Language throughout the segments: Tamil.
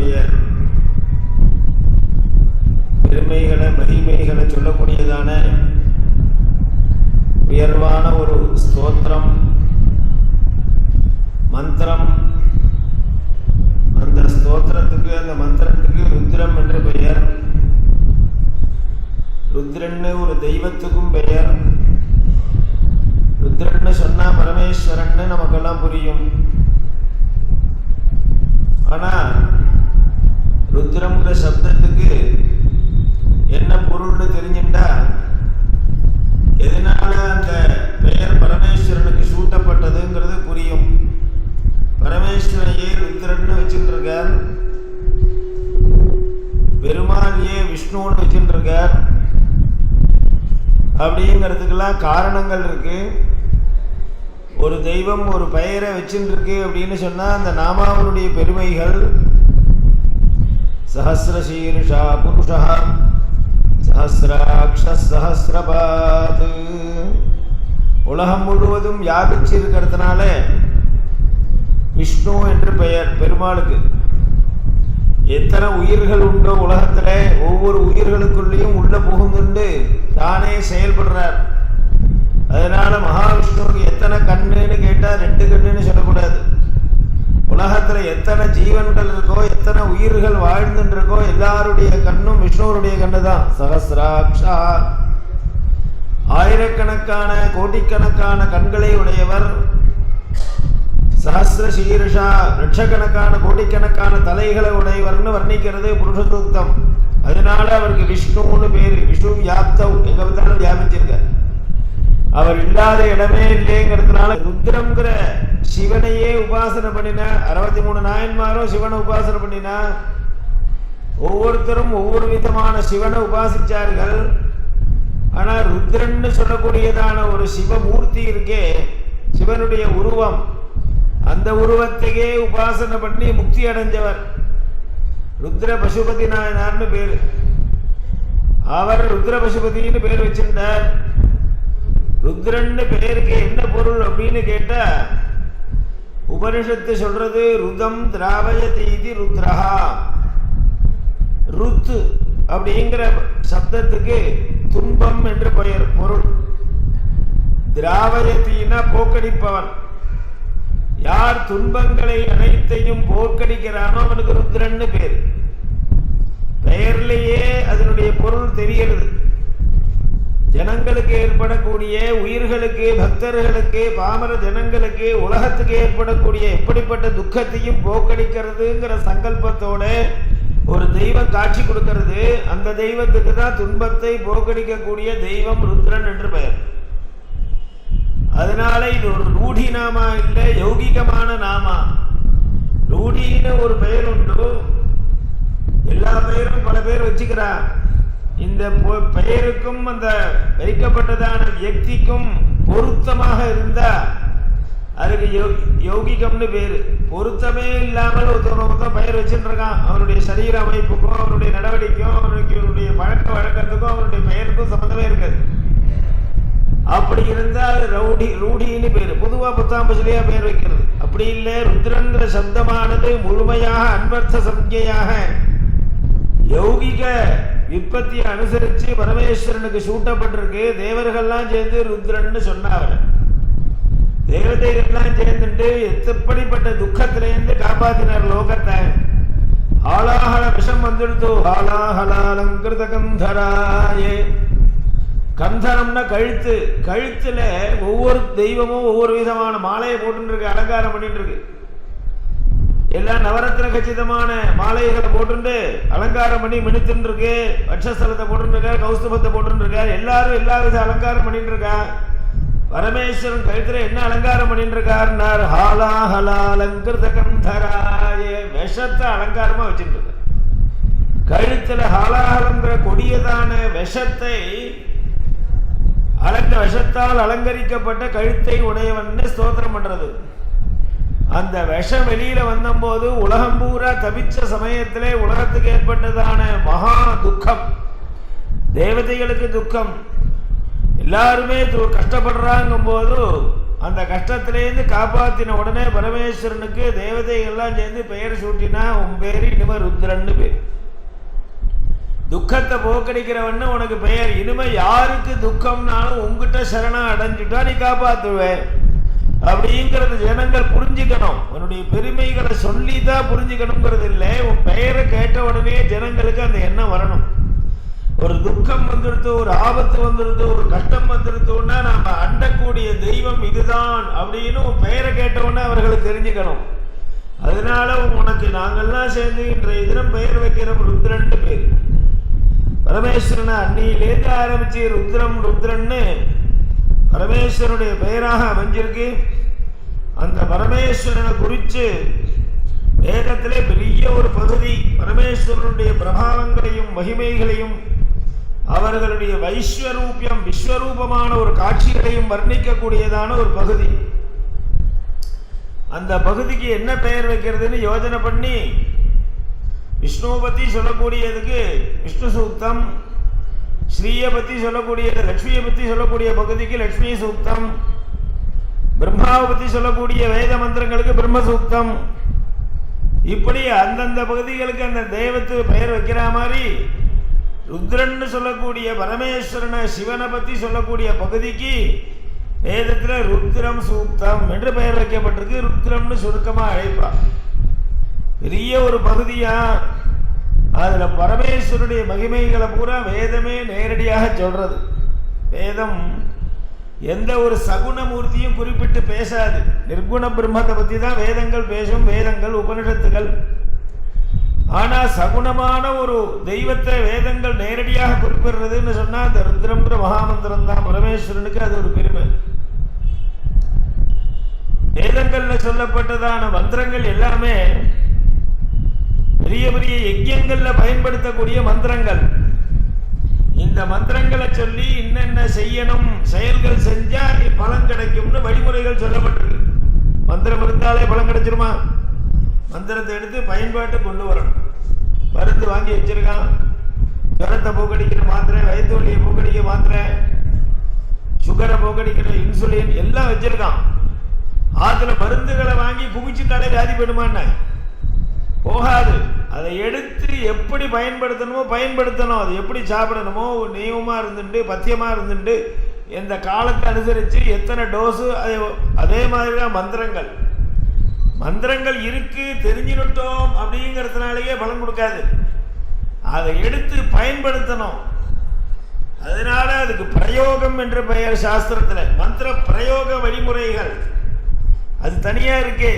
ருத்ரனுடைய பெருமைகளை மகிமைகளை சொல்லக்கூடியதான உயர்வான ஒரு ஸ்தோத்திரம் மந்திரம். அந்த ஸ்தோத்திரத்துக்கு அந்த மந்திரத்துக்கு ருத்ரம் என்று பெயர். ருத்ரன்னு ஒரு தெய்வத்துக்கும் பெயர். ருத்ரன்னு சொன்னா பரமேஸ்வரன்னு நமக்கெல்லாம் புரியும். ஆனா ருத்ரம்ன்ற சப்தத்துக்கு என்ன பொருள்னு தெரிஞ்சுட்டா எதனால அந்த பெயர் பரமேஸ்வரனுக்கு சூட்டப்பட்டதுங்கிறது புரியும். பரமேஸ்வரையே ருத்ரன்னு வச்சுட்டு இருக்கார், பெருமாளையே விஷ்ணுன்னு வச்சுட்டு இருக்கார். அப்படிங்கிறதுக்கெல்லாம் காரணங்கள் இருக்கு. ஒரு தெய்வம் ஒரு பெயரை வச்சுட்டு இருக்கு அப்படின்னு சொன்னா அந்த நாமாவனுடைய பெருமைகள். சஹஸ்ரசீர்ஷா புருஷா சஹஸ்ராக்ஷ சஹஸ்ரபாத், உலகம் முழுவதும் வியாபிச்சு இருக்கிறதுனால விஷ்ணு என்று பெயர் பெருமாளுக்கு. எத்தனை உயிர்கள் உண்டோ உலகத்துல ஒவ்வொரு உயிர்களுக்குள்ளேயும் உள்ள புகுந்துண்டு தானே செயல்படுறார். அதனால மகாவிஷ்ணுவுக்கு எத்தனை கண்ணுன்னு கேட்டா 2 கண்ணுன்னு சொல்லக்கூடாது. உலகத்துல எத்தனை ஜீவன்கள் இருக்கோ எத்தனை உயிர்கள் வாழ்ந்துட்டு இருக்கோ எல்லாருடைய கண்ணும் விஷ்ணுவருடைய கண்ணு தான். சஹஸ்ராக்ஷா, ஆயிரக்கணக்கான கோடிக்கணக்கான கண்களை உடையவர். சஹஸ்ர சீர்ஷா, லட்சக்கணக்கான கோடிக்கணக்கான தலைகளை உடையவர்னு வர்ணிக்கிறது புருஷசூக்தம். அதனால அவருக்கு விஷ்ணுன்னு பேரு. விஷ்ணு வியாப்தவ், எங்க பார்த்தாலும் வியாபிச்சிருக்கார். அவர் இல்லாத இடமே இல்லைங்கிறதுனால ருத்ரம்ங்கிற சிவனையே உபாசனை பண்ணின 63 நாயன்மாரும் சிவனை உபாசனை பண்ணினா. ஒவ்வொருத்தரும் ஒவ்வொரு விதமான சிவனை உபாசிச்சார்கள். ஆனா ருத்ரன்னு சொல்லக்கூடியதான ஒரு சிவமூர்த்தி இருக்கே, சிவனுடைய உருவம், அந்த உருவத்தையே உபாசனை பண்ணி முக்தி அடைஞ்சவர் ருத்ர பசுபதி நாயனார்னு பேரு. அவர் ருத்ர பசுபதினு பேர் வச்சிருந்தார். ருத்ரன்னு பெயருக்கு என்ன பொருள் அப்படின்னு கேட்டா உபனிஷத்து சொல்றது ருதம் திராவயதி ருத்ரஹா. ருத் அப்படிங்கிற சப்தத்துக்கு துன்பம் என்று பெயர் பொருள். திராவயத்தினா போக்கடிப்பவன். யார் துன்பங்களை அனைத்தையும் போக்கடிக்கிறானோ அவனுக்கு ருத்ரன்னு பேர். பெயர்லேயே அதனுடைய பொருள் தெரிகிறது. ஜனங்களுக்கு ஏற்படக்கூடிய, உயிர்களுக்கு, பக்தர்களுக்கு, பாமர ஜனங்களுக்கு, உலகத்துக்கு ஏற்படக்கூடிய எப்படிப்பட்ட துக்கத்தையும் போக்கடிக்கிறதுங்கிற சங்கல்பத்தோட ஒரு தெய்வம் காட்சி கொடுக்கிறது. அந்த தெய்வத்துக்கு தான் துன்பத்தை போக்கடிக்கக்கூடிய தெய்வம் ருத்ரன் என்று பெயர். அதனால இது ஒரு ரூಢி நாமா இல்லை, யௌகிகமான நாமா. ரூಢின்னு ஒரு பெயர் உண்டு, எல்லா பெயரும் பல பேர் வச்சுக்கிறார். இந்த பெயருக்கும் அந்த வைக்கப்பட்டதான வியக்திக்கும் பொருத்தமாக இருந்தா அதுக்கு யௌகிகம்னு பேரு. பொருத்தமே இல்லாமல் ஒருத்தர் பெயர் வச்சுட்டு இருக்கான். அவனுடைய சரீர அமைப்புக்கும் அவனுடைய நடவடிக்கைக்கும் அவனுடைய பழக்க வழக்கத்துக்கும் அவனுடைய பெயருக்கும் சம்பந்தமே இருக்காது. அப்படி இருந்தால் ரூಢின்னு பேரு. பொதுவா புத்தாம்பசிலையா பெயர் வைக்கிறது. அப்படி இல்லை, ருத்ரன்ற சப்தமானது முழுமையாக அன்வர்த்த சம்ஞையாக யௌகிக விற்பத்தியை அனுசரிச்சு பரமேஸ்வரனுக்கு சூட்டப்பட்டிருக்கு. தேவர்கள்லாம் சேர்ந்து ருத்ரன்னு சொன்னார். தேவதைகள்லாம் சேர்ந்துட்டு எப்படிப்பட்ட துக்கத்திலேருந்து காப்பாத்தினார் லோகத்தை. ஹாலாஹல விஷம் வந்துடுத்து. ஹாலாஹலாலங்கிருத கந்தராயே. கந்தரம்னா கழுத்து. கழுத்துல ஒவ்வொரு தெய்வமும் ஒவ்வொரு விதமான மாலையை போட்டு இருக்கு, அலங்காரம் பண்ணிட்டு இருக்கு. எல்லாம் நவரத்ன கச்சிதமான மாலைகளை போட்டு அலங்காரம் பண்ணி மினுத்துன்னு இருக்கு. வட்சஸ்தலத்தை போட்டு இருக்கார், கௌஸ்துபத்தை போட்டு இருக்கார். எல்லாரும் எல்லா வித அலங்காரம் பண்ணிட்டு இருக்கா. பரமேஸ்வரன் கழுத்துல என்ன அலங்காரம் பண்ணிட்டு இருக்காருன்னார். ஹாலாஹலாலங்கிருத கந்தராயே. விஷத்தை அலங்காரமா வச்சுட்டு இருக்க. கழுத்துல ஹாலாஹலங்கிற கொடியதான விஷத்தை விஷத்தால் அலங்கரிக்கப்பட்ட கழுத்தை உடையவன் ஸ்தோத்திரம் பண்றது. அந்த விஷம் வெளியில வந்தபோது உலகம் பூரா தவிச்ச சமயத்திலே உலகத்துக்கு ஏற்பட்டதான மகா துக்கம், தேவதைகளுக்கு துக்கம், எல்லாருமே கஷ்டப்படுறாங்கும் போது அந்த கஷ்டத்திலேருந்து காப்பாத்தின உடனே பரமேஸ்வரனுக்கு தேவதைகள்லாம் சேர்ந்து பெயர் சூட்டினா உன் பேரு இனிமே ருத்ரன்னு பேர். துக்கத்தை போக்கடிக்கிறவன்னு உனக்கு பெயர். இனிமே யாருக்கு துக்கம்னாலும் உங்ககிட்ட சரணம் அடைஞ்சுட்டா நீ காப்பாத்துவேன் அப்படிங்கிறது ஜனங்கள் புரிஞ்சுக்கணும். உன்னுடைய பெருமைகளை சொல்லிதான் புரிஞ்சுக்கணுங்கிறது இல்லை. உன் பெயரை கேட்ட உடனே ஜனங்களுக்கு அந்த எண்ணம் வரணும். ஒரு துக்கம் வந்துடுத்து, ஒரு ஆபத்து வந்துடுது, ஒரு கஷ்டம் வந்துடுத்துன்னா நாம அண்டக்கூடிய தெய்வம் இதுதான் அப்படின்னு உன் பெயரை கேட்டவுடனே அவர்களுக்கு தெரிஞ்சுக்கணும். அதனால உனக்கு நாங்கள்லாம் சேர்ந்து இன்றைய தினம் பெயர் வைக்கிறோம் ருத்ரன்னு பேர். பரமேஸ்வரனை அன்னியிலேருந்து ஆரம்பிச்சு ருத்ரம் ருத்ரன்னு பரமேஸ்வரனுடைய பெயராக அமைஞ்சிருக்கு. அந்த பரமேஸ்வரனை குறித்து வேதத்திலே பெரிய ஒரு பகுதி பரமேஸ்வரனுடைய பிரபாவங்களையும் மகிமைகளையும் அவர்களுடைய வைஸ்வரூபியம் விஸ்வரூபமான ஒரு காட்சிகளையும் வர்ணிக்கக்கூடியதான ஒரு பகுதி. அந்த பகுதிக்கு என்ன பெயர் வைக்கிறதுன்னு யோஜனை பண்ணி விஷ்ணுவை பற்றி சொல்லக்கூடியதுக்கு விஷ்ணு சூக்தம், ஸ்ரீயை பற்றி சொல்லக்கூடியது லட்சுமியை பற்றி சொல்லக்கூடிய பகுதிக்கு லட்சுமி சூக்தம், பிரம்மாவை பற்றி சொல்லக்கூடிய வேத மந்திரங்களுக்கு பிரம்ம சூக்தம், இப்படி அந்தந்த பகுதிகளுக்கு அந்த தெய்வத்துக்கு பெயர் வைக்கிற மாதிரி ருத்ரன்னு சொல்லக்கூடிய பரமேஸ்வரனை சிவனை பற்றி சொல்லக்கூடிய பகுதிக்கு வேதத்தில் ருத்ரம் சூக்தம் என்று பெயர் வைக்கப்பட்டிருக்கு. ருத்ரம்னு சுருக்கமாக அழைப்பா. பெரிய ஒரு பகுதியா அதுல பரமேஸ்வருடைய மகிமைகளை பூரா வேதமே நேரடியாக சொல்றது. வேதம் எந்த ஒரு சகுண மூர்த்தியும் குறிப்பிட்டு பேசாது. நிர்குண பிரம்மத்தை பத்தி தான் வேதங்கள் பேசும், வேதங்கள் உபனிஷத்துகள். ஆனா சகுணமான ஒரு தெய்வத்தை வேதங்கள் நேரடியாக குறிப்பிடுறதுன்னு சொன்னா அந்த ருத்ரம்ன்ற மகாமந்திரம் தான். பரமேஸ்வரனுக்கு அது ஒரு பெருமை. வேதங்கள்ல சொல்லப்பட்டதான மந்திரங்கள் எல்லாமே பெரிய பெரிய யஜ்யங்கள்ல பயன்படுத்தக்கூடிய மந்திரங்கள். இந்த மந்திரங்களை சொல்லி என்னென்ன செய்யணும், செயல்கள் செஞ்சா பலன் கிடைக்கும்னு வழிமுறைகள் சொல்லப்பட்டிருக்கு. மந்திரம் இருந்தாலே பலன் கிடைச்சிருமா? மந்திரத்தை எடுத்து பயன்பாட்டு கொண்டு வரணும். மருந்து வாங்கி வச்சிருக்கான், ஜுரத்தை போக்கடிக்கிற மாத்திரை, வயிற்று வலியை போக்கடிக்க மாத்திரை, சுகரை போக்கடிக்கிற இன்சுலின் எல்லாம் வச்சிருக்கான். ஆத்துல மருந்துகளை வாங்கி குவிச்சுட்டாலே வியாதி போயிடுமான்னு போகாது. அதை எடுத்து எப்படி பயன்படுத்தணுமோ பயன்படுத்தணும். அது எப்படி சாப்பிடணுமோ நியமமா இருந்துட்டு பத்தியமா இருந்துட்டு எந்த காலத்தை அனுசரித்து எத்தனை டோஸு அதே மாதிரி தான் மந்திரங்கள். மந்திரங்கள் இருக்கு தெரிஞ்சுட்டோம் அப்படிங்கிறதுனாலேயே பலன் கொடுக்காது. அதை எடுத்து பயன்படுத்தணும். அதனால அதுக்கு பிரயோகம் என்ற பெயர் சாஸ்திரத்தில். மந்திர பிரயோக வழிமுறைகள் அது தனியா இருக்கே.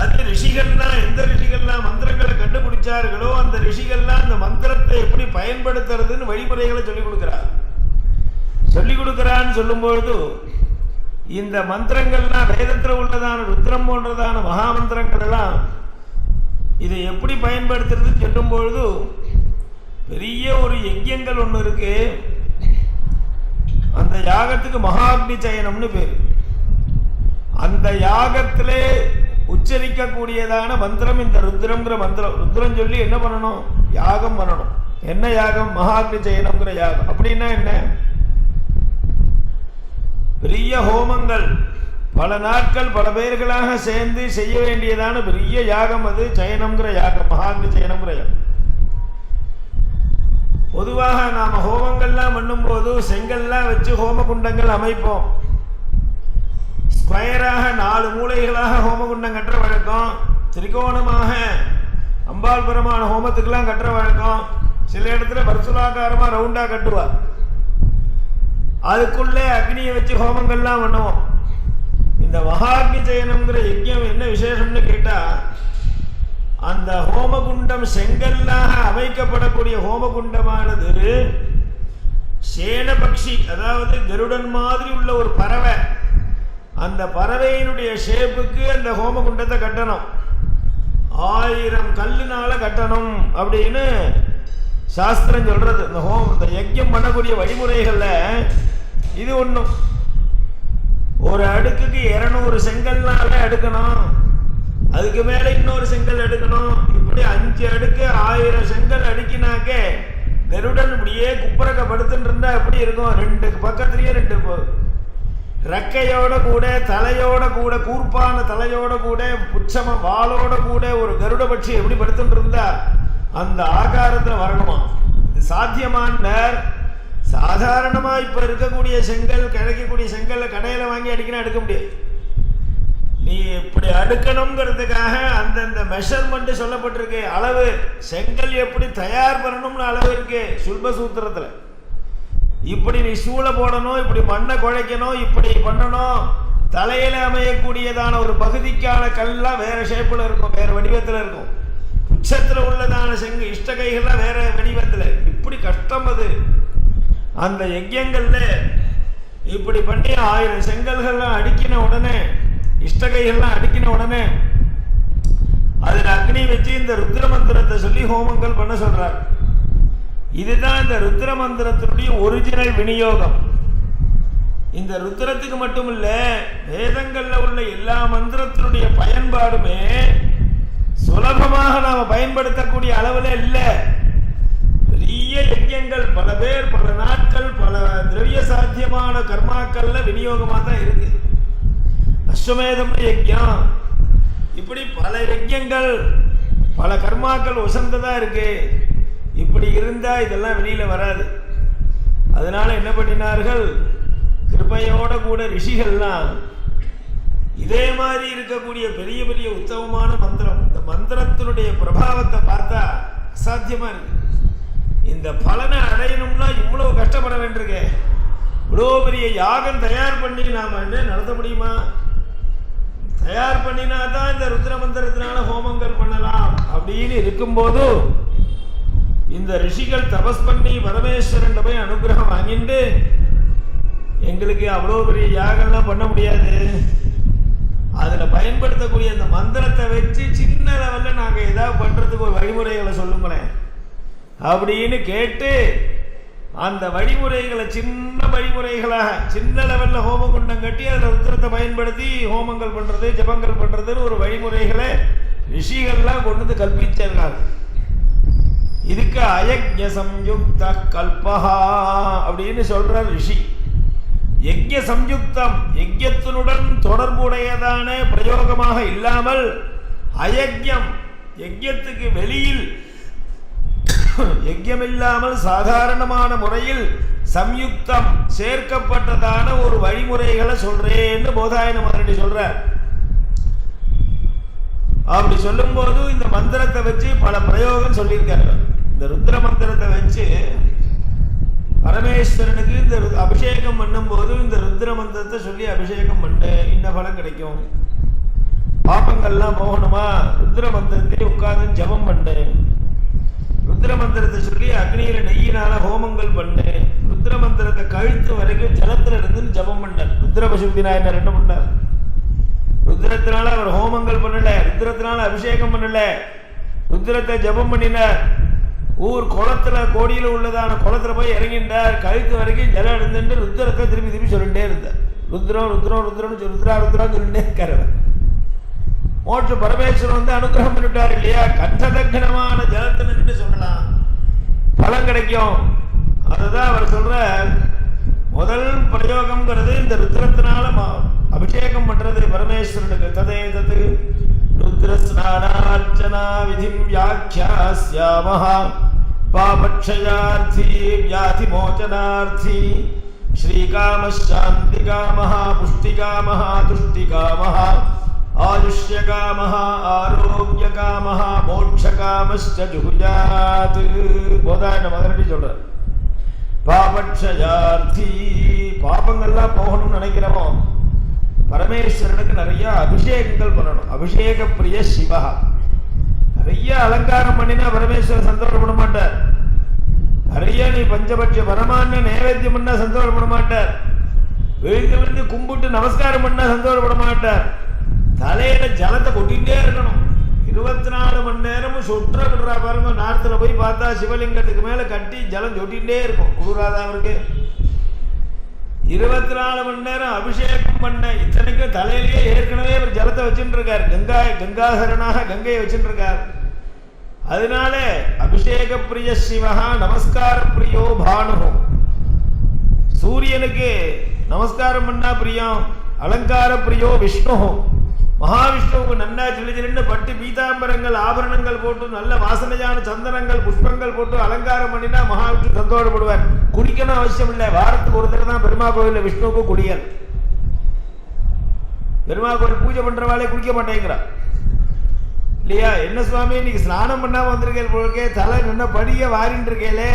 அது ரிஷிகள்லாம் எந்த ரிஷிகள்லாம் மந்திரங்களை கண்டுபிடிச்சார்களோ அந்த ரிஷிகள்லாம் அந்த மந்திரத்தை எப்படி பயன்படுத்துறதுன்னு வழிமுறைகளை சொல்லிக் கொடுக்கிறார். சொல்லிக் கொடுக்கிறான்னு சொல்லும்பொழுது இந்த மந்திரங்கள்லாம் வேதத்தில் உள்ளதான ருத்ரம் போன்றதான மகாமந்திரங்கள் எல்லாம் இதை எப்படி பயன்படுத்துறதுன்னு சொல்லும் பொழுது பெரிய ஒரு யஜ்யங்கள் ஒன்று இருக்கு. அந்த யாகத்துக்கு மகாக்னி சயனம்னு பேர். அந்த யாகத்திலே உச்சரிக்கக்கூடியதான மந்திரம் இந்த ருத்ரம்ங்கிற மந்திரம். ருத்ரம் சொல்லி என்ன பண்ணணும்? யாகம் பண்ணணும். என்ன யாகம்? மகாக்னி சயனம்ங்கிற யாகம். அப்படின்னா என்ன? பெரிய ஹோமங்கள் பல நாட்கள் பல பேர்களாக சேர்ந்து செய்ய வேண்டியதான பெரிய யாகம் அது சயனம்ங்கிற யாகம், மகாக்னி சயனம்ங்கிற யாகம். பொதுவாக நாம ஹோமங்கள்லாம் பண்ணும் போது செங்கல்லாம் வச்சு ஹோம குண்டங்கள் அமைப்போம். ஸ்கொயராக 4 மூலைகளாக ஹோமகுண்டம் கட்டுற வழக்கம். திரிகோணமாக அம்பாள் பெருமான ஹோமத்துக்கெல்லாம் கட்டுற வழக்கம். சில இடத்துல பர்சுலாகாரமா ரவுண்டா கட்டுவார். அதுக்குள்ளே அக்னியை வச்சு ஹோமங்கள்லாம் பண்ணுவோம். இந்த மகாக்னி சயனம்ங்கிற யஜ்யம் என்ன விசேஷம்னு கேட்டா, அந்த ஹோமகுண்டம் செங்கல்லாக அமைக்கப்படக்கூடிய ஹோமகுண்டமானது சேனபக்ஷி, அதாவது கருடன் மாதிரி உள்ள ஒரு பறவை, அந்த பறவையினுடைய ஷேப்புக்கு அந்த ஹோமகுண்டத்தை கட்டணும். 1000 கல்லுனால கட்டணும் அப்படின்னு சாஸ்திரம் சொல்றது. இந்த யஜ்யம் பண்ணக்கூடிய வழிமுறைகள்ல இது ஒண்ணும். ஒரு அடுக்குக்கு 200 செங்கல்னால அடுக்கணும். அதுக்கு மேல இன்னொரு செங்கல் எடுக்கணும். இப்படி 5 அடுக்கு 1000 செங்கல் அடுக்கினாக்க கருடன் இப்படியே குப்பரக்கப்படுத்துன்னு இருந்தா எப்படி இருக்கும்? 2 பக்கத்துலயே 2 ரெக்கையோட கூட தலையோட கூட கூர்ப்பான தலையோட கூட புச்சம வாளோட கூட ஒரு கருட பட்சி எப்படி படுத்துட்டு இருந்தா அந்த ஆகாரத்துல வரணுமா? இது சாத்தியமான சாதாரணமா இப்ப இருக்கக்கூடிய செங்கல் கிடைக்கக்கூடிய செங்கல்ல கடையில வாங்கி அடிக்கணும் எடுக்க முடியாது. நீ இப்படி அடுக்கணுங்கிறதுக்காக அந்தந்த மெஷர்மெண்ட் சொல்லப்பட்டிருக்கு. அளவு செங்கல் எப்படி தயார் பண்ணணும்னு அளவு இருக்கு சுல்ப சூத்திரத்துல. இப்படி நீ சூளை போடணும், இப்படி மண்ணை குழைக்கணும், இப்படி பண்ணணும். தலையில அமையக்கூடியதான ஒரு பகுதிக்கான கல்லாம் வேற ஷேப்ல இருக்கும், வேற வடிவத்தில் இருக்கும். உச்சத்தில் உள்ளதான இஷ்டகைகள்லாம் வேற வடிவத்தில். இப்படி கஷ்டம் அது. அந்த யஜ்யங்கள்ல இப்படி பண்ணி 1000 செங்கல்கள்லாம் அடுக்கின உடனே, இஷ்டகைகள்லாம் அடுக்கின உடனே அதில் அக்னி வச்சு இந்த ருத்ர மந்திரத்தை சொல்லி ஹோமங்கள் பண்ண சொல்றார். இதுதான் இந்த ருத்ர மந்திரத்தினுடைய ஒரிஜினல் விநியோகம். இந்த ருத்ரத்துக்கு மட்டும் இல்ல, வேதங்கள்ல உள்ள எல்லா மந்திரத்தினுடைய பயன்பாடுமே சுலபமாக நாம பயன்படுத்தக்கூடிய அளவுல இல்ல. பெரிய யஜ்யங்கள் பல பேர் பல நாட்கள் பல திரவிய சாத்தியமான கர்மாக்கள்ல விநியோகமா தான் இருக்கு. அஸ்வமேதம் யஜ்யம், இப்படி பல யஜ்யங்கள் பல கர்மாக்கள் உசந்ததா இருக்கு. இப்படி இருந்தா இதெல்லாம் வெளியில வராது. அதனால என்ன பண்ணினார்கள், கிருபையோட கூட ரிஷிகள்லாம் இதே மாதிரி இருக்கக்கூடிய பெரிய பெரிய உத்தமமான மந்திரம், இந்த மந்திரத்தினுடைய பிரபாவத்தை பார்த்தா அசாத்தியமா இருக்கு. இந்த பலனை அடையணும்னா இவ்வளவு கஷ்டப்பட வேண்டியிருக்கே. இவ்வளோ பெரிய யாகம் தயார் பண்ணி நாம என்ன நடத்த முடியுமா? தயார் பண்ணினா தான் இந்த ருத்ர மந்திரத்தினால ஹோமங்கள் பண்ணலாம். அப்படின்னு இருக்கும்போது இந்த ரிஷிகள் தபஸ் பண்ணி பரமேஸ்வரன் போய் அனுகிரகம் வாங்கிட்டு, எங்களுக்கு அவ்வளோ பெரிய யாகம்லாம் பண்ண முடியாது, அதுல பயன்படுத்தக்கூடிய அந்த மந்திரத்தை வச்சு சின்ன லெவல்ல நாங்க ஏதாவது பண்றதுக்கு ஒரு வழிமுறைகளை சொல்லுங்களேன் அப்படின்னு கேட்டு, அந்த வழிமுறைகளை சின்ன வழிமுறைகளாக சின்ன லெவல்ல ஹோம குண்டம் கட்டி அதில் ருத்ரத்தை பயன்படுத்தி ஹோமங்கள் பண்றது ஜபங்கள் பண்றதுன்னு ஒரு வழிமுறைகளை ரிஷிகள்லாம் கொண்டு வந்து கல்பிச்சார்கள். இதுக்கு அயக்ஞ சம்யுக்த கல்பஹா அப்படின்னு சொல்ற ரிஷி. யஜ்ய சம்யுக்தம், யஜ்யத்தினுடன் தொடர்புடையதான பிரயோகமாக இல்லாமல், அயக்ஞம் யஜ்யத்துக்கு வெளியில் யஜ்யம் இல்லாமல் சாதாரணமான முறையில் சம்யுக்தம் சேர்க்கப்பட்டதான ஒரு வழிமுறைகளை சொல்றேன்னு போதாயன மகரிஷி சொல்றார். அப்படி சொல்லும் போது இந்த மந்திரத்தை வச்சு பல பிரயோகம் சொல்லியிருக்காரு. இந்த ருத்ர மந்திரத்தை வச்சு பரமேஸ்வரனுக்கு இந்த அபிஷேகம் பண்ணும் போது இந்த ருத்ர மந்திரத்தை சொல்லி அபிஷேகம் பண்ண இந்த பலம் கிடைக்கும். பாப்பங்கள்லாம் போகணுமா, ருத்ர மந்திரத்தை உட்கார்ந்து ஜபம் பண்ணு. ருத்ர மந்திரத்தை சொல்லி அக்னியில நெய்யினால ஹோமங்கள் பண்ணு. ருத்ர மந்திரத்தை கழுத்து வரைக்கும் ஜலத்துல இருந்து ஜபம் பண்ணார். ருத்ர பசுபதி நாயனர் என்ன பண்ணார்? ருத்ரத்தினால அவர் ஹோமங்கள் பண்ணல, ருத்ரத்தினால அபிஷேகம் பண்ணல, ருத்ரத்தை ஜபம் பண்ணினார். ஊர் குளத்துல கோடியில உள்ளதான குளத்துல போய் இறங்கின்றார். கழுத்து வரைக்கும் ஜலம் எடுத்துட்டு ருத்ரத்தை திருப்பி திருப்பி சொல்லிட்டே இருந்தார். ருத்ரம் ருத்ரம் ருத்ரம்னு ருத்ரா ருத்ரான்னு சொல்லிட்டே இருக்காரு. மோட்ச பரமேஸ்வரன் வந்து அனுகிரகம் பண்ணிட்டார் இல்லையா? கண்டதக்கணமான ஜலத்தினு சொல்லலாம், பலம் கிடைக்கும். அதுதான் அவர் சொல்ற முதல் பிரயோகம்ங்கிறது இந்த ருத்ரத்தினால அபிஷேகம் பண்றது பரமேஸ்வரனுக்கு. ததேதது ருத்ர ஸ்நானார்ச்சனா விதிம் வியாக்கியாஸ்யாமஹ பாபக்ஷயார்த்தி வியாதி மோச்சனார்த்தி ஸ்ரீகாமசாந்திகாமஹ புஷ்டிகாமஹ துஷ்டிகாமஹ ஆயுஷ்யகாமஹ ஆரோக்கியகாமஹ மோட்சகாமஸ்ச ஜுஹுஜாத். போதாயன மகரிஷி சொல்றார். பாபக்ஷயார்த்தி, பாபங்கள்லாம் போகணும்னு நினைக்கிறோமோ பரமேஸ்வரனுக்கு நிறைய அபிஷேகங்கள் பண்ணணும். அபிஷேக பிரிய சிவா. நிறைய அலங்காரம் பண்ணினா பரமேஸ்வரன் சந்தோஷப்பட மாட்டார். நிறைய நீ பஞ்சபட்ச பரமான்ன நைவேத்தியம் பண்ணா சந்தோஷப்பட மாட்டார். விழுந்து விழுந்து கும்பிட்டு நமஸ்காரம் பண்ணா சந்தோஷப்பட மாட்டார். தலையில ஜலத்தை கொட்டிகிட்டே இருக்கணும். 24 மணி நேரமும் சொற்ற விடுறா பாருங்க. நார்த்துல போய் பார்த்தா சிவலிங்கத்துக்கு மேல கட்டி ஜலம் சொட்டிகிட்டே இருக்கும். குளிராதா அவருக்கு? 24 மணி நேரம் அபிஷேகம் பண்ண. இத்தனைக்கு தலையிலேயே ஏற்கனவே ஒரு ஜலத்தை வச்சுட்டு இருக்காரு. கங்காசரனாக கங்கையை வச்சுட்டு இருக்கார். அதனால அபிஷேக பிரிய சிவஹா நமஸ்கார பிரியோ பானு. சூரியனுக்கு நமஸ்காரம் பண்ணா பிரியம். அலங்கார பிரியோ விஷ்ணு. மகாவிஷ்ணுவுக்கு நன்னா சிலிச்சிலின்னு பட்டு பீதாம்பரங்கள் ஆபரணங்கள் போட்டு நல்ல வாசனையான சந்தனங்கள் புஷ்பங்கள் போட்டு அலங்காரம் பண்ணினா மகாவிஷ்ணு சந்தோஷப்படுவார். குடிக்கணும் அவசியம் இல்லை. வாரத்துக்கு ஒரு தடவை தான் பெருமா கோவில் விஷ்ணுவுக்கு குடியல். பெருமா கோவில் பூஜை பண்றவாளே குடிக்க மாட்டேங்கிறா இல்லையா? என்ன சுவாமி இன்னைக்கு ஸ்நானம் பண்ணாம வந்திருக்கேன் போலக்கே, தலை நின்ன படிய வாரின்னு இருக்கேலே,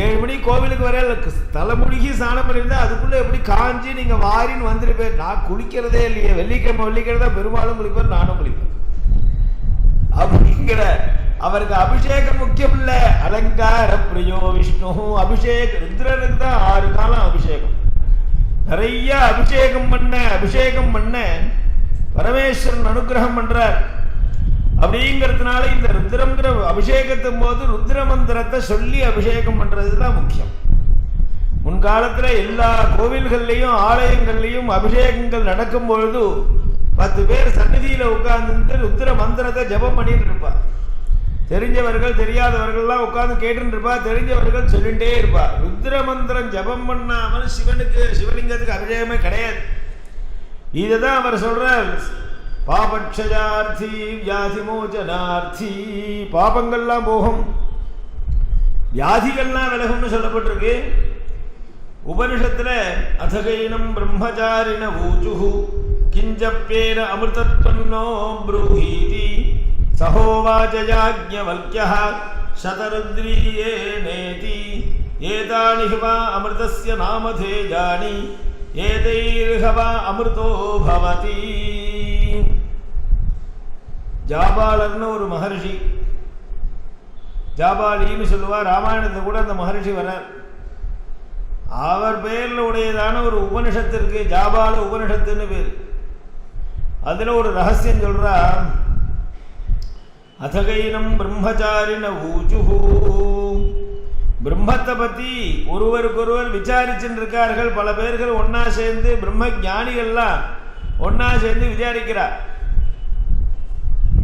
7 மணி கோவிலுக்கு வர தலைமுடிகி ஸ்நானம் பண்ணியிருந்தா அதுக்குள்ள எப்படி காஞ்சி நீங்க வாரின்னு வந்திருப்பேன். நான் குளிக்கிறதே இல்லையே. வெள்ளிக்கிழமை பெருமாளும் குளிப்பேன், நானும் குளிப்பேன் அப்படிங்கிற அவருக்கு அபிஷேகம் முக்கியம் இல்ல. அலங்கார பிரியோ விஷ்ணு. அபிஷேகம் ருத்ரனுக்கு தான் 6 காலம் அபிஷேகம். நிறைய அபிஷேகம் பண்ண பரமேஸ்வரன் அனுகிரகம் பண்றார். அப்படிங்கிறதுனால இந்த ருத்ரம்ங்கிற அபிஷேகத்தின் போது ருத்ர மந்திரத்தை சொல்லி அபிஷேகம் பண்றதுதான் முக்கியம். முன்காலத்துல எல்லா கோவில்கள்லையும் ஆலயங்கள்லையும் அபிஷேகங்கள் நடக்கும் பொழுது 10 பேர் சன்னதியில உட்கார்ந்து ருத்ர மந்திரத்தை ஜபம் பண்ணிட்டு இருப்பா. தெரிஞ்சவர்கள் தெரியாதவர்கள்லாம் உட்கார்ந்து கேட்டு இருப்பா. தெரிஞ்சவர்கள் சொல்லிட்டே இருப்பா. ருத்ர மந்திரம் ஜபம் பண்ணாமல் சிவலிங்கத்துக்கு அபிஷேகமே கிடையாது. இதுதான் அவர் சொல்றார். பாபக்ஷயார்த்தி வியாதி மோச்சனார்த்தி. பாபங்கள்லாம் போகும், வியாதிகள்லாம் விலகும்னு சொல்லப்பட்டிருக்கு. உபனிஷத்துல அதகைனம் பிரம்மச்சாரிண ஊச்சுஹு கிஞ்சப்பேன அமிர்தத்வன்னோ ப்ரூஹீதி சஹோவாச யாஜ்ஞவல்க்யः சதருத்ரீயேனேதி ஏதானி ஹி வா அமிர்தஸ்ய நாமதேஜானி ஏதைர்ஹி வா அமிர்தோ பவதி. ஜாபாலர்னு ஒரு மகர்ஷி, ஜாபாலின்னு சொல்லுவா. ராமாயணத்தை கூட அந்த மகர்ஷி வரார். அவர் பெயர்ல உடையதான ஒரு உபனிஷத்திற்கு ஜாபால உபனிஷத்துன்னு பேர். அதுல ஒரு ரகசியம் சொல்றா. அதகைனம் பிரம்மச்சாரிண ஊச்சுஹு. பிரம்மத்தை பத்தி ஒருவருக்கொருவர் விசாரிச்சுட்டு இருக்கார்கள். பல பேர்கள் ஒன்னா சேர்ந்து பிரம்ம ஞானிகள்லாம் ஒன்னா சேர்ந்து விசாரிக்கிறார்.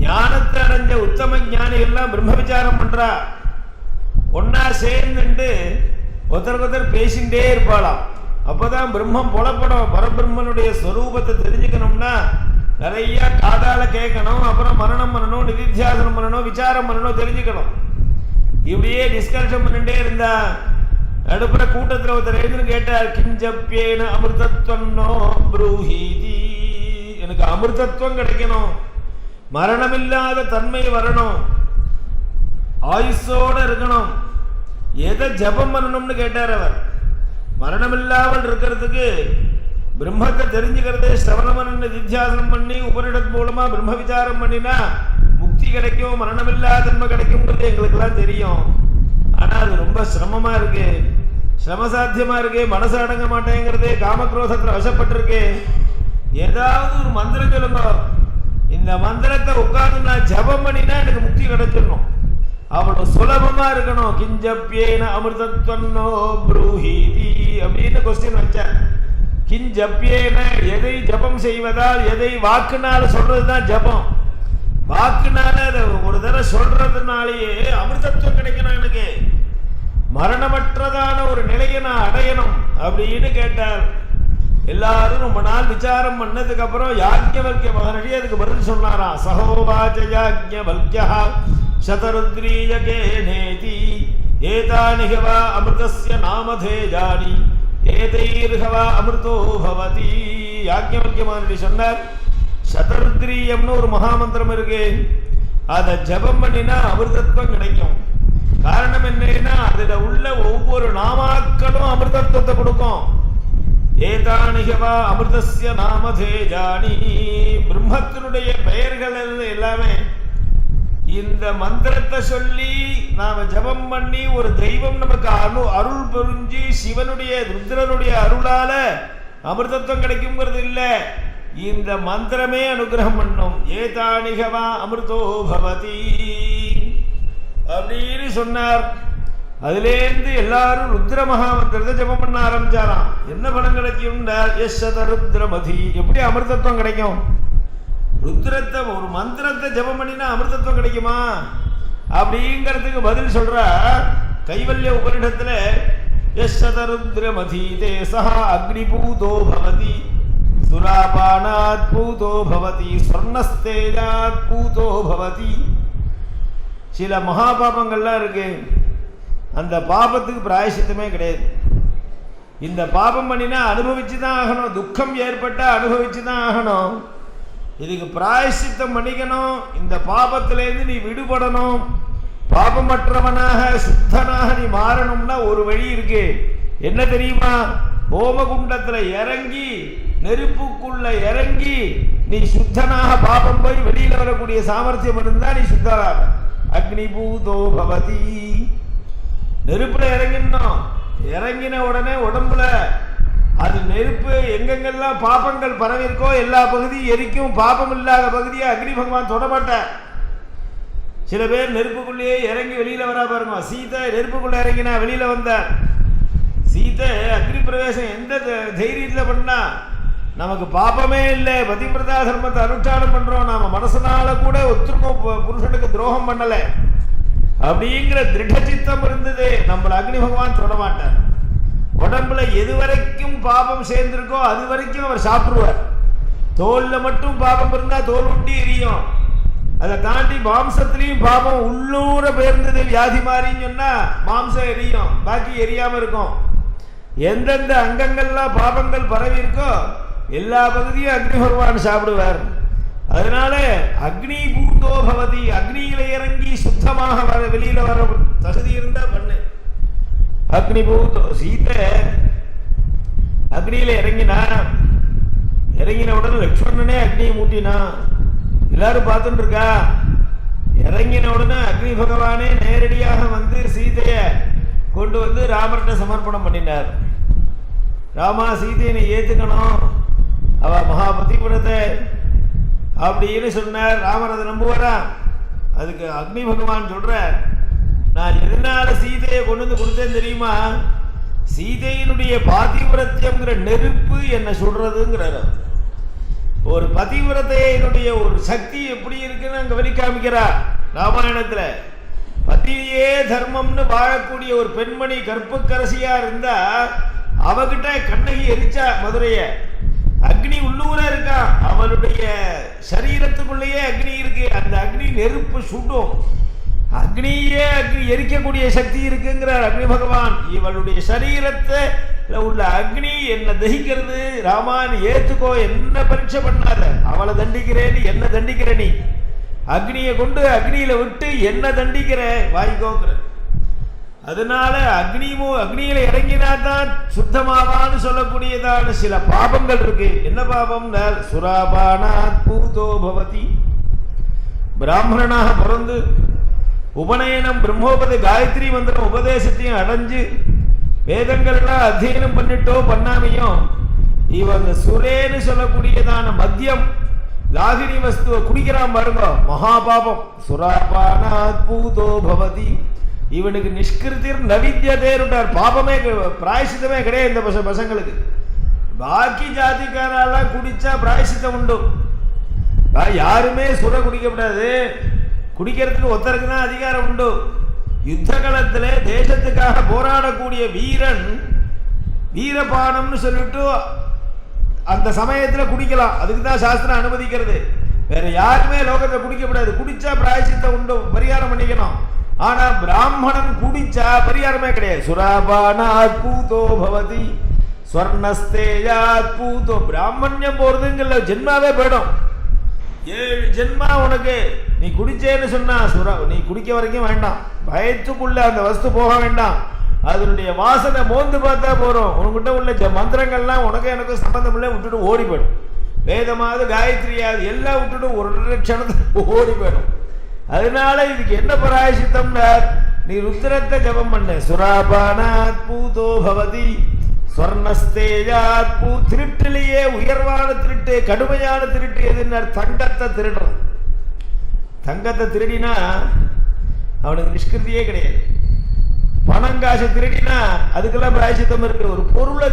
ஞானத்தை அடைஞ்ச உத்தம ஞானிகள்லாம் பிரம்ம விசாரம் பண்றா. ஒன்னா சேர்ந்துட்டு ஒருத்தருக்கு பேசிண்டே இருப்பாளாம். அப்பதான் பிரம்மம் புலப்படும். பரபிரம்மனுடைய ஸ்வரூபத்தை தெரிஞ்சுக்கணும்னா நிறைய காதால கேட்கணும், அப்புறம் மரணம் பண்ணணும், நிதித்தியாசனம் பண்ணணும், விசாரம் பண்ணணும், தெரிஞ்சுக்கணும். இப்படியே டிஸ்கஷன் பண்ணிட்டே இருந்தா நடுப்புற கூட்டத்தில் ஒருத்தர் எழுந்து கேட்டார். கிஞ்சப்பேன அமிர்தத்வன்னோ ப்ரூஹீதி. எனக்கு அமிர்தத்துவம் கிடைக்கணும், மரணமில்லாத தன்மை வரணும், ஆயுஷோட இருக்கணும், எதை ஜபம் பண்ணணும்னு கேட்டார் அவர். மரணமில்லாமல் இருக்கிறதுக்கு பிரம்மத்தை தெரிஞ்சுக்கிறதே சிரவணம் நிதித்தியாசனம் பண்ணி உபனிஷத் மூலமா பிரம்ம விசாரம் பண்ணினா முக்தி கிடைக்கும், மரணமில்லாத தன்மை கிடைக்கும்ன்றது எங்களுக்கு எல்லாம் தெரியும். ஆனா அது ரொம்ப சிரமமா இருக்கு, சிரமசாத்தியமா இருக்கு, மனசு அடங்க மாட்டேங்கிறது, காமக்ரோசத்துல வசப்பட்டிருக்கு. ஏதாவது ஒரு மந்திரம் சொல்லுங்க, இந்த மந்திரத்தை உட்கார்ந்து நான் ஜபம் பண்ணினா எனக்கு முக்தி கிடைச்சிடணும், அவ்வளவு சுலபமா இருக்கணும். கிஞ்சப்பியேன அமிர்தத்வன்னோ ப்ரூஹீதி அப்படின்னு கொஸ்டின் வச்சார். கிஞ்சப்பியேன எதை ஜபம் செய்வதால், எதை வாக்குனால சொல்றதுதான் ஜபம். வாக்குனால ஒரு தடவை சொல்றதுனாலேயே அமிர்தத்துவம் கிடைக்கணும், எனக்கு மரணமற்றதான ஒரு நிலையை நான் அடையணும் அப்படின்னு கேட்டார். எல்லாரும் ரொம்ப நாள் விசாரம் பண்ணதுக்கு அப்புறம் யாஜ்ஞவல்க்ய மகர்ஷி அதுக்கு பதில் சொன்னாராம். சஹோவாச யாஜ்ஞவல்க்யः சதருத்ரீயகேனேதி ஏதானி ஹி வா அமிர்தஸ்ய நாமதேஜானி ஏதைர்ஹி வா அமிர்தோ பவதி. யாஜ்ஞவல்க்ய மகர்ஷி சொன்னார், சதருத்ரீயம்னு ஒரு மகாமந்திரம் இருக்கு, அதை ஜபம் பண்ணினா அமிர்தத்துவம் கிடைக்கும். காரணம் என்னன்னா அதுல உள்ள ஒவ்வொரு நாமாக்களும் அமிர்தத்துவத்தை கொடுக்கும். ஏதானி ஹி வா அமிர்தஸ்ய நாமதேஜானி. பிரம்மத்தினுடைய பெயர்கள் எல்லாமே இந்த மந்திரத்தை சொல்லி நாம ஜபம் பண்ணி ஒரு தெய்வம் நமக்கு அருள் புரிஞ்சு சிவனுடைய ருத்ரனுடைய அருளால அமிர்தத்துவம் கிடைக்குங்கிறது இல்ல, இந்த மந்திரமே அனுகிரகம் பண்ணும். ஏதானி ஹி வா அமிர்தோ பவதி அப்படின்னு சொன்னார். அதுலேருந்து எல்லாரும் ருத்ர மகாமந்திரத்தை ஜபம் பண்ண ஆரம்பிச்சாராம். என்ன பலம் கிடைக்கும்? ருத்ரமதி. எப்படி அமிர்தத்துவம் கிடைக்கும்? ருத்ரத்தை ஒரு மந்திரத்தை ஜபம் பண்ணினா அமிர்தத்துவம் கிடைக்குமா அப்படிங்கிறதுக்கு பதில் சொல்ற. கைவல்ய உபனிஷத்துல யஸ்ஸதருத்ரமதீதே சஹ அக்னிபூதோ பவதி சுராபானாத் பூதோ பவதி ஸ்வர்ணஸ்தேஜாத் பூதோ பவதி. சில மகாபாபங்கள்லாம் இருக்கு, அந்த பாபத்துக்கு பிராயசித்தமே கிடையாது. இந்த பாபம் பண்ணினா அனுபவிச்சு தான் ஆகணும், துக்கம் ஏற்பட்டா அனுபவிச்சு தான் ஆகணும். இதுக்கு பிராயசித்தம் பண்ணிக்கணும். இந்த பாபத்திலேருந்து நீ விடுபடணும், பாபமற்றவனாக சுத்தனாக நீ மாறணும்னா ஒரு வழி இருக்கு. என்ன தெரியுமா? ஹோமகுண்டத்துல இறங்கி நெருப்புக்குள்ள இறங்கி நீ சுத்தனாக பாபம் போய் வெளியில வரக்கூடிய சாமர்த்தியம் இருந்தா நீ சுத்தனாக. அக்னிபூதோ பவதி. நெருப்புல இறங்கினோம், இறங்கின உடனே உடம்புல அது நெருப்பு எங்கெங்கெல்லாம் பாபங்கள் பரவிருக்கோ எல்லா பகுதியும் எரிக்கும். பாபம் இல்லாத பகுதியை அக்னி பகவான் தொடமாட்டார். சில பேர் நெருப்புக்குள்ளேயே இறங்கி வெளியில வரா பாருங்க. சீதை நெருப்புக்குள்ள இறங்கினா வெளியில வந்தார். சீதை அக்னி பிரவேசம் எந்த தைரியத்தில் பண்ணா? நமக்கு பாபமே இல்லை, பதிவிரதா தர்மத்தை அனுஷ்டானம் பண்றோம், நாம மனசனால கூட ஒத்துருக்கோம், புருஷனுக்கு துரோகம் பண்ணல அப்படிங்கிற திருட சித்தம் இருந்தது. நம்மள அக்னி பகவான் தொடமாட்டார். உடம்புல எது வரைக்கும் பாபம் சேர்ந்திருக்கோ அது வரைக்கும் அவர் சாப்பிடுவார். தோல்ல மட்டும் பாபம் இருந்தா தோல் ஒட்டி எரியும். அதை தாண்டி மாம்சத்திலையும் பாபம் உள்ளூர பெயர்ந்தது வியாதி மாறின்னு சொன்னா மாம்சம் எரியும், பாக்கி எரியாம இருக்கும். எந்தெந்த அங்கங்கள்லாம் பாபங்கள் பரவி இருக்கோ எல்லா பகுதியும் அக்னி பகவான் சாப்பிடுவார். அதனால அக்னி பூதோ பவதி. அக்னியில இறங்கி சுத்தமாக வர வெளியில வர தகுதி இருந்தா பண்ணு. அக்னி பூதோ. சீதை அக்னியில இறங்கின உடனே லட்சுமணனே அக்னியை மூட்டினா. எல்லாரும் பார்த்துட்டு இருக்கா. இறங்கின உடனே அக்னி பகவானே நேரடியாக வந்து சீதைய கொண்டு வந்து ராமர்கிட்ட சமர்ப்பணம் பண்ணினார். ராமா, சீதையை நீ ஏத்துக்கணும், அவ மகாபதிபுரத்தை அப்படின்னு சொன்னார். ராமர் அதை நம்புவாரா? அதுக்கு அக்னி பகவான் சொல்ற, நான் எதனால சீதையை கொண்டு வந்து கொடுத்தேன் தெரியுமா? சீதையினுடைய பாதிவிரத்தியம்ங்கிற நெருப்பு என்ன சொல்றதுங்கிறார். ஒரு பதிவிரத்தையினுடைய ஒரு சக்தி எப்படி இருக்குன்னு அங்க வெளிக்காமிக்கிறார் ராமாயணத்துல. பதியே தர்மம்னு வாழக்கூடிய ஒரு பெண்மணி கற்புக்கரசியா இருந்தா அவகிட்ட கண்ணகி எரிச்சா மதுரைய. அக்னி உள்ளூர இருக்கா, அவளுடைய சரீரத்துக்குள்ளேயே அக்னி இருக்கு. அந்த அக்னி நெருப்பு சுடும். அக்னியே அக்னி எரிக்கக்கூடிய சக்தி இருக்குங்கிறார் அக்னி பகவான். இவளுடைய சரீரத்தை உள்ள அக்னி என்ன தகிக்கிறது. ராமான் ஏத்துக்கோ, என்ன பரீட்சை பண்ணாத, அவளை தண்டிக்கிறேன்னு என்ன தண்டிக்கிற நீ? அக்னியை கொண்டு அக்னியில விட்டு என்ன தண்டிக்கிற, வாங்கிக்கோங்கிற. அதனால அக்னியில இறங்கினா தான் சுத்தமாவான்னு சொல்லக்கூடியதான சில பாபங்கள் இருக்கு. என்ன பாபம்? சுராபானாத் பூதோ பவதி. பிராமணனாக பிறந்து உபநயனம் பிரம்மோபத காயத்ரி மந்திரம் உபதேசத்தையும் அடைஞ்சு வேதங்கள்லாம் அத்தியனம் பண்ணிட்டோ பண்ணாமையும் இவங்க சுரேன்னு சொல்லக்கூடியதான மத்தியம் லாகினி வஸ்துவை குடிக்கிறான் பாருங்க, மகாபாபம். சுராபானாத் பூதோ பவதி. இவனுக்கு நிஷ்கிருதிர் நவித்யதேருட்டார். பாபமே பிராயசித்தமே கிடையாது இந்த பசங்களுக்கு. பாக்கி ஜாதிக்காரெல்லாம் குடிச்சா பிராயசித்தம் உண்டு. யாருமே சுர குடிக்கப்படாது. குடிக்கிறதுக்கு ஒருத்தருக்கு தான் அதிகாரம் உண்டு. யுத்த காலத்துல தேசத்துக்காக போராடக்கூடிய வீரன் வீரபானம்னு சொல்லிட்டு அந்த சமயத்துல குடிக்கலாம். அதுக்கு தான் சாஸ்திரம் அனுமதிக்கிறது. வேற யாருமே லோகத்தை குடிக்கப்படாது. குடிச்சா பிராயசித்தம் உண்டு, பரிகாரம் பண்ணிக்கணும். ஆனா பிராமணன் குடிச்சா பரிகாரமே கிடையாது. சுராபானாத் பூதோ பவதி ஸ்வர்ணஸ்தேயாத் பூதோ. பிராமணியம் போறதுங்கல்ல, ஜென்மாவே போயிடும். 7 ஜென்மா உனக்கு. நீ குடிச்சேன்னு சொன்னா நீ குடிக்க வரைக்கும் வேண்டாம், பயத்துக்குள்ள அந்த வஸ்து போக வேண்டாம். அதனுடைய வாசனை மோந்து பார்த்தா போறோம். உனக்கிட்ட உள்ள மந்திரங்கள்லாம் உனக்கு எனக்கு சம்பந்தம் இல்லை, விட்டுட்டு ஓடி போயிடும். வேதமாவது காயத்ரியாவது எல்லாம் விட்டுட்டு ஒரு லட்சணத்துக்கு ஓடி போயிடும். அதனால இதுக்கு என்ன பராயசித்தம்னா, நீ ருத்ரத்தை ஜபம் பண்ண. சுராபானாத் பூதோ பவதி ஸ்வர்ணஸ்தேஜாத் பூ. திருட்டிலேயே உயர்வான திருட்டு, கடுமையான திருட்டு எதுன்னா தங்கத்தை திருடுறான். தங்கத்தை திருடினா அவனுக்கு நிஷ்கிருதியே கிடையாது. பணங்காசு திருடினா அதுக்கெல்லாம் பிராயசித்தம் இருக்கு. ஒரு பொருளை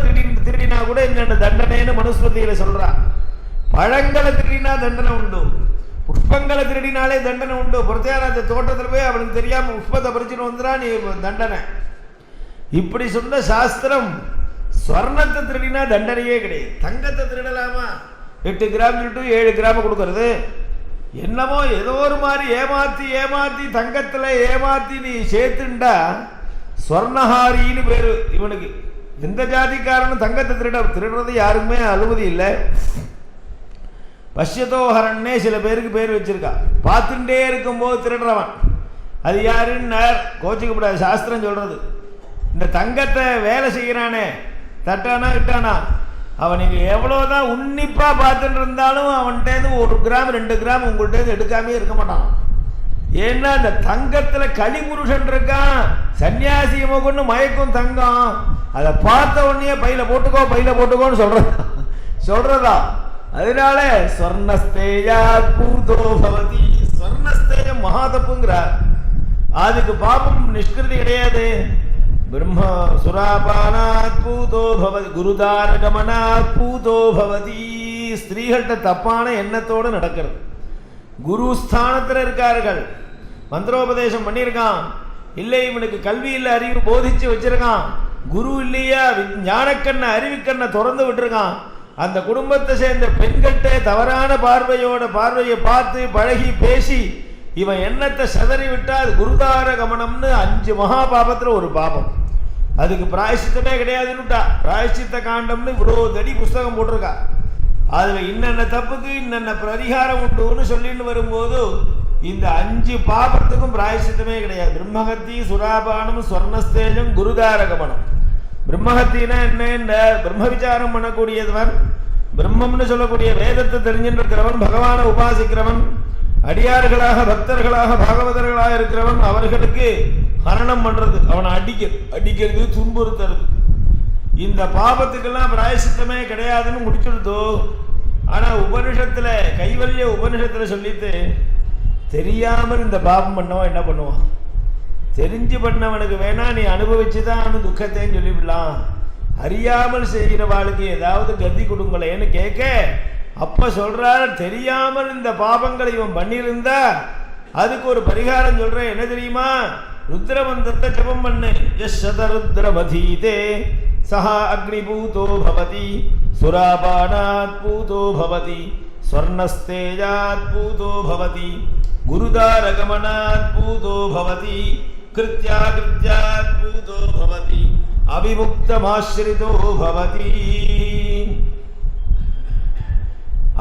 திருடினா கூட என்னென்ன தண்டனைன்னு மனுஸ்மிருதியில சொல்றான். பழங்களை திருடினா தண்டனை உண்டு, புஷ்பங்களை திருடினாலே தண்டனை உண்டு. புறத்தையான அந்த தோட்டத்தில் போய் அவனுக்கு தெரியாம புஷ்பத்தை பறிச்சுட்டு வந்துடா, நீ தண்டனை. இப்படி சொன்ன சாஸ்திரம் ஸ்வர்ணத்தை திருடினா தண்டனையே கிடையாது. தங்கத்தை திருடலாமா? 8 கிராம் சொல்லிட்டு 7 கிராம் கொடுக்கறது என்னமோ ஏதோ ஒரு மாதிரி ஏமாத்தி தங்கத்துல ஏமாத்தி நீ சேர்த்துண்டா ஸ்வர்ணஹாரின்னு பேரு இவனுக்கு. எந்த ஜாதிக்காரனும் தங்கத்தை திருடுறது யாருக்குமே அனுமதி இல்லை. பஷ்யதோஹரன்னே சில பேருக்கு பேர் வச்சிருக்கா. பார்த்துட்டே இருக்கும்போது திருடுறவன் அது யாருன்னு கோச்சிக்கப்படாது. சாஸ்திரம் சொல்றது இந்த தங்கத்தை வேலை செய்கிறானே தட்டானா இட்டானா அவன் நீங்க எவ்வளவுதான் உன்னிப்பா பார்த்துட்டு இருந்தாலும் அவன்கிட்ட 1 கிராம் 2 கிராம் உங்கள்கிட்ட எடுக்காமே இருக்க மாட்டான். ஏன்னா இந்த தங்கத்துல களிபுருஷன் இருக்கான். சன்னியாசி கொண்டு மயக்கும் தங்கம். அதை பார்த்த உடனே பையில போட்டுக்கோன்னு சொல்றதா. அதனால ஸ்வர்ணஸ்தேயா பூதோ பவதி. ஸ்வர்ணஸ்தேயம் மகா தப்புங்கிறார். அதுக்கு பாபம் நிஷ்கிருதி கிடையாது. பிரம்ம சுராபானாத் பூதோ பவதி குருதார கமனாத் பூதோ பவதி. ஸ்திரீகள்கிட்ட தப்பான எண்ணத்தோடு நடக்கிறது. குரு ஸ்தானத்தில் இருக்கார்கள். மந்திரோபதேசம் பண்ணியிருக்கான். இல்லை இவனுக்கு கல்வி இல்லை அறிவு போதிச்சு வச்சிருக்கான். குரு இல்லையா ஞானக்கண்ணை அறிவுக்கண்ணை திறந்து விட்டுருக்கான். அந்த குடும்பத்தை சேர்ந்த பெண்கள்கிட்ட தவறான பார்வையை பார்த்து பழகி பேசி இவன் எண்ணத்தை சதறி விட்டா அது குருதார கமனம்னு 5 மகா பாபத்துல ஒரு பாபம். அதுக்கு பிராயசித்தமே கிடையாதுன்னுட்டா. பிராயசித்த காண்டம்னு இவ்வளோ தடி புஸ்தகம் போட்டிருக்கா. அதுல இன்னென்ன தப்புக்கு இன்னென்ன பரிகாரம் உண்டுன்னு சொல்லிட்டு வரும்போது இந்த 5 பாபத்துக்கும் பிராயசித்தமே கிடையாது. பிரம்மஹத்தி சுராபானம் ஸ்வர்ணஸ்தேஜம் குருதார கமனம். பிரம்மஹத்தினா என்ன? பிரம்ம விசாரம் பண்ணக்கூடியவன், பிரம்மம்னு சொல்லக்கூடிய வேதத்தை தெரிஞ்சுட்டு இருக்கிறவன், பகவானை உபாசிக்கிறவன், அடியார்களாக பக்தர்களாக பாகவதர்களாக இருக்கிறவன். அவர்களுக்கு ஹரணம் பண்றது, அவனை அடிக்கிறது துன்புறுத்துறது. இந்த பாபத்துக்கெல்லாம் பிராயசித்தமே கிடையாதுன்னு முடிச்சுடுதோ. ஆனா உபனிஷத்துல கைவல்ய உபனிஷத்துல சொல்லிட்டு தெரியாமல் இந்த பாபம் பண்ணவன் என்ன பண்ணுவான்? தெரிஞ்சு பண்ணவனுக்கு வேணா நீ அனுபவிச்சுதான் துக்கத்தைன்னு சொல்லிவிடலாம். அறியாமல் செய்கிற வாழ்க்கை ஏதாவது கதி கொடுங்களேன்னு கேட்க அப்ப சொல்றாரு தெரியாமல் இந்த பாபங்களை இவன் பண்ணியிருந்தா அதுக்கு ஒரு பரிகாரம் சொல்றேன். என்ன தெரியுமா? ருத்ரமந்திரத்தை ஜபம் பண்ணு. யஸ்ஸதருத்ரமதீதே சஹா அக்னிபூதோ பவதி சுராபானாத் பூதோ பவதி ஸ்வர்ணஸ்தேஜாத் பூதோ பவதி குருதாரகமனாத் பூதோ பவதி கிருத்யாத் பூதோ பவதி அவிமுக்தமாஸ்ரிதோ பவதி.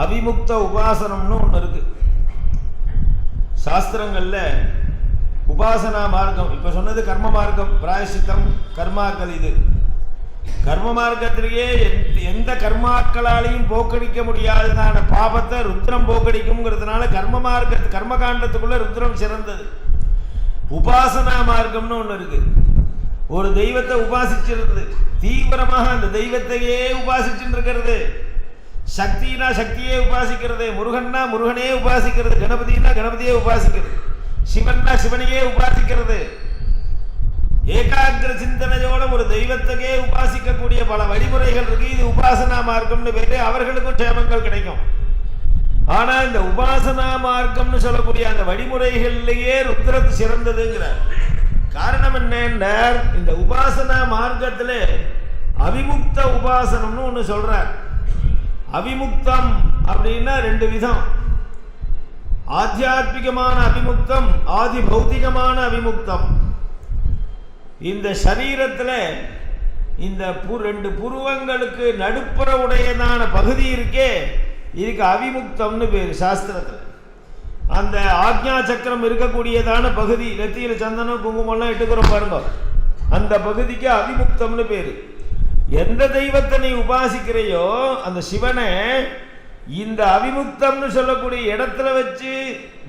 அவிமுக்த உபாசனம்னு ஒன்று இருக்கு சாஸ்திரங்கள்ல. உபாசனா மார்க்கம் இப்ப சொன்னது கர்ம மார்க்கம், பிராயசித்தம் கர்மாக்கள். இது கர்ம மார்க்கத்திலேயே எந்த கர்மாக்களாலையும் போக்கடிக்க முடியாததான பாபத்தை ருத்ரம் போக்கடிக்கும்ங்கிறதுனால கர்ம காண்டத்துக்குள்ள ருத்ரம் சிறந்தது. உபாசனா மார்க்கம்னு ஒண்ணு இருக்கு. ஒரு தெய்வத்தை உபாசிச்சிருந்தது, தீவிரமாக அந்த தெய்வத்தையே உபாசிச்சுட்டு இருக்கிறது. சக்தினா சக்தியே உபாசிக்கிறது, முருகன்னா முருகனே உபாசிக்கிறது, கணபதினா கணபதியே உபாசிக்கிறது, சிவன்னா சிவனையே உபாசிக்கிறது. ஏகாகிர சிந்தனையோட ஒரு தெய்வத்தையே உபாசிக்கக்கூடிய பல வழிமுறைகள் இருக்கு. இது உபாசனா மார்க்கம்னு பேரு. அவர்களுக்கும் க்ஷேமங்கள் கிடைக்கும். ஆனா இந்த உபாசனா மார்க்கம்னு சொல்லக்கூடிய அந்த வழிமுறைகளிலேயே ருத்ரத்து சிறந்ததுங்கிறார். காரணம் என்ன? இந்த உபாசனா மார்க்கத்துல அவிமுக்த உபாசனம்னு ஒண்ணு சொல்றார். அவிமுக்தம் அப்படின்னா 2 விதம். ஆத்தியாத்மிகமான அவிமுக்தம், ஆதி பௌத்திகமான அவிமுக்தம். இந்த சரீரத்துல இந்த 2 புருவங்களுக்கு நடுப்புற உடையதான பகுதி இருக்கே, இதுக்கு அவிமுக்தம்னு பேரு சாஸ்திரத்துல. அந்த ஆக்ஞா சக்கரம் இருக்கக்கூடியதான பகுதி, நெத்தியில சந்தனம் குங்குமம்லாம் இட்டுக்கிறோம் பாருங்க, அந்த பகுதிக்கு அவிமுக்தம்னு பேரு. எந்த தெய்வத்தை நீ உபாசிக்கிறையோ அந்த சிவனை இந்த அவிமுக்தம்னு சொல்லக்கூடிய இடத்துல வச்சு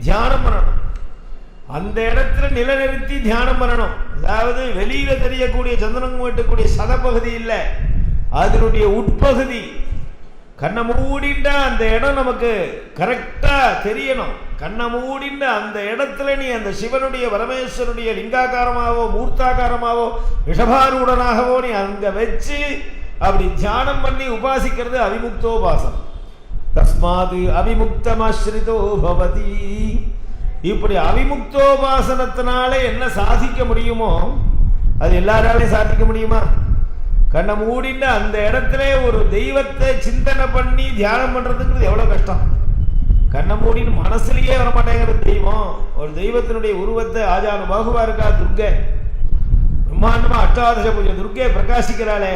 தியானம் பண்ணணும். அந்த இடத்துல நிலநிறுத்தி தியானம் பண்ணணும். அதாவது வெளியில தெரியக்கூடிய சந்தனம் வெட்டக்கூடிய சதப்பகுதி இல்லை, அதனுடைய உட்பகுதி. கண்ணை மூடிண்டா அந்த இடம் நமக்கு கரெக்டா தெரியணும். கண்ணை மூடிண்ட அந்த இடத்துல நீ அந்த சிவனுடைய பரமேஸ்வருடைய லிங்காகாரமாவோ மூர்த்தாகாரமாவோ ரிஷபாரூடனாகவோ நீ அங்க வச்சு அப்படி தியானம் பண்ணி உபாசிக்கிறது அவிமுக்தோபாசனம். தஸ்மாது அவிமுக்தமாஸ்ரிதோ பவதி. இப்படி அவிமுக்தோபாசனத்தினால என்ன சாதிக்க முடியுமோ அது எல்லாராலையும் சாதிக்க முடியுமா? கண்ணை மூடிட்டு அந்த இடத்துல ஒரு தெய்வத்தை சிந்தனை பண்ணி தியானம் பண்றதுக்கு எவ்வளவு கஷ்டம். கண்ணை மூடின்னு மனசுலயே வரமாட்டேங்கிறது தெய்வம். ஒரு தெய்வத்தினுடைய உருவத்தை ஆஜானு பாகுவா இருக்கா துர்கை, பிரம்மாண்டமா அஷ்டாதச பூஜை துர்கை பிரகாசிக்கிறாளே,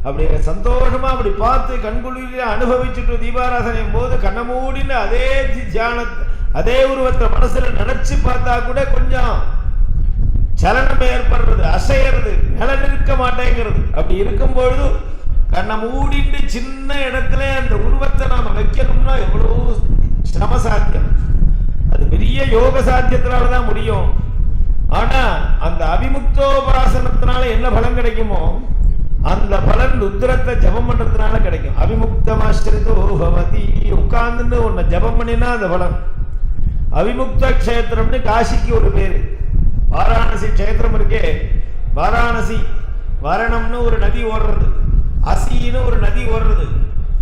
அப்படி சந்தோஷமா அப்படி பார்த்து கண்குளிர அனுபவிச்சுட்டு தீபாராதனையும் போது கண்ணை மூடின்னு அதே தியானத்தை அதே உருவத்தை மனசுல நினைச்சு பார்த்தா கூட கொஞ்சம் சலனம் ஏற்படுறது, அசைறது, நிலநிற்க மாட்டேங்கிறது. அப்படி இருக்கும் பொழுது கண்ணை மூடிட்டு சின்ன இடத்துல அந்த உருவத்தை நாம வைக்கணும்னா எவ்வளவு சிரம சாத்தியம். அது பெரிய யோக சாத்தியத்தினாலதான் முடியும். ஆனா அந்த அபிமுக்தோபாசனத்தினால என்ன பலன் கிடைக்குமோ அந்த பலன் ருத்ரத்தை ஜபம் பண்றதுனால கிடைக்கும். அபிமுக்தமாஸ்திரிதோ பவதி, உட்கார்ந்து உன்னை ஜபம் பண்ணினா அந்த பலன். அவிமுக்த கஷேத்திரம்னு காசிக்கு ஒரு பேரு. வாராணசி கஷேத்திரம் இருக்கே, வாராணசி வாரணம்னு ஒரு நதி ஓடுறது, அசின்னு ஒரு நதி ஓடுறது.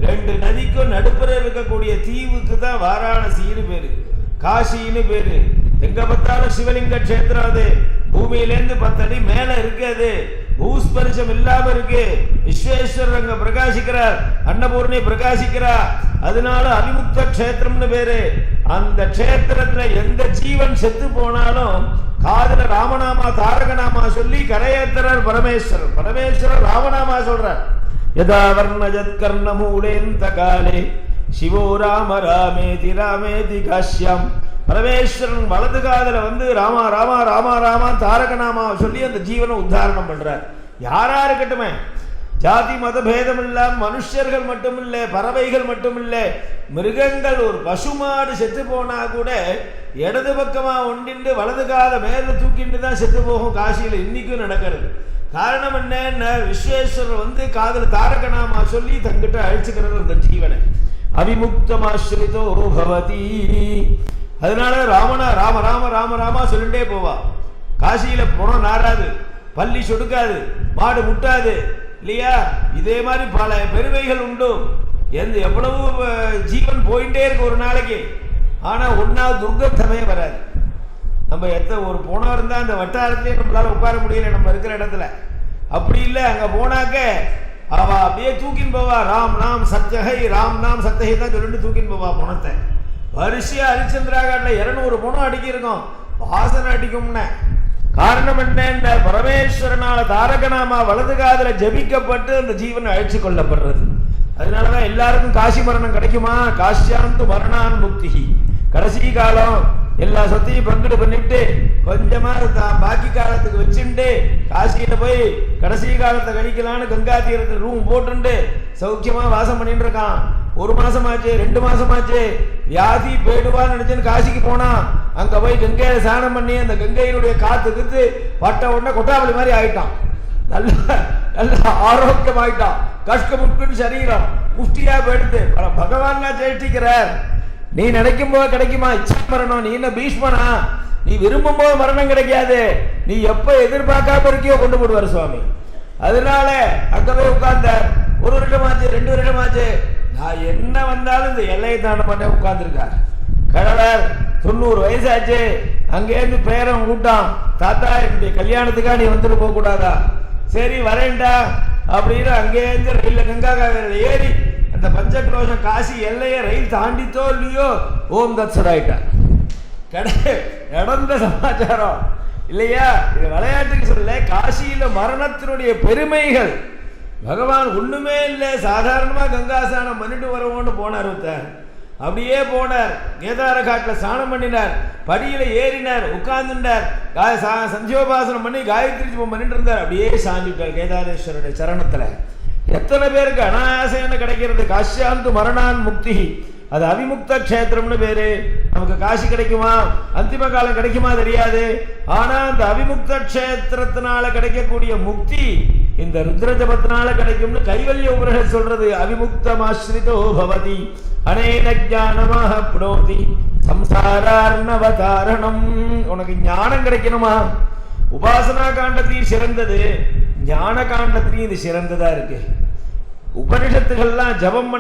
ரெண்டு நதிக்கும் நடுப்புற இருக்கக்கூடிய தீவுக்கு தான் வாராணசின்னு பேரு, காசின்னு பேரு. எங்க பார்த்தாலும் சிவலிங்க கஷேத்திரம். அது பூமியிலேருந்து 10 அடி மேல இருக்கு. அது பூஸ்பரிசம் இல்லாம இருக்கு. விஸ்வேஸ்வரர் அங்க பிரகாசிக்கிறார், அன்னபூர்ணி பிரகாசிக்கிறார். அதனால அவிமுக்த கஷேத்திரம்னு பேரு. அந்த கஷேத்திரத்துல எந்த ஜீவன் செத்து போனாலும் காதுல ராமநாமா தாரகநாமா சொல்லி கரையேற்றர் பரமேஸ்வரர். பரமேஸ்வரர் ராமநாமா சொல்றார். யதா வர்ணஜத் கர்ண மூலேந்த காலே சிவோ ராம ராமேதி ராமேதி காஷ்யம். பரமேஸ்வரன் வலது காதல வந்து ராமா ராமா ராமா ராமா தாரகநாமா சொல்லி அந்த ஜீவனை உத்தாரணம் பண்றார். யாரா இருக்கட்டுமே, ஜாதி மத பேதம் இல்ல, மனுஷர்கள் மட்டும் இல்ல, பறவைகள் மட்டும் இல்ல, மிருகங்கள். ஒரு பசுமாடு செத்து போனா கூட இடது பக்கமா ஒண்டிண்டு வலது காத மேல தூக்கிட்டு தான் செத்து போகும். காசியில இன்னைக்கும் நடக்கிறது. காரணம் என்ன? விஸ்வேஸ்வரர் வந்து காதல் தாரகநாமா சொல்லி தங்கிட்ட அழிச்சுக்கிறது அந்த ஜீவனை. அவிமுக்தமாஸ்ரிதோ பவதி. அதனால ராமனா ராம ராம ராம ராமா சொல்லிட்டே போவா. காசியில போனோம் நாராது, பள்ளி சொடுக்காது, மாடு முட்டாது இல்லையா? இதே மாதிரி பல பெருமைகள் உண்டு. எவ்வளவு ஜீவன் போயிட்டே இருக்கு ஒரு நாளைக்கு. ஆனா ஒன்னாவது துர்க்கத்தமே வராது. நம்ம ஒரு போனோம் இருந்தா அந்த வட்டாரத்திலே நம்மளால உட்கார முடியல நம்ம இருக்கிற இடத்துல. அப்படி இல்லை, அங்க போனாக்க அவ அப்படியே தூக்கின்னு போவா. ராம் நாம் சத்யகை, ராம் நாம் சத்யகை தான் சொல்லிட்டு தூக்கின்னு போவா பணத்தை. வரிசையா ஹரிச்சந்திரா காட்டில் 200 பணம் அடிக்கிருக்கோம், வாசனை அடிக்கும்னு. காரணம் என்ன? பரமேஸ்வரனால தாரகநாமா வலது காதல ஜபிக்கப்பட்டு அந்த ஜீவன் அழைச்சு கொள்ளப்படுறது. அதனாலதான் எல்லாருக்கும் காசி மரணம் கிடைக்குமா? காசியாந்து மரணான் முக்தி. கடைசி காலம் எல்லா சொத்தையும் பங்கிடு பண்ணிட்டு கொஞ்சமா பாக்கி காலத்துக்கு வச்சுட்டு காசியில போய் கடைசி காலத்தை கழிக்கலான்னு கங்கா தீரத்துக்கு ரூம் போட்டு சௌக்கியமா வாசம் பண்ணிட்டு இருக்கான். 1 மாசமாச்சு, 2 மாசமாச்சு, வியாதி போயிடுவான்னு நினைச்சுன்னு காசிக்கு போனா அங்க போய் கங்கையில ஸ்நானம் பண்ணி அந்த கங்கையினுடைய காத்துக்கு பட்ட உடனே கொட்டாவளி மாதிரி ஆயிட்டான். நல்ல நல்ல ஆரோக்கியம் ஆயிட்டான். கஷ்டமுட்டு சரீரம் புஷ்டியா போயிடுது. பகவான் ஜெயிக்கிறார். நீ நினைக்கும் போது கிடைக்குமா இச்சா மரணம்? நீ என்ன பீஷ்மனா? நீ விரும்பும் போது மரணம் கிடைக்காது. நீ எப்ப எதிர்பார்க்காம இருக்கியோ கொண்டு போடுவார் சுவாமி. அதனால அங்க போய் உட்கார்ந்தார். 1 வருஷமாச்சு, 2 வருஷமாச்சு, நான் என்ன வந்தாலும் இந்த எல்லையை தாண்ட பண்ண உட்கார்ந்துருக்கார். கடவுளர் 90 வயசாச்சு. அங்கேருந்து பேரன் கூட்டான், தாத்தா என்னுடைய கல்யாணத்துக்கா நீ வந்துட்டு போக கூடாதா? சரி வரேன்டா அப்படின்னு அங்கேருந்து ரயில்ல கங்கா காவேரியில் ஏறி அந்த பஞ்சக்ரோஷம் காசி எல்லையை ரயில் தாண்டித்தோ இல்லையோ ஓம் தத்சடாயிட்டார். நடந்த சமாச்சாரம் இல்லையா? இது விளையாட்டுக்கு சொல்ல. காசியில மரணத்தினுடைய பெருமைகள். பகவான் ஒண்ணுமே இல்லை, சாதாரணமா கங்காசானம் பண்ணிட்டு வரவோன்னு போனார். அப்படியே போனார். கேதார காட்டுல ஸ்நானம் பண்ணினார், படியில ஏறினார், உட்கார்ந்துட்டார், சந்தியோபாசனம் பண்ணி காயத்ரி ஜபம் பண்ணிட்டு இருந்தார். அப்படியே சாஞ்சுட்டார் கேதாரேஸ்வருடைய சரணத்துல. எத்தனை பேருக்கு அனாயாசம் கிடைக்கிறது? காசியாந்து மரணான் முக்தி. அது அவிமுக்த கஷேத்திரம்னு பேரு. நமக்கு காசி கிடைக்குமா, அந்திம காலம் கிடைக்குமா தெரியாது. ஆனா அந்த அவிமுக்த கஷேத்திரத்தினால கிடைக்கக்கூடிய முக்தி இந்த ருத்ர ஜபத்தினால கிடைக்கும்னு கைவல்ய உபனிஷத் சொல்றது. அவிமுக்தமாஸ்ரிதோ பவதி அனேன ஞானமாக புரோதி சம்சாரார்ணவதாரணம். உனக்கு ஞானம் கிடைக்கணுமா? உபாசனா காண்டத்தையும் சிறந்தது, ஞான காண்டத்திலையும் இது சிறந்ததா இருக்கு. உபனிஷத்துகள்லாம் ஜபம்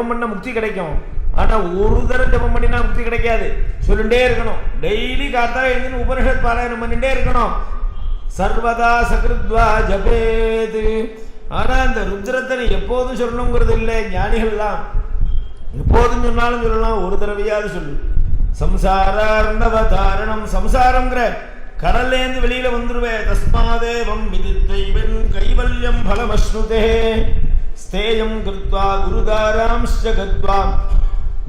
பண்ண முக்தி கிடைக்கும். ஆனா ஒரு தடவை ஜபம் பண்ணினா முக்தி கிடைக்காது. சொல்லிட்டே இருக்கணும். டெய்லி காத்தா எழுந்து உபனிஷத் பாராயணம் பண்ணிட்டே இருக்கணும். சர்வதா சகிருத்வா ஜபேத். ஆனா அந்த ருத்ரத்தை எப்போதும் சொல்லணுங்கிறது இல்லை. ஞானிகள்லாம் எப்போதும் சொன்னாலும் சொல்லலாம், ஒரு தடவையாவது சொல்லு. சம்சாரணவதாரணம், சம்சாரங்கிற கடல்லேருந்து வெளியில வந்துருவேன். தஸ்மாதேவம் விதித்தைவன் கைவல்யம் பலமஸ்னுதே ஸ்தேயம் கிருத்வா குருதாராம்ஸ்ச கத்வா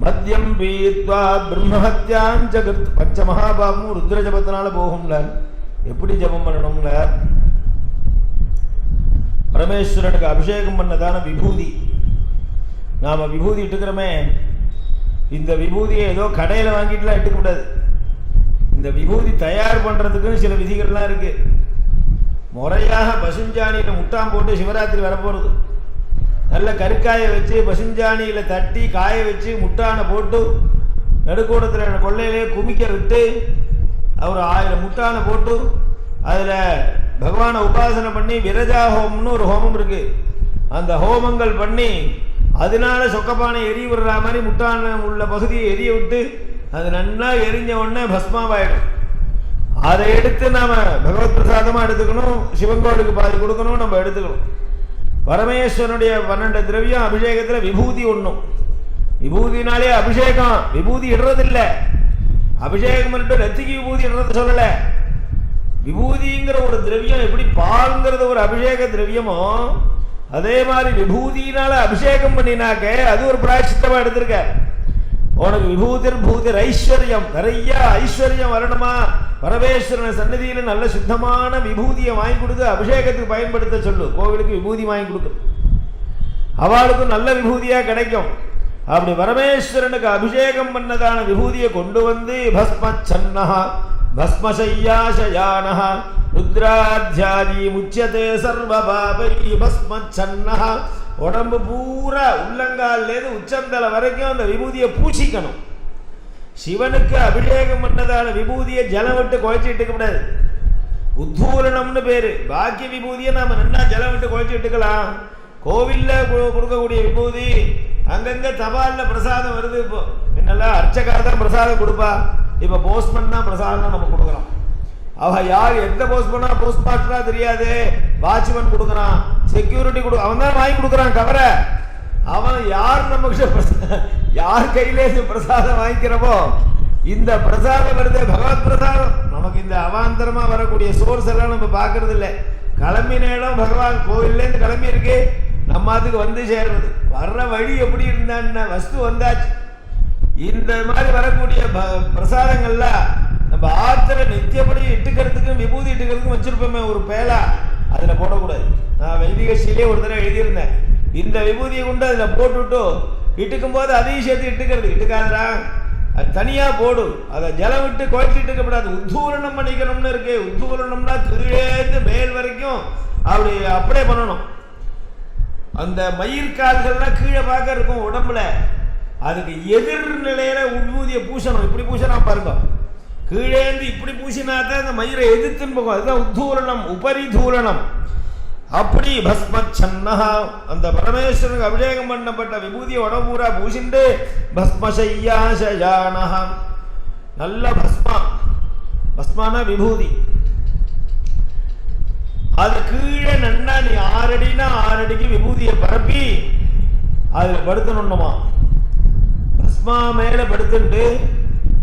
மத்யம் பீத்வா பிரம்மஹத்யாம் ஜகத். பச்ச மகாபாபமும் ருத்ர ஜபத்தினால போகும்ல. எப்படி ஜபம் பண்ணணும்ல? பரமேஸ்வரனுக்கு அபிஷேகம் பண்ணதான விபூதி. நாம விபூதி இட்டுக்கிறோமே, இந்த விபூதியை ஏதோ கடையில் வாங்கிட்டுலாம் இட்டுக்கூடாது. இந்த விபூதி தயார் பண்றதுக்கு சில விதிகள்லாம் இருக்கு. முறையாக பசுஞ்சாணியில முட்டாம் போட்டு சிவராத்திரி வரப்போறது. நல்ல கருக்காயை வச்சு பசுஞ்சாணியில தட்டி காய வச்சு முட்டானை போட்டு நடுக்கூடத்தில் கொள்ளையிலே குமிக்க விட்டு அவர் 1000 முட்டானை போட்டு அதில் பகவானை உபாசனை பண்ணி விரஜா ஹோமம்னு ஒரு ஹோமம் இருக்கு. அந்த ஹோமங்கள் பண்ணி அதனால சொக்கப்பானை எரிய விடுற மாதிரி முட்டான உள்ள பகுதியை எரிய விட்டு அது நல்லா எரிஞ்ச உடனே பஸ்மாவாயிடும். அதை எடுத்து நாம பகவத் பிரசாதமா எடுத்துக்கணும். சிவங்கோளுக்கு பாதி கொடுக்கணும், நம்ம எடுத்துக்கணும். பரமேஸ்வரனுடைய 12 திரவியம் அபிஷேகத்துல விபூதி ஒண்ணும். விபூதினாலே அபிஷேகம், விபூதி இடுறதில்ல. அபிஷேகம் பண்ணிட்டு ரத்திக்கு விபூதி இடுறது சொல்லல. விபூதிங்கிற ஒரு திரவியம் எப்படி பால்ங்கிறது ஒரு அபிஷேக திரவியமோ அதே மாதிரி விபூதினால அபிஷேகம் பண்ணினாக்க அது ஒரு பிராயச்சித்தமா எடுத்திருக்க. உனக்கு விபூதிர் பூதிர் ஐஸ்வர்யம், நிறைய ஐஸ்வர்யம் வரணுமா? பரமேஸ்வரன் சன்னதியில நல்ல சுத்தமான விபூதியை வாங்கி கொடுத்து அபிஷேகத்துக்கு பயன்படுத்த சொல்லு. கோவிலுக்கு விபூதி வாங்கி கொடுக்கு, அவளுக்கும் நல்ல விபூதியா கிடைக்கும். அப்படி பரமேஸ்வரனுக்கு அபிஷேகம் பண்ணதான விபூதியை கொண்டு வந்து பஸ்மச்சன்னஹ பஸ்மசய்யாசயானஹ ருத்ராத்யாதி முச்சியதே சர்வபாபை பஸ்மச்சன்னஹ. உடம்பு பூரா உள்ளங்கால்லேருந்து உச்சந்தலை வரைக்கும் அந்த விபூதியை பூசிக்கணும். சிவனுக்கு அபிஷேகம் பண்ணதான விபூதியை ஜலம் விட்டு குழைச்சிட்டு கூடாது. உத்தூரணம்னு பேரு. பாக்கிய விபூதியை நாம நல்லா ஜலம் விட்டு குழைச்சிட்டுக்கலாம். கோவில்ல கொடுக்கக்கூடிய விபூதி அங்கங்க தபால்ல பிரசாதம் வருது. இப்போ என்னெல்லாம் அர்ச்சகா தான் பிரசாதம் கொடுப்பா. இப்ப போஸ்ட்மேன் தான் பிரசாதம் நம்ம கொடுக்குறோம். அவ யார் எந்த போஸ்ட்மேனா போஸ்ட் மாஸ்டரா தெரியாது, வாட்ச்மேன் கொடுக்குறான், செக்யூரிட்டி அவன் தான் வாங்கி கொடுக்குறான் கவர. அவன் யார் நமக்கு யார் கையிலே பிரசாதம் வாங்கிக்கிறப்போ இந்த பிரசாதம் வருது பகவத் பிரசாதம். நமக்கு இந்த அவாந்தரமா வரக்கூடிய சோர்ஸ் எல்லாம் நம்ம பாக்குறது இல்லை. கிளம்பி நேரம் பகவான் கோவில்லேருந்து கிளம்பி இருக்கு, நம்ம அதுக்கு வந்து சேர்றது. வர்ற வழி எப்படி இருந்தான்னு வஸ்து வந்தாச்சு. இந்த மாதிரி வரக்கூடிய பிரசாதங்கள்லாம் நம்ம ஆத்திர நித்தியப்படி இட்டுக்கிறதுக்கு விபூதி இட்டுக்கிறதுக்கும் வச்சிருப்போமே ஒரு பேலா, அதுல போடக்கூடாது. நான் வைதிகசிலே ஒரு தடவை எழுதியிருந்தேன். இந்த விபூதியை கொண்டு அதுல போட்டுவிட்டு இட்டுக்கும் போது அதையும் சேர்த்து இட்டுக்கிறது. இட்டுக்காதரா, அது தனியா போடு. அதை ஜலம் விட்டு குழைச்சி இட்டுக்கப்படாது. உத்தூரணம் பண்ணிக்கணும்னு இருக்கு. உத்தூரணம்னா கீழேந்து மேல் வரைக்கும் அப்படி அப்படியே பண்ணணும். அந்த மயிர்கால்கள்லாம் கீழே பார்க்க இருக்கும் உடம்புல, அதுக்கு எதிர்நிலையில விபூதியை பூசணும். இப்படி பூசனா பாருங்க, கீழேந்து இப்படி பூசினாதான் அந்த மயிரை எதிர்த்துன்னு போகும். அதுதான் உத்தூரணம், உபரிதூரணம். அப்படி பஸ்மச்சன்னஹ அந்த பரமேஸ்வரனுக்கு அபிஷேகம் பண்ணப்பட்ட விபூதியை உடம்பூரா பூசிண்டு பஸ்மசய்யாசயானஹ நல்ல பஸ்மா. பஸ்மான விபூதி. அது கீழே நன்னா நீ 6 அடினா 6 அடிக்கு விபூதியை பரப்பி அதுல படுத்தணும்னுமா. பஸ்மா மேல படுத்துட்டு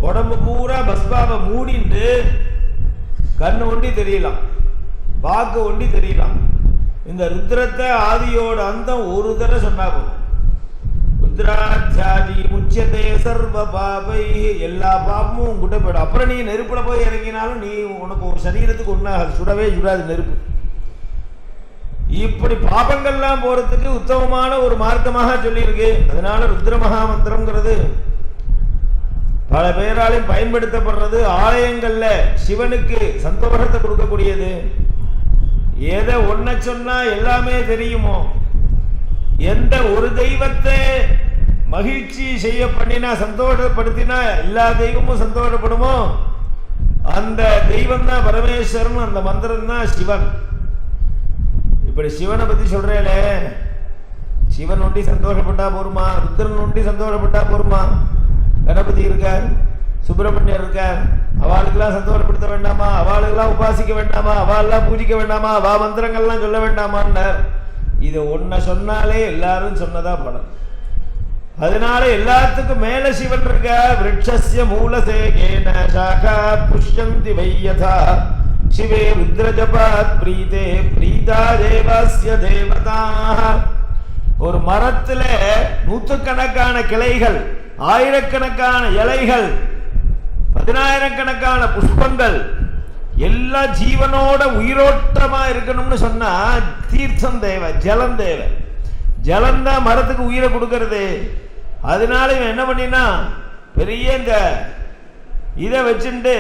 உடம்பு பூரா பஸ்மாவை மூடிட்டு கண்ணு ஒண்டி தெரியலாம், வாக்கு ஒண்டி தெரியலாம். இந்த ருத்ரத்தை ஆதியோட அந்தம் ஒரு தடவை சொன்னா போதும். ருத்ராச்சாரி முச்சியதே சர்வ பாபை, எல்லா பாபமும் உங்ககிட்ட போயிடும். அப்புறம் நீ நெருப்புல போய் இறங்கினாலும் நீ உனக்கு ஒரு சரீரத்துக்கு ஒண்ணா சுடவே சுடாது நெருப்பு. இப்படி பாபங்கள்லாம் போறதுக்கு உத்தமமான ஒரு மார்க்கமாக சொல்லியிருக்கு. அதனால ருத்ர மகாமந்திரம்ங்கிறது பல பேராலையும் பயன்படுத்தப்படுறது. ஆலயங்கள்ல சிவனுக்கு சந்தோஷத்தை கொடுக்கக்கூடியது. எதை ஒன்ன சொன்னா எல்லாமே தெரியுமோ, எந்த ஒரு தெய்வத்தை மகிழ்ச்சி செய்ய பண்ணினா சந்தோஷப்படுத்தினா எல்லா தெய்வமும் சந்தோஷப்படுமோ அந்த தெய்வம் தான் பரமேஸ்வரன். அந்த மந்திரம் தான் சிவன். இப்படி சிவனை பத்தி சொல்றேன். சிவன் ஒண்டி சந்தோஷப்பட்டா போருமா? ருத்ரன் ஒண்டி சந்தோஷப்பட்டா போருமா? கணபதி இருக்கார், சுப்பிரமணியர் இருக்கார், அவளுக்கெல்லாம் சந்தோஷப்படுத்த வேண்டாமா, அவளுக்கெல்லாம் உபாசிக்க வேண்டாமா, அவளெல்லாம் பூஜிக்க வேண்டாமா, அவ மந்திரங்கள்லாம் சொல்ல வேண்டாமான்னார். இதை ஒன்ன சொன்னாலே எல்லாரும் சொன்னதா படம். அதனால எல்லாத்துக்கும் மேல சிவன் இருக்க. விருட்சஸ்ய மூலசேகேன சாகா புஷ்யந்தி வையதா சிவே ருத்ரஜபாத் பிரீதே பிரீதா தேவஸ்ய தேவதா. ஒரு மரத்துல நூற்றுக்கணக்கான கிளைகள், ஆயிரக்கணக்கான இலைகள், 10,000கணக்கான புஷ்பங்கள், எல்லா ஜீவனோட உயிரோட்டமா இருக்கணும்னு சொன்னா தீர்த்தம் தேவை, ஜலம் தேவை. ஜலம் தான் மரத்துக்கு உயிரை கொடுக்கறது. அதனால இவன் என்ன பண்ணினா பெரிய இந்த இதை வச்சுட்டு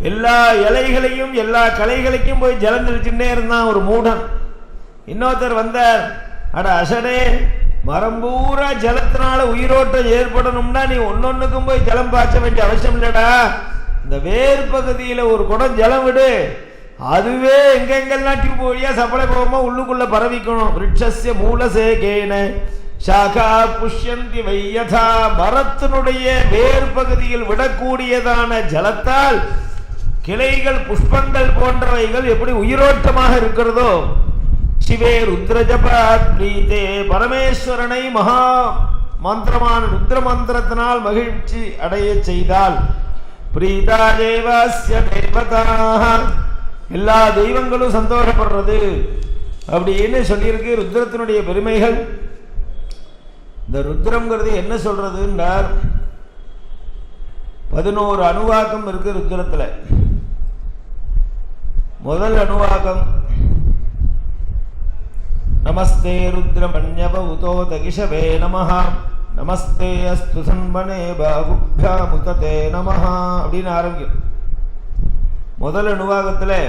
எல்லா இலைகளையும் எல்லா களைகளையும் போய் ஜலம் தெளிச்சுட்டே இருந்தான் ஒரு மூடன். இன்னொருத்தர் வந்தார், அட அசடே, மரம் பூரா ஜலத்தினால உயிரோட்டம் ஏற்படணும்னா நீ ஒன்னொன்னுக்கும் போய் ஜலம் பாய்ச்ச வேண்டிய அவசியம் இல்லடா. இந்த வேர் பகுதியில ஒரு குடம் ஜலம் விடு, அதுவே எங்கெங்கெல்லாம் டியூப் வழியா சப்ளை போகாம உள்ளுக்குள்ள பரவிக்கணும். விருட்சஸ்ய மூலசேகேன சாகா புஷ்யந்தி வையதா. மரத்தினுடைய வேர் பகுதியில் விடக்கூடியதான ஜலத்தால் கிளைகள், புஷ்பங்கள் போன்றவைகள் எப்படி உயிரோட்டமாக இருக்கிறதோ, சிவே ருத்ரஜபாத் பிரீதே, பரமேஸ்வரனை மகா மந்திரமான ருத்ர மந்திரத்தினால் மகிழ்ச்சி அடைய செய்தால் பிரீதா தேவஸ்ய தேவதா, எல்லா தெய்வங்களும் சந்தோஷப்படுறது அப்படின்னு சொல்லியிருக்கு. ருத்ரத்தினுடைய பெருமைகள். இந்த ருத்ரம்ங்கிறது என்ன சொல்றதுன்றார். 11 அணுவாக்கம் இருக்கு ருத்ரத்துல. முதல் அணுவாக்கம் நமஸ்தே ருத்ரமண்யவ உதோ தகிஷவே நமஹ நமஸ்தே அஸ்து சன்மனே பாகுப்யாமுததே நமஹ அப்படின்னு ஆரம்பிக்கும். முதல் அணுவாகத்தில்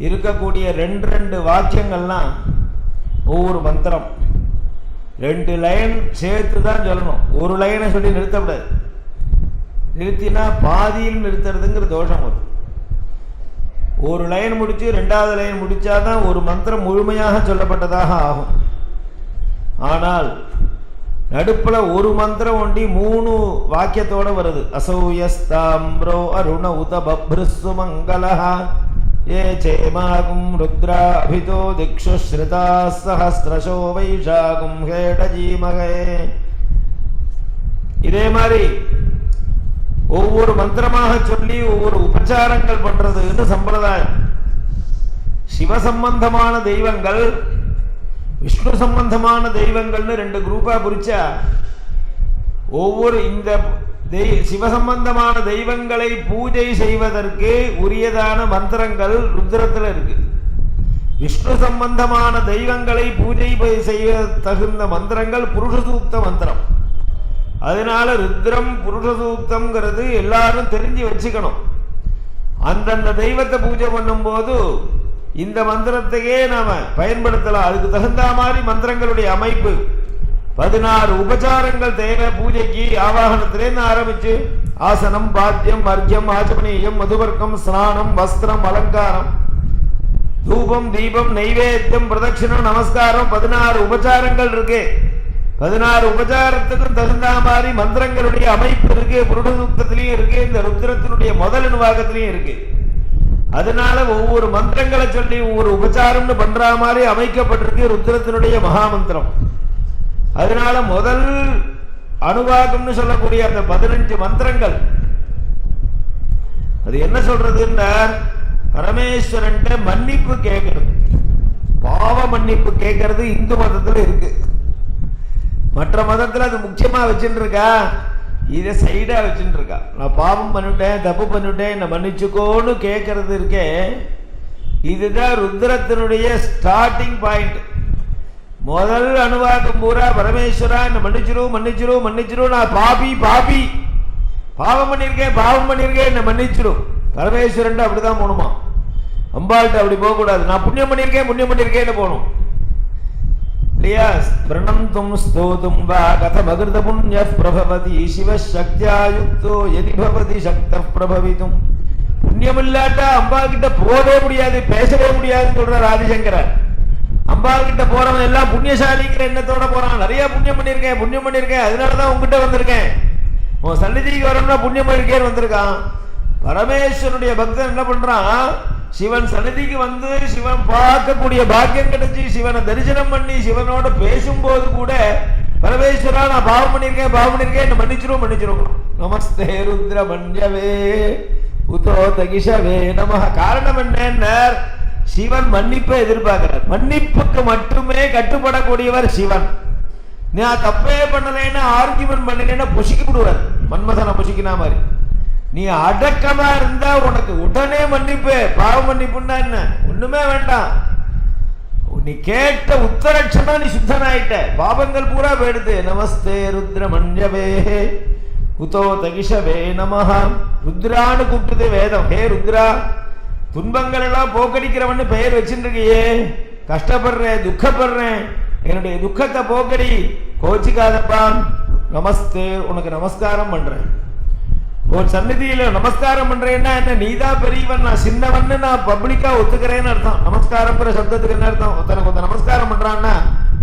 இருக்கக்கூடிய 2 வாக்கியங்கள்லாம் ஒவ்வொரு மந்திரம். 2 லைன் சேர்த்து தான் சொல்லணும். ஒரு லைனை சொல்லி நிறுத்தக்கூடாது. நிறுத்தினா பாதியில் நிறுத்துறதுங்கிற தோஷம் வரும். ஒரு லைன் முடிச்சு 2வது லைன் முடிச்சாதான் ஒரு மந்திரம் முழுமையாக சொல்லப்பட்டதாக ஆகும். ஆனால் நடுப்புல ஒரு மந்திரம் ஒண்டி 3 வாக்கியத்தோட வருது. அசௌயஸ்தாம்ப்ரோ அருண உத பப்ருஸ்ஸு மங்களஹ ஏ சேமாகும் ருத்ரா அபிதோ திக்ஷு ஸ்ருதா சஹஸ்ரசோ வைஷாகும் ஹேடஜீமகே. இதே மாதிரி ஒவ்வொரு மந்திரமாக சொல்லி ஒவ்வொரு உபச்சாரங்கள் பண்றதுன்னு சம்பிரதாயம். சிவ சம்பந்தமான தெய்வங்கள், விஷ்ணு சம்பந்தமான தெய்வங்கள்னு 2 குரூப்பா பிரிச்சா, ஒவ்வொரு இந்த சிவசம்பந்தமான தெய்வங்களை பூஜை செய்வதற்கு உரியதான மந்திரங்கள் ருத்ரத்தில் இருக்கு. விஷ்ணு சம்பந்தமான தெய்வங்களை பூஜை செய்ய தகுந்த மந்திரங்கள் புருஷ சூக்த மந்திரம். அதனால ருத்ரம் புருஷ சூக்தம்ங்கிறது எல்லாரும் தெரிஞ்சு வச்சுக்கணும். அந்தந்த தெய்வத்தை பூஜை பண்ணும் போது இந்த மந்திரத்தையே நாம பயன்படுத்தலாம். அதுக்கு தகுந்த மாதிரி மந்திரங்களுடைய அமைப்பு 16 உபச்சாரங்கள் தேவை பூஜைக்கு. ஆவாகனத்திலேருந்து ஆரம்பிச்சு ஆசனம், பாத்தியம், அர்க்கியம், ஆச்சமனீயம், மதுவர்க்கம், ஸ்நானம், வஸ்திரம், அலங்காரம், தூபம், தீபம், நைவேத்தியம், பிரதட்சிணம், நமஸ்காரம், 16 உபச்சாரங்கள் இருக்கு. 16 உபச்சாரத்துக்கும் தகுந்த மாதிரி மந்திரங்களுடைய அமைப்பு இருக்கு. புருஷசூக்தத்திலையும் இருக்கு, இந்த ருத்ரத்தினுடைய முதல் அணுவாகத்திலையும் இருக்கு. அதனால ஒவ்வொரு மந்திரங்களை சொல்லி ஒவ்வொரு உபச்சாரம்னு பண்ற மாதிரி அமைக்கப்பட்டிருக்கு ருத்ரத்தினுடைய மகாமந்திரம். அதனால முதல் அணுவாகம்னு சொல்லக்கூடிய அந்த 15 மந்திரங்கள் அது என்ன சொல்றதுன்னா பரமேஸ்வரன் மன்னிப்பு கேட்கறது, பாவ மன்னிப்பு கேட்கறது இந்து மதத்துல இருக்கு. மற்ற மதத்துல அது முக்கியமா வச்சுட்டு இருக்கா, இதை சைடா வச்சுட்டு இருக்கா. நான் பாவம் பண்ணிட்டேன், தப்பு பண்ணிட்டேன், என்ன மன்னிச்சுக்கோன்னு கேட்கறது இருக்கே, இதுதான் ருத்ரத்தினுடைய ஸ்டார்டிங் பாயிண்ட். முதல் அணுவாக்கம் பூரா பரமேஸ்வரா என்ன மன்னிச்சிரு மன்னிச்சிரு மன்னிச்சிரு, நான் பாபி பாபி, பாவம் பண்ணிருக்கேன் என்ன மன்னிச்சிரு. பரமேஸ்வரன் அப்படிதான் போகணுமா, அம்பாள்கிட்ட அப்படி போக கூடாது. நான் புண்ணியம் பண்ணிருக்கேன்னு போகணும் இல்லையா. பிரணந்தும் ஸ்தோதும் வா கதமகிருத புண்ணிய பிரபவதி சிவசக்தியா யுக்தோ யதி பவதி சக்த பிரபவிதும். புண்ணியம் இல்லாட்டா அம்பா கிட்ட போகவே முடியாது, பேசவே முடியாதுன்னு சொல்ற ஆதிசங்கரர். அம்பா கிட்ட போறவன் எல்லாம் புண்ணியசாலிங்கிற எண்ணத்தோட போறான். நிறைய புண்ணியம் பண்ணிருக்கேன், அதனாலதான் உங்ககிட்ட வந்திருக்கேன். உன் சன்னிதிக்கு வரணும்னா புண்ணியம் பண்ணிருக்கேன்னு வந்திருக்கான். பரமேஸ்வரனுடைய பக்தன் என்ன பண்றான், சிவன் சன்னதிக்கு வந்து சிவன் பார்க்கக்கூடிய பாக்கியம் கிடைச்சி சிவனை தரிசனம் பண்ணி சிவனோட பேசும்போது கூட பரமேஸ்வரா நான் பாவம் பண்ணிருக்கேன் மன்னிச்சிரும். நமஸ்தே ருத்ர மன்யவே உதோ தகிஷவே நம. காரணம் என்ன, சிவன் மன்னிப்பை எதிர்பார்க்கிறார். மன்னிப்புக்கு மட்டுமே கட்டுப்படக்கூடியவர் சிவன். நான் தப்பே பண்ணலைன்னா ஆர்கியூமெண்ட் பண்ணலைன்னா புசிக்க விடுவார், மன்மதனை புசிக்கினா மாதிரி. நீ அடக்கமா இருந்தா உனக்கு உடனே மன்னிப்பு. பாவ மன்னிப்புன்னா என்ன, ஒண்ணுமே வேண்டாம். நீ கேட்ட உத்தரட்சணா நீ சுத்தனாயிட்ட, பாபங்கள் பூரா போயிடுது. நமஸ்தே ருத்ர மன்யவே குதோ தகிஷவே நமஹ. ருத்ரான்னு கூப்பிட்டது வேதம். ஹே ருத்ரா, துன்பங்கள் எல்லாம் போக்கடிக்கிறவன்னு பெயர் வச்சுருக்கியே, கஷ்டப்படுறேன் துக்கப்படுறேன், என்னுடைய துக்கத்தை போக்கடி, கோச்சிக்காதப்பா. நமஸ்தே, உனக்கு நமஸ்காரம் பண்றேன். ஒரு சந்நிதியில நமஸ்காரம் பண்றேன்னா என்ன, நீதான் பெரியவன் நான் சின்னவன் நான் பப்ளிக்கா ஒத்துக்கிறேன்னு அர்த்தம். நமஸ்காரம்ங்கிற சப்தத்துக்கு என்ன அர்த்தம், ஒருத்தனுக்கு நமஸ்காரம் பண்றான்னா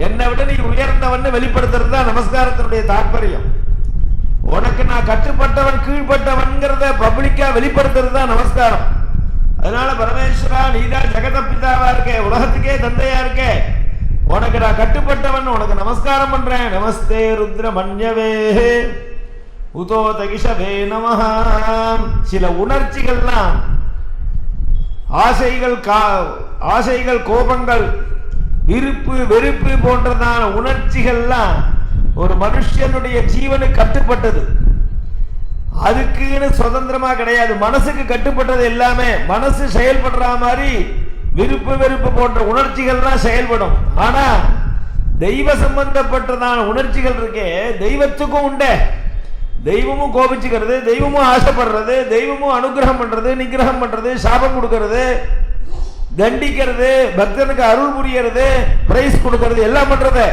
என்னை விட நீ உயர்ந்தவன் வெளிப்படுத்துறது தான் நமஸ்காரத்தினுடைய தாற்பயம். உனக்கு நான் கட்டுப்பட்டவன் கீழ்பட்டவன்கிறத பப்ளிக்கா வெளிப்படுத்துறது தான் நமஸ்காரம். அதனால பரமேஸ்வரா நீதான் ஜெகத பிதாவா இருக்க, உலகத்துக்கே தந்தையா இருக்க, உனக்கு நான் கட்டுப்பட்டவன், உனக்கு நமஸ்காரம் பண்றேன். நமஸ்தே ருத்ர மன்யவே உதோ தகிஷவே நமஹ. சில உணர்ச்சிகள்லாம் ஆசைகள் கோபங்கள் விருப்பு வெறுப்பு போன்றதான உணர்ச்சிகள்லாம் ஒரு மனுஷனுடைய ஜீவனுக்கு கட்டுப்பட்டது. அதுக்குன்னு சுதந்திரமா கிடையாது, மனசுக்கு கட்டுப்பட்டது எல்லாமே. மனசு செயல்படுற மாதிரி விருப்பு வெறுப்பு போன்ற உணர்ச்சிகள் தான் செயல்படும். ஆனா தெய்வ சம்பந்தப்பட்டதான உணர்ச்சிகள் இருக்கே, தெய்வத்துக்கும் உண்டே. தெய்வமும் கோபிச்சுக்கிறது, தெய்வமும் ஆசைப்படுறது, தெய்வமும் அனுகிரகம் பண்றது, நிகிரகம் பண்றது, சாபம் கொடுக்கிறது, தண்டிக்கிறது, பக்தனுக்கு அருள் புரியறது, பிரைஸ் கொடுக்கிறது, எல்லாம் பண்றது.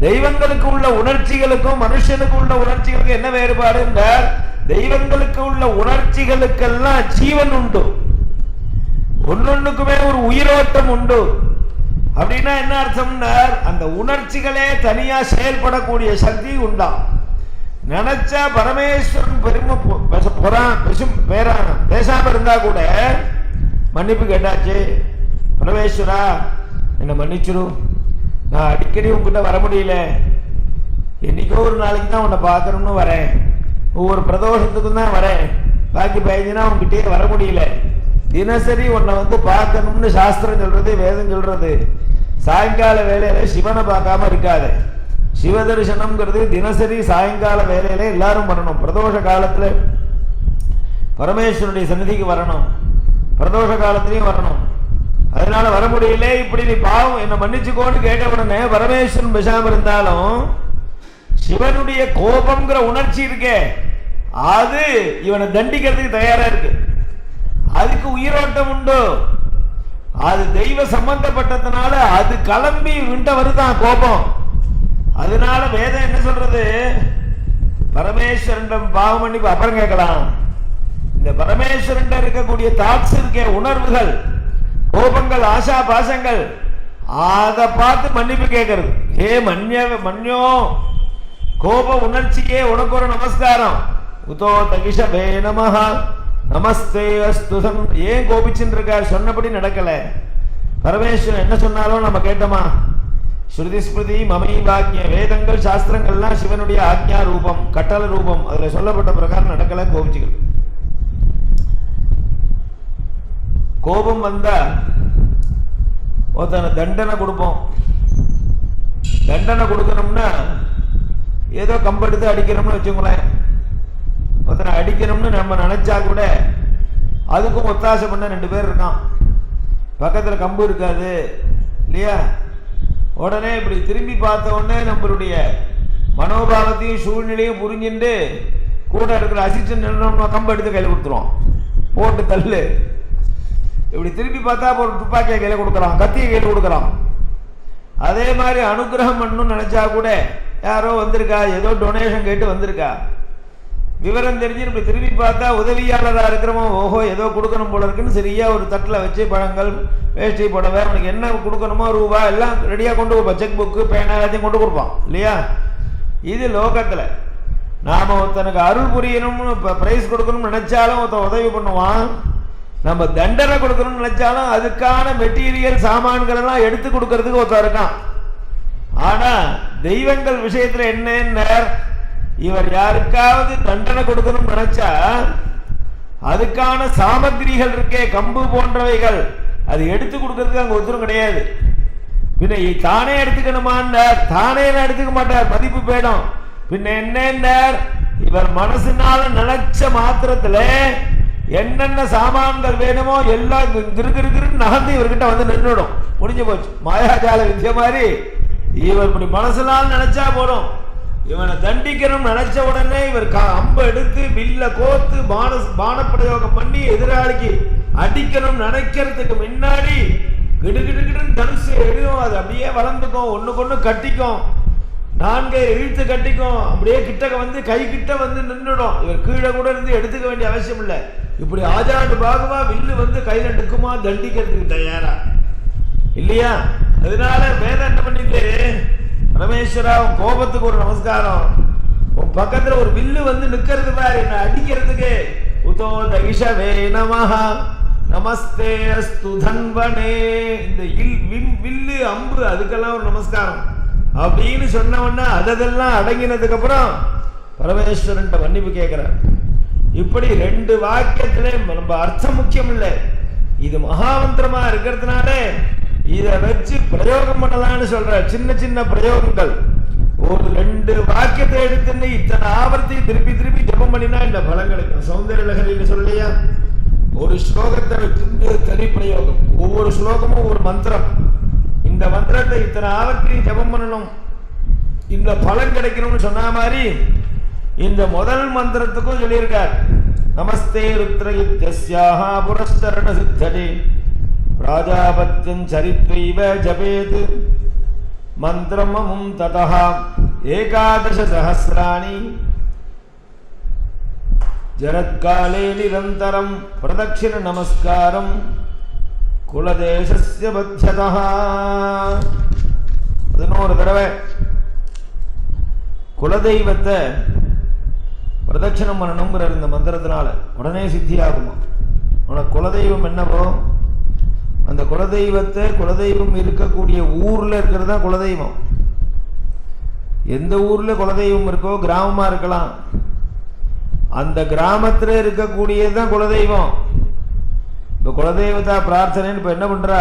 தெய்வங்களுக்கு உள்ள உணர்ச்சிகளுக்கும் மனுஷனுக்கு உள்ள உணர்ச்சிகளுக்கும் என்ன வேறுபாடு என்றால், தெய்வங்களுக்கு உள்ள உணர்ச்சிகளுக்கெல்லாம் ஜீவன் உண்டு, ஒன்னொன்னுக்குமே ஒரு உயிரோட்டம் உண்டு. அப்படின்னா என்ன அர்த்தம்னா, அந்த உணர்ச்சிகளே தனியா செயல்படக்கூடிய சக்தி உண்டா. நினைச்சா பரமேஸ்வரன் பெருமை பேசாம இருந்தா கூட மன்னிப்பு கேட்டாச்சு, பரமேஸ்வரா என்ன மன்னிச்சிரும், நான் அடிக்கடி உங்ககிட்ட வர முடியல, என்னைக்கோ ஒரு நாளைக்கு தான் உன்னை பார்க்கணும்னு வரேன், ஒவ்வொரு பிரதோஷத்துக்கும் தான் வரேன், பாக்கி பயஞ்சுனா உங்ககிட்டயே வர முடியல, தினசரி உன்னை வந்து பார்க்கணும்னு சாஸ்திரம் சொல்றது, வேதம் சொல்றது. சாயங்கால வேலையில சிவனை பார்க்காம இருக்காது. சிவ தரிசனம்ங்கிறது தினசரி சாயங்கால வேலையில எல்லாரும் பண்ணணும். பிரதோஷ காலத்துல பரமேஸ்வரனுடைய சந்நிதிக்கு வரணும், பிரதோஷ காலத்திலையும் வரணும். அதனால வர முடியல, இப்படி நீ பாவம் என்ன மன்னிச்சுக்கோன்னு கேட்ட உடனே பரமேஸ்வரன் பேசாம இருந்தாலும் சிவனுடைய கோபம்ங்கிற உணர்ச்சி இருக்கே, அது இவனை தண்டிக்கிறதுக்கு தயாரா இருக்கு. அதுக்கு உயிரோட்டம் உண்டு, அது தெய்வ சம்பந்தப்பட்டதுனால அது கிளம்பி விண்ட வருதான் கோபம். அதனால வேதம் என்ன சொல்றது, பரமேஸ்வரன் பாவ மன்னிப்பு அப்புறம் கேட்கலாம். இந்த பரமேஸ்வரன் இருக்கக்கூடிய தாட்ஸ் இருக்கே, உணர்வுகள், கோபங்கள், ஆசா பாசங்கள், அதை பார்த்து மன்னிப்பு கேட்கறது. ஹே மன்யோ, கோப உணர்ச்சியே உனக்கு ஒரு நமஸ்காரம். உதோ தகிஷவே நமஹ. நமஸ்தே அஸ்து. ஏன் கோபிச்சுட்டு இருக்கார், சொன்னபடி நடக்கல. பரமேஸ்வரன் என்ன சொன்னாலும் நம்ம கேட்டோமா? ஸ்ருதி ஸ்மிருதி மமை வாக்கிய வேதங்கள் சாஸ்திரங்கள்லாம் சிவனுடைய ஆக்ஞா ரூபம், கட்டளை ரூபம். அதுல சொல்லப்பட்ட பிரகாரம் நடக்கல, கோபிச்சுகள். கோபம் வந்தா ஒருத்தனை தண்டனை கொடுப்போம். தண்டனை கொடுக்கணும்னா ஏதோ கம்பெடுத்து அடிக்கணும்னு வச்சுங்களேன். ஒருத்தனை அடிக்கணும்னு நம்ம நினைச்சா கூட அதுக்கும் ஒத்தாசை பண்ண 2 பேர் இருக்கான், பக்கத்துல கம்பு இருக்காது இல்லையா? உடனே இப்படி திரும்பி பார்த்த உடனே நம்மளுடைய மனோபாவத்தையும் சூழ்நிலையும் புரிஞ்சுட்டு கூட இருக்கிற அசிஸ்டன்ட் கம்பு எடுத்து கையில் கொடுத்துருவோம், போட்டு தள்ளு. இப்படி திரும்பி பார்த்தா ஒரு துப்பாக்கியை கையில கொடுக்கலாம், கத்தியை கையில் கொடுக்கலாம். அதே மாதிரி அனுகிரகம் பண்ணணும்னு நினைச்சா கூட யாரோ வந்திருக்கா, ஏதோ டொனேஷன் கேட்டு வந்திருக்கா, விவரம் தெரிஞ்சு இப்படி திரும்பி பார்த்தா உதவியாளராக இருக்கிறவன் ஓஹோ ஏதோ கொடுக்கணும் போல இருக்குன்னு சரியா ஒரு தட்டில் வச்சு பழங்கள், வேஷ்டி, புடவை, அவனுக்கு என்ன கொடுக்கணுமோ ரூபா எல்லாம் ரெடியாக கொண்டு கொடுப்பான். செக் புக்கு, பேனா எல்லாத்தையும் கொண்டு கொடுப்பான் இல்லையா? இது லோகத்தில். நாம ஒருத்தனுக்கு அருள் புரியணும்னு பிரைஸ் கொடுக்கணும்னு நினைச்சாலும் ஒருத்தன் உதவி பண்ணுவான். நம்ம தண்டனை கொடுக்கணும்னு நினைச்சாலும் அதுக்கான மெட்டீரியல் சாமான்கள் எல்லாம் எடுத்து கொடுக்கறதுக்கு ஒருத்தர் இருக்கான். ஆனா தெய்வங்கள் விஷயத்துல என்ன, இவர் யாருக்காவது தண்டனை கொடுக்கணும்னு நினைச்சா அதுக்கான சாமகிரிகள் இருக்கே, கம்பு போன்றவைகள், அது எடுத்து கொடுக்கறதுக்கு அங்க ஒருத்தரும் கிடையாது. பின்ன தானே எடுத்துக்கணுமான்னார், தானே எடுத்துக்க மாட்டார், மதிப்பு போயிடும். பின்ன என்ன, இவர் மனசுனால நினைச்ச மாத்திரத்துல என்னென்ன சாமான்கள் வேணுமோ எல்லாம் கிருகிருன்னு நகர்ந்து இவர்கிட்ட வந்து நின்றுடும். முடிஞ்சு போச்சு. மாயாஜால வித்திய மாதிரி இவர் இப்படி மனசுனால நினைச்சா போடும். இவனை தண்டிக்கணும் நினைச்ச உடனே இவர் அம்பு எடுத்து வில்ல கோத்து பான பிரயோகம் பண்ணி எதிராளிக்கு அடிக்கணும் நினைக்கிறதுக்கு முன்னாடி கிடுகிடுன்னு தனுசு எழுதும். அது அப்படியே வளர்ந்துக்கும், ஒண்ணுக்கு கட்டிக்கும், 4 இழுத்து கட்டிக்கும். அப்படியே கிட்டக்க வந்து கை கிட்ட வந்து நின்றுடும். இவர் கீழே கூட இருந்து எடுத்துக்க வேண்டிய அவசியம் இல்லை. இப்படி ஆஜாண்டு பாகமா வில்லு வந்து கையில நிற்குமா தண்டிக்கிறதுக்கு தயாரா இல்லையா? அதனால வேதம் என்ன பண்ணிட்டு, பரமேஸ்வரா உன் கோபத்துக்கு ஒரு நமஸ்காரம், உன் பக்கத்துல ஒரு வில்லு வந்து நிக்கிறது பாரு என்ன அடிக்கிறதுக்கு. உதோ தகிஷவே நமஹா நமஸ்தே அஸ்து தன்வனே. இந்த வில்லு அம்பு அதுக்கெல்லாம் ஒரு நமஸ்காரம் அப்படின்னு சொன்னவன்னா அதெல்லாம் அடங்கினதுக்கு அப்புறம் பரமேஸ்வரன் மன்னிப்பு கேட்கிறார். இப்படி 2 வாக்கியத்திலே நம்ம அர்த்தம் முக்கியம் இல்லை, இது மகாமந்திரமா இருக்கிறதுனால இதை வச்சு பிரயோகம் பண்ணலாம்னு சொல்ற. சின்ன சின்ன பிரயோகங்கள், ஒரு 2 வாக்கியத்தை எடுத்துன்னு இத்தனை ஆவர்த்தி திருப்பி திருப்பி ஜபம் பண்ணினா இந்த பலம் கிடைக்கும். சௌந்தர்ய லகரின்னு சொல்லியா, ஒரு ஸ்லோகத்தை வச்சு தனி பிரயோகம், ஒவ்வொரு ஸ்லோகமும் ஒரு மந்திரம். இந்த மந்திரத்தை இத்தனை ஆவர்த்தி ஜபம் பண்ணணும், இந்த பலன் கிடைக்கணும்னு சொன்ன மாதிரி இந்த முதல் மந்திரத்துக்கும் சொல்லியிருக்கார். நமஸ்தே ருத்ரயுத்யஸ்யாஹ புரஸ்சரண சித்ததே ராஜாபத்யம் சரித்வைவ ஜபேத் மந்திரமமும் ததஹ 11 சஹஸ்ராணி ஜரத்காலே நிரந்தரம் பிரதட்சிண நமஸ்காரம் குலதேசஸ்ய பத்யதஹ. 11 தடவை குலதெய்வத்தை பிரதட்சணம் பண்ணணுங்கிற இந்த மந்திரத்தினால உடனே சித்தி ஆகுமா. உனக்கு குலதெய்வம் என்னவோ அந்த குலதெய்வத்தை, குலதெய்வம் இருக்கக்கூடிய ஊர்ல இருக்கிறதா குலதெய்வம். எந்த ஊர்ல குலதெய்வம் இருக்கோ, கிராமமா இருக்கலாம், அந்த கிராமத்துல இருக்கக்கூடியதுதான் குலதெய்வம். இப்ப குலதெய்வத்தா பிரார்த்தனைன்னு இப்ப என்ன பண்றா,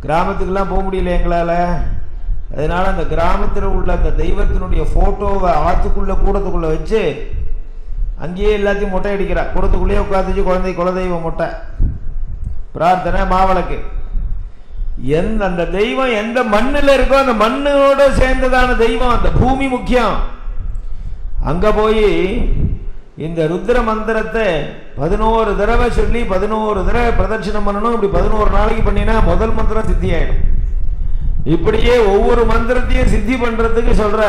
கிராமத்துக்கெல்லாம் போக முடியல எங்களால, அதனால அந்த கிராமத்தில் உள்ள அந்த தெய்வத்தினுடைய போட்டோவை ஆத்துக்குள்ள கூடத்துக்குள்ள வச்சு அங்கேயே எல்லாத்தையும் மொட்டை அடிக்கிறா. கூடத்துக்குள்ளேயே உட்காந்துச்சு குழந்தை குலதெய்வ மொட்டை பிரார்த்தனை மாவளக்கு. அந்த தெய்வம் எந்த மண்ணில் இருக்கோ அந்த மண்ணோட சேர்ந்ததான தெய்வம், அந்த பூமி முக்கியம். அங்க போய் இந்த ருத்ர மந்திரத்தை 11 தடவை சொல்லி 11 தடவை பிரதட்சணம் பண்ணணும். இப்படி 11 நாளைக்கு பண்ணினா முதல் மந்திரம் சித்தி ஆயிடும். இப்படியே ஒவ்வொரு மந்திரத்தையும் சித்தி பண்றதுக்கு சொல்ற.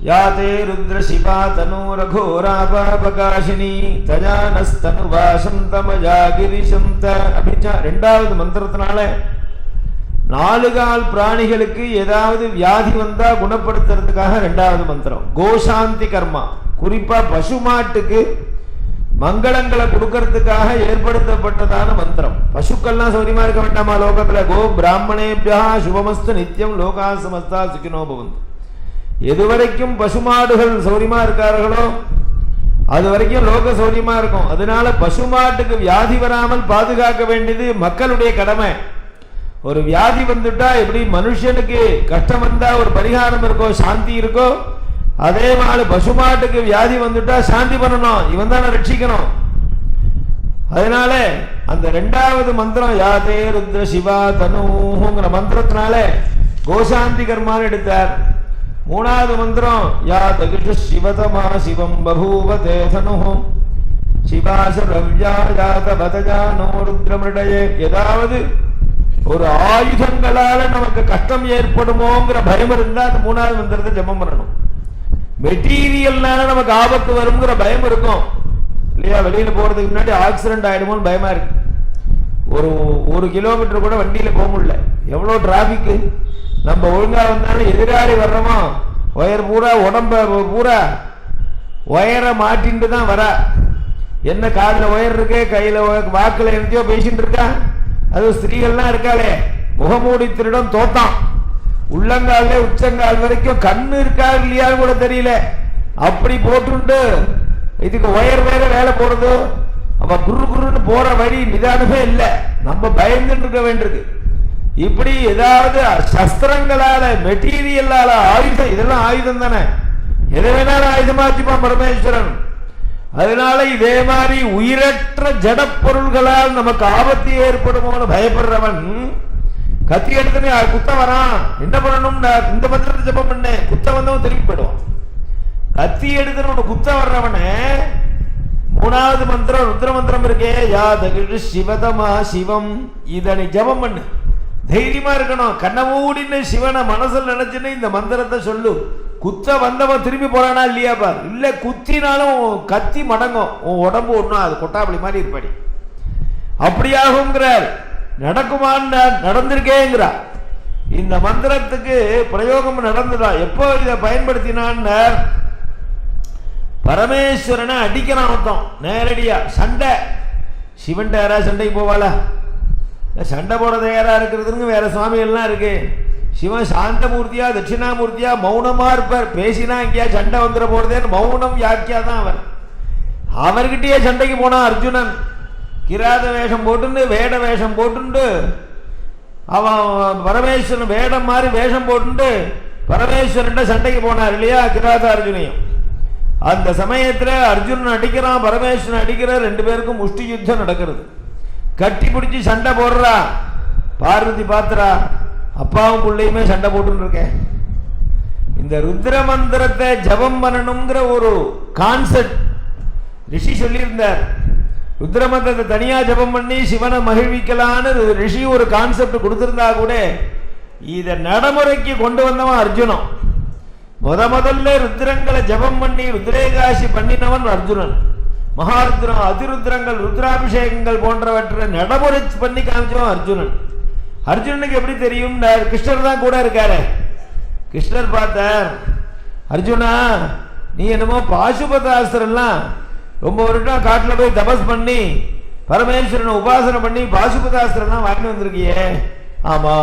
யாதே ருத்ர சிவா தனு ரகோராபாபகாஷினி தஜானஸ்தனு வாசந்தமஜாகிரிசந்த. அப்படின்னா 2வது மந்திரத்தினால 4 கால் பிராணிகளுக்கு ஏதாவது வியாதி வந்தா குணப்படுத்துறதுக்காக 2வது மந்திரம். கோசாந்தி கர்மா, குறிப்பா பசுமாட்டுக்கு மங்களங்களை கொடுக்கறதுக்காக ஏற்படுத்தப்பட்டதான மந்திரம். பசுக்கள்லாம் சௌரியமா இருக்க வேண்டாமா லோகத்துல? கோ பிராமணேபியா சுபமஸ்து நித்தியம் லோகா சமஸ்தா சுகினோ பவந்து. எதுவரைக்கும் பசுமாடுகள் சௌரியமா இருக்கார்களோ அது வரைக்கும் லோக சௌரியமா இருக்கும். அதனால பசுமாட்டுக்கு வியாதி வராமல் பாதுகாக்க வேண்டியது மக்களுடைய கடமை. ஒரு வியாதி வந்துட்டா எப்படி மனுஷனுக்கு கஷ்டம் வந்தா ஒரு பரிகாரம் இருக்கோ, சாந்தி இருக்கோ, அதே மாதிரி பசுமாட்டுக்கு வியாதி வந்துட்டா சாந்தி பண்ணணும், இவன் தானே ரட்சிக்கணும். அதனால அந்த 2வது மந்திரம் யாதே ருத்ர சிவா தனுங்கிற மந்திரத்தினால கோசாந்தி கர்மான்னு எடுத்தார். 3வது மந்திரம் யா தகிஷ சிவதமா சிவம் பபூவ தேதனு சிவாசரவ்யாயாத பதஜானோ ருத்ரமிருடயே. ஏதாவது ஒரு ஆயுதங்களால நமக்கு கஷ்டம் ஏற்படுமோங்கிற பயம் இருந்தா அந்த 3வது மந்திரத்தை ஜபம் பண்ணணும். மெட்டீரியல்னால நமக்கு ஆபத்து வருங்கிற பயம் இருக்கும் இல்லையா? வெளியில போறதுக்கு முன்னாடி ஆக்சிடென்ட் ஆயிடுமோன்னு பயமா இருக்கு. ஒரு 1 கிலோமீட்டர் கூட வண்டியில போக முடியல, எவ்வளவு டிராபிக். நம்ம ஒழுங்கா வந்தாலும் எதிராளி வர்றோமோ ஒயர் பூரா உடம்ப பூரா ஒயரை மாட்டின்ட்டு தான் வர. என்ன காலில் ஒயர் இருக்கு, கையில வாக்கில் எங்கேயோ பேசிட்டு இருக்கா. அது ஸ்திரீகள்லாம் இருக்காளே, முகமூடி திருடம் தோத்தான், உள்ளங்கால உச்சங்கால் வரைக்கும் கண்ணு இருக்கா இல்லையான்னு கூட தெரியல, அப்படி போட்டுண்டு இதுக்கு ஒயர் வேற வேலை போடுறது. அவ குரு குருன்னு போற வழி நிதானமே இல்லை, நம்ம பயந்துட்டு இருக்க வேண்டியிருக்கு. இப்படி ஏதாவது சஸ்திரங்களால மெட்டீரியலால ஆயுதம், இதெல்லாம் ஆயுதம் தானே, எதை வேணாலும் ஆயுதமா வச்சுப்பான் பரமேஸ்வரன். அதனால இதே மாதிரி உயிரற்ற ஜட பொருள்களால் நமக்கு ஆபத்து ஏற்படுமோன்னு பயப்படுறவன் கத்தி எடுத்துன்னு குத்த வரான், என்ன பண்ணணும், இந்த மந்திரத்தை ஜபம் பண்ண, குத்த வந்தவன் திரும்பி போயிடுவான். கத்தி எடுத்துன்னு குத்த வர்றவன மூணாவது மந்திரம் ருத்ர மந்திரம் இருக்கே, யாதகிரு சிவதமா சிவம், இதனை ஜபம் பண்ணு. தைரியமா இருக்கணும், கண்ண மூடின்னு சிவனை மனசில் நினைச்சுன்னு இந்த மந்திரத்தை சொல்லு. குத்த வந்தவன் திரும்பி போறானா இல்லையா பார். இல்ல குத்தினாலும் கத்தி மடங்கும், உன் உடம்பு ஒண்ணும் அது கொட்டாப்படி மாதிரி இருப்படி. அப்படியாகுங்கிறார். நடக்குமான்னு நடந்திருக்கேங்கிறார். இந்த மந்திரத்துக்கு பிரயோகம் நடந்துடா. எப்போ இதை பயன்படுத்தினான்னு பரமேஸ்வரனை அடிக்கிறான் அர்த்தம். நேரடியா சண்டை, சிவன் யாரா சண்டைக்கு போவாளா? சண்டை போட தயாரா இருக்கிறதுங்க வேற சுவாமிகள்லாம் இருக்கு. சிவன் சாந்தமூர்த்தியா தட்சிணாமூர்த்தியா மௌனமா இருப்பார். பேசினா இங்கேயா சண்டை வந்துட போறதேன்னு மௌனம் வியாக்கியா தான் அவர். அவர்கிட்டயே சண்டைக்கு போனான் அர்ஜுனன். கிராத வேஷம் போட்டுண்டு வேட வேஷம் போட்டுண்டு அவன் பரமேஸ்வரன் வேடம் மாதிரி வேஷம் போட்டுண்டு பரமேஸ்வரன் சண்டைக்கு போனார் இல்லையா கிராத அர்ஜுனையும். அந்த சமயத்துல அர்ஜுனன் அடிக்கிறான், பரமேஸ்வரன் அடிக்கிற, ரெண்டு பேருக்கும் முஷ்டி யுத்தம் நடக்கிறது. கட்டி பிடிச்சி சண்டை போடுறா. பார்வதி பாத்துறா, அப்பாவும் பிள்ளையுமே சண்டை போட்டு இருக்கேன். இந்த ருத்ர மந்திரத்தை ஜபம் பண்ணணுங்கிற ஒரு கான்செப்ட் ரிஷி சொல்லியிருந்தார். ருத்ர மந்திரத்தை தனியா ஜபம் பண்ணி சிவனை மகிழ்விக்கலான்னு ரிஷி ஒரு கான்செப்ட் கொடுத்திருந்தா கூட இதை நடைமுறைக்கு கொண்டு வந்தவன் அர்ஜுனன். முதல்ல ருத்ரங்களை ஜபம் பண்ணி ருத்ரேகாசி பண்ணினவன் அர்ஜுனன். மகாருத்ரம், அதிருத்ரங்கள், ருத்ராபிஷேகங்கள் போன்றவற்றை நடைமுறை பண்ணி காமிச்சவன் அர்ஜுனன். அர்ஜுனனுக்கு எப்படி தெரியும்? கிருஷ்ணர் தான் கூட இருக்காரு. கிருஷ்ணர் பார்த்தார், அர்ஜுனா நீ என்னமோ பாசுபதாஸ்திரம்லாம் ரொம்ப வருடம் காட்டில் போய் தபஸ் பண்ணி பரமேஸ்வரனை உபாசனை பண்ணி பாசுபதாஸ்திரம்லாம் வாங்கி வந்திருக்கியே. ஆமா,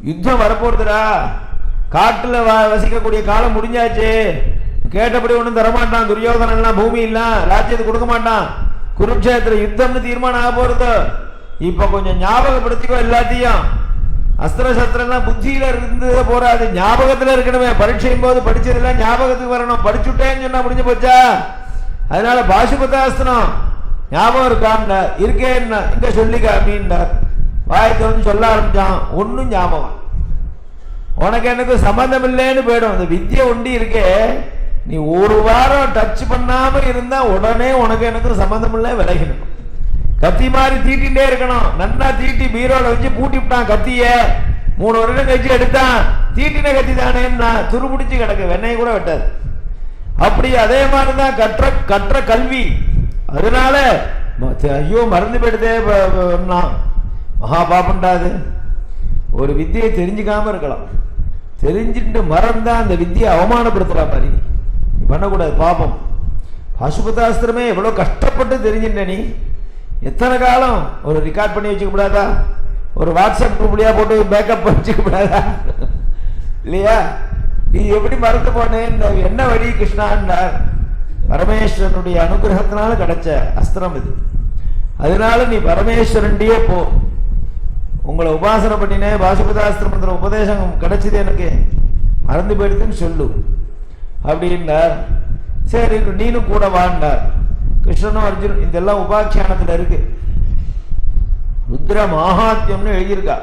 யுத்தம் வரப்போறதுடா, காட்டுல வசிக்கக்கூடிய காலம் முடிஞ்சாச்சு. கேட்டபடி ஒன்றும் தரமாட்டான் துரியோதனன், பூமி இல்ல ராஜ்யத்தை கொடுக்க மாட்டான். குருட்சேத்திர யுத்தம்னு தீர்மானம் ஆக போறது. இப்ப கொஞ்சம் ஞாபகப்படுத்திக்கோ எல்லாத்தையும். அஸ்திர சஸ்திரம்லாம் புத்தியில இருந்து போறாது, ஞாபகத்துல இருக்கணுமே. பரீட்சையும் போது படிச்சதெல்லாம் ஞாபகத்துக்கு வரணும். படிச்சுட்டேன்னு சொன்னா முடிஞ்சு போச்சா? அதனால பாசுபதாஸ்திரம் ஞாபகம் இருக்கான்னு இருக்கேன்னா இங்க சொல்லிக்க அப்படின்னார். வாய்க்கு வந்து சொல்ல ஆரம்பிச்சான், ஒன்னும் ஞாபகம் உனக்கு எனக்கு சம்பந்தம் இல்லைன்னு போயிடும். அந்த வித்தியை ஒண்டி இருக்கே, நீ ஒரு வாரம் டச் பண்ணாம இருந்தா உடனே உனக்கு எனக்கு சம்பந்தம் இல்லை, விலகிடணும். கத்தி மாதிரி தீட்டிகிட்டே இருக்கணும். நன்னா தீட்டி பீரோல வச்சு பூட்டி விட்டான் கத்திய. 3 வருடம் கழிச்சு எடுத்தான், தீட்டின கத்தி தானேன்னா துருபிடிச்சு கிடக்கு, வெண்ணையை கூட வெட்டாது. அப்படி அதே மாதிரிதான் கற்ற கல்வி. அதனால ஐயோ மறந்து போயிடுதே, மகா பாப்பண்டாது. ஒரு வித்தியை தெரிஞ்சுக்காம இருக்கலாம், தெரிஞ்சுட்டு மறந்தா அந்த வித்தியை அவமானப்படுத்துறா மாதிரி பண்ணக்கூடாது, பாப்பம். பாசுபதாஸ்திரமே எவ்வளவு கஷ்டப்பட்டு தெரிஞ்சுட்ட நீ, எத்தனை காலம் ஒரு ரெக்கார்ட் பண்ணி வச்சுக்க கூடாதா? ஒரு வாட்ஸ்அப் குரூப்லயா போட்டு பேக்கப் வச்சுக்க கூடாதா? இல்லையா? நீ எப்படி மறந்து போனேன்? என்ன வழி கிருஷ்ணான்னார். பரமேஸ்வரனுடைய அனுகிரகத்தினால கிடைச்ச அஸ்திரம் இது. அதனால நீ பரமேஸ்வரன்டியே போ. உங்களை உபாசனை பண்ணினேன், பாசுபதாஸ்திரம் உபதேசம் கிடைச்சது, எனக்கு மறந்து போயிடுதுன்னு சொல்லு அப்படின்னார். சரி நீனும் கூட வாழ்ந்தார். கிருஷ்ணனும் அர்ஜுனன் இதெல்லாம் உபாக்கியானத்தில் இருக்கு. ருத்ர மகாத்மியம்னு எழுதியிருக்கா.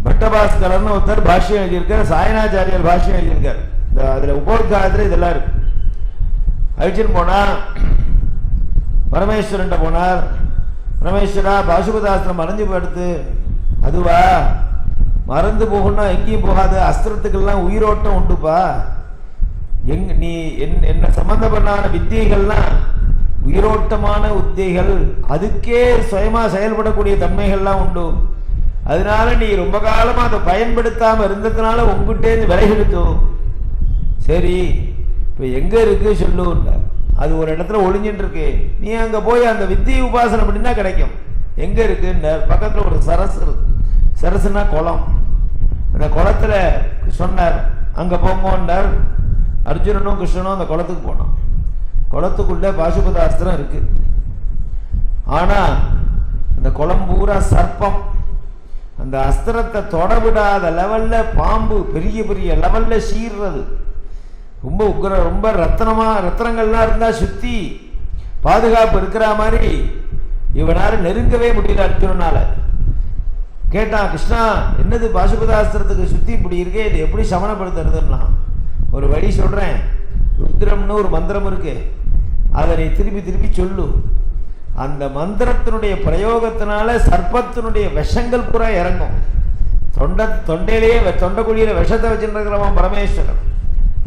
பட்டபாஸ்கரன் ஒருத்தர் பாஷ்யம் எழுதியிருக்கார், சாயனாச்சாரியர் பாஷ்யம் எழுதியிருக்கார். அதுல உபோத்காரத்துல இதெல்லாம் இருக்கு. அழிச்சுன்னு போனா பரமேஸ்வரன் போனார். பரமேஸ்வரா பாசுபதாஸ்திரம் மறைஞ்சு போயிடுத்து. அதுவா மறந்து போகணும்னா எங்கேயும் போகாது, அஸ்திரத்துக்கெல்லாம் உயிரோட்டம் உண்டுப்பா. நீ என்ன சம்பந்தப்பட்டான வித்தியைகள்லாம் உயிரோட்டமான உத்திகள், அதுக்கே சுயமா செயல்படக்கூடிய தன்மைகள்லாம் உண்டு. அதனால நீ ரொம்ப காலமா அதை பயன்படுத்தாம இருந்ததுனால உங்ககிட்டே விலகிடுத்தோ. சரி இப்போ எங்க இருக்கு சொல்லுன்ற. அது ஒரு இடத்துல ஒளிஞ்சிட்டு இருக்கு, நீ அங்க போய் அந்த வித்தியை உபாசனை பண்ணினா கிடைக்கும். எங்க இருக்குன்ற பக்கத்துல ஒரு சரசு இருக்கு. சரசுனா குளம். அந்த குளத்துல சொன்னார் அங்க போங்கன்னார். அர்ஜுனனும் கிருஷ்ணனும் அந்த குளத்துக்கு போனோம். குளத்துக்குள்ள பாசுபதாஸ்திரம் இருக்கு. ஆனா அந்த குளம் பூரா சர்ப்பம். அந்த அஸ்திரத்தை தொட விடாத லெவல்ல பாம்பு பெரிய பெரிய லெவல்ல சீர்றது. ரொம்ப உக்ர, ரொம்ப ரத்தனங்கள்லாம் இருந்தா சுத்தி பாதுகாப்பு இருக்கிற மாதிரி இவனால நெருங்கவே முடியல. அர்ஜுனனால கேட்டான், கிருஷ்ணா என்னது பாசுபதாஸ்திரத்துக்கு சுத்தி இப்படி இருக்கே, இது எப்படி சமணப்படுத்துறதுன்னா ஒரு வழி சொல்றேன். ருத்ரம்னு ஒரு மந்திரம் இருக்கு, அதை நீ திருப்பி திருப்பி சொல்லு. அந்த மந்திரத்தினுடைய பிரயோகத்தினால சர்ப்பத்தினுடைய விஷங்கள் பூரா இறங்கும். தொண்டையிலேயே தொண்டைக்குழியில விஷத்தை வச்சுருக்கிறவன் பரமேஸ்வரன்.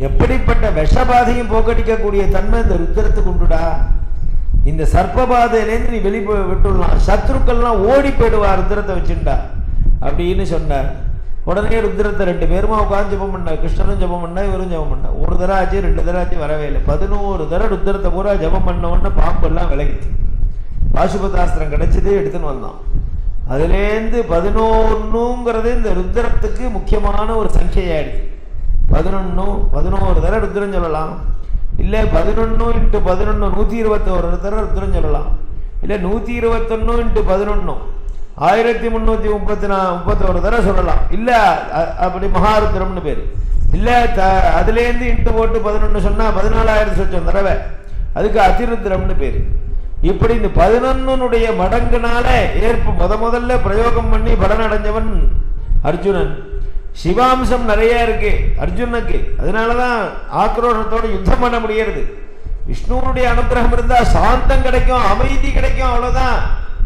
எப்படிப்பட்ட விஷபாதையும் போக்கடிக்கக்கூடிய தன்மை இந்த ருத்ரத்துக்கு உண்டுடா. இந்த சர்ப்பபாதையிலேருந்து நீ விட்டுடலாம், சத்ருக்கள்லாம் ஓடி போயிடுவா ருத்ரத்தை வச்சுட்டா அப்படின்னு சொன்னார். உடனே ருத்ரத்தை 2 பேருமா உட்காந்து ஜபம் பண்ண. கிருஷ்ணனும் ஜபம் பண்ணா, இவரும் ஜபம் பண்ணா. ஒரு தடவை ஆச்சு, 2 தடவை ஆச்சு, வரவே இல்லை. 11 தடவை ருத்ரத்தை பூரா ஜபம் பண்ண உடனே பாம்பு எல்லாம் விலகிச்சு. பாசுபதாஸ்திரம் கிடைச்சது, எடுத்துன்னு வந்தான். அதுலேருந்து 11ங்கிறது இந்த ருத்ரத்துக்கு முக்கியமான ஒரு சங்கையாயிடுச்சு. 11 தடவை ருத்ரம் சொல்லலாம். இல்லை 11 × 11 121 தடவை ருத்ரம் சொல்லலாம். இல்லை 121 × 11 1331 தடவை சொல்லலாம். இல்லை அப்படி மகாருத்ரம்னு பேர். இல்லை அதுலேருந்து இன்ட்டு போட்டு 11 சொன்னா 14,000 சொச்சம் தடவை, அதுக்கு அதிருத்ரம்னு பேர். இப்படி இந்த 11 மடங்குனால முதல்ல பிரயோகம் பண்ணி பலன் அடைஞ்சவன் அர்ஜுனன். சிவாம்சம் நிறைய இருக்கு அர்ஜுனனுக்கு. அதனாலதான் ஆக்ரோஷத்தோட யுத்தம் பண்ண முடியாது. விஷ்ணுவனுடைய அனுகிரகம் இருந்தா சாந்தம் கிடைக்கும், அமைதி கிடைக்கும், அவ்வளவுதான்.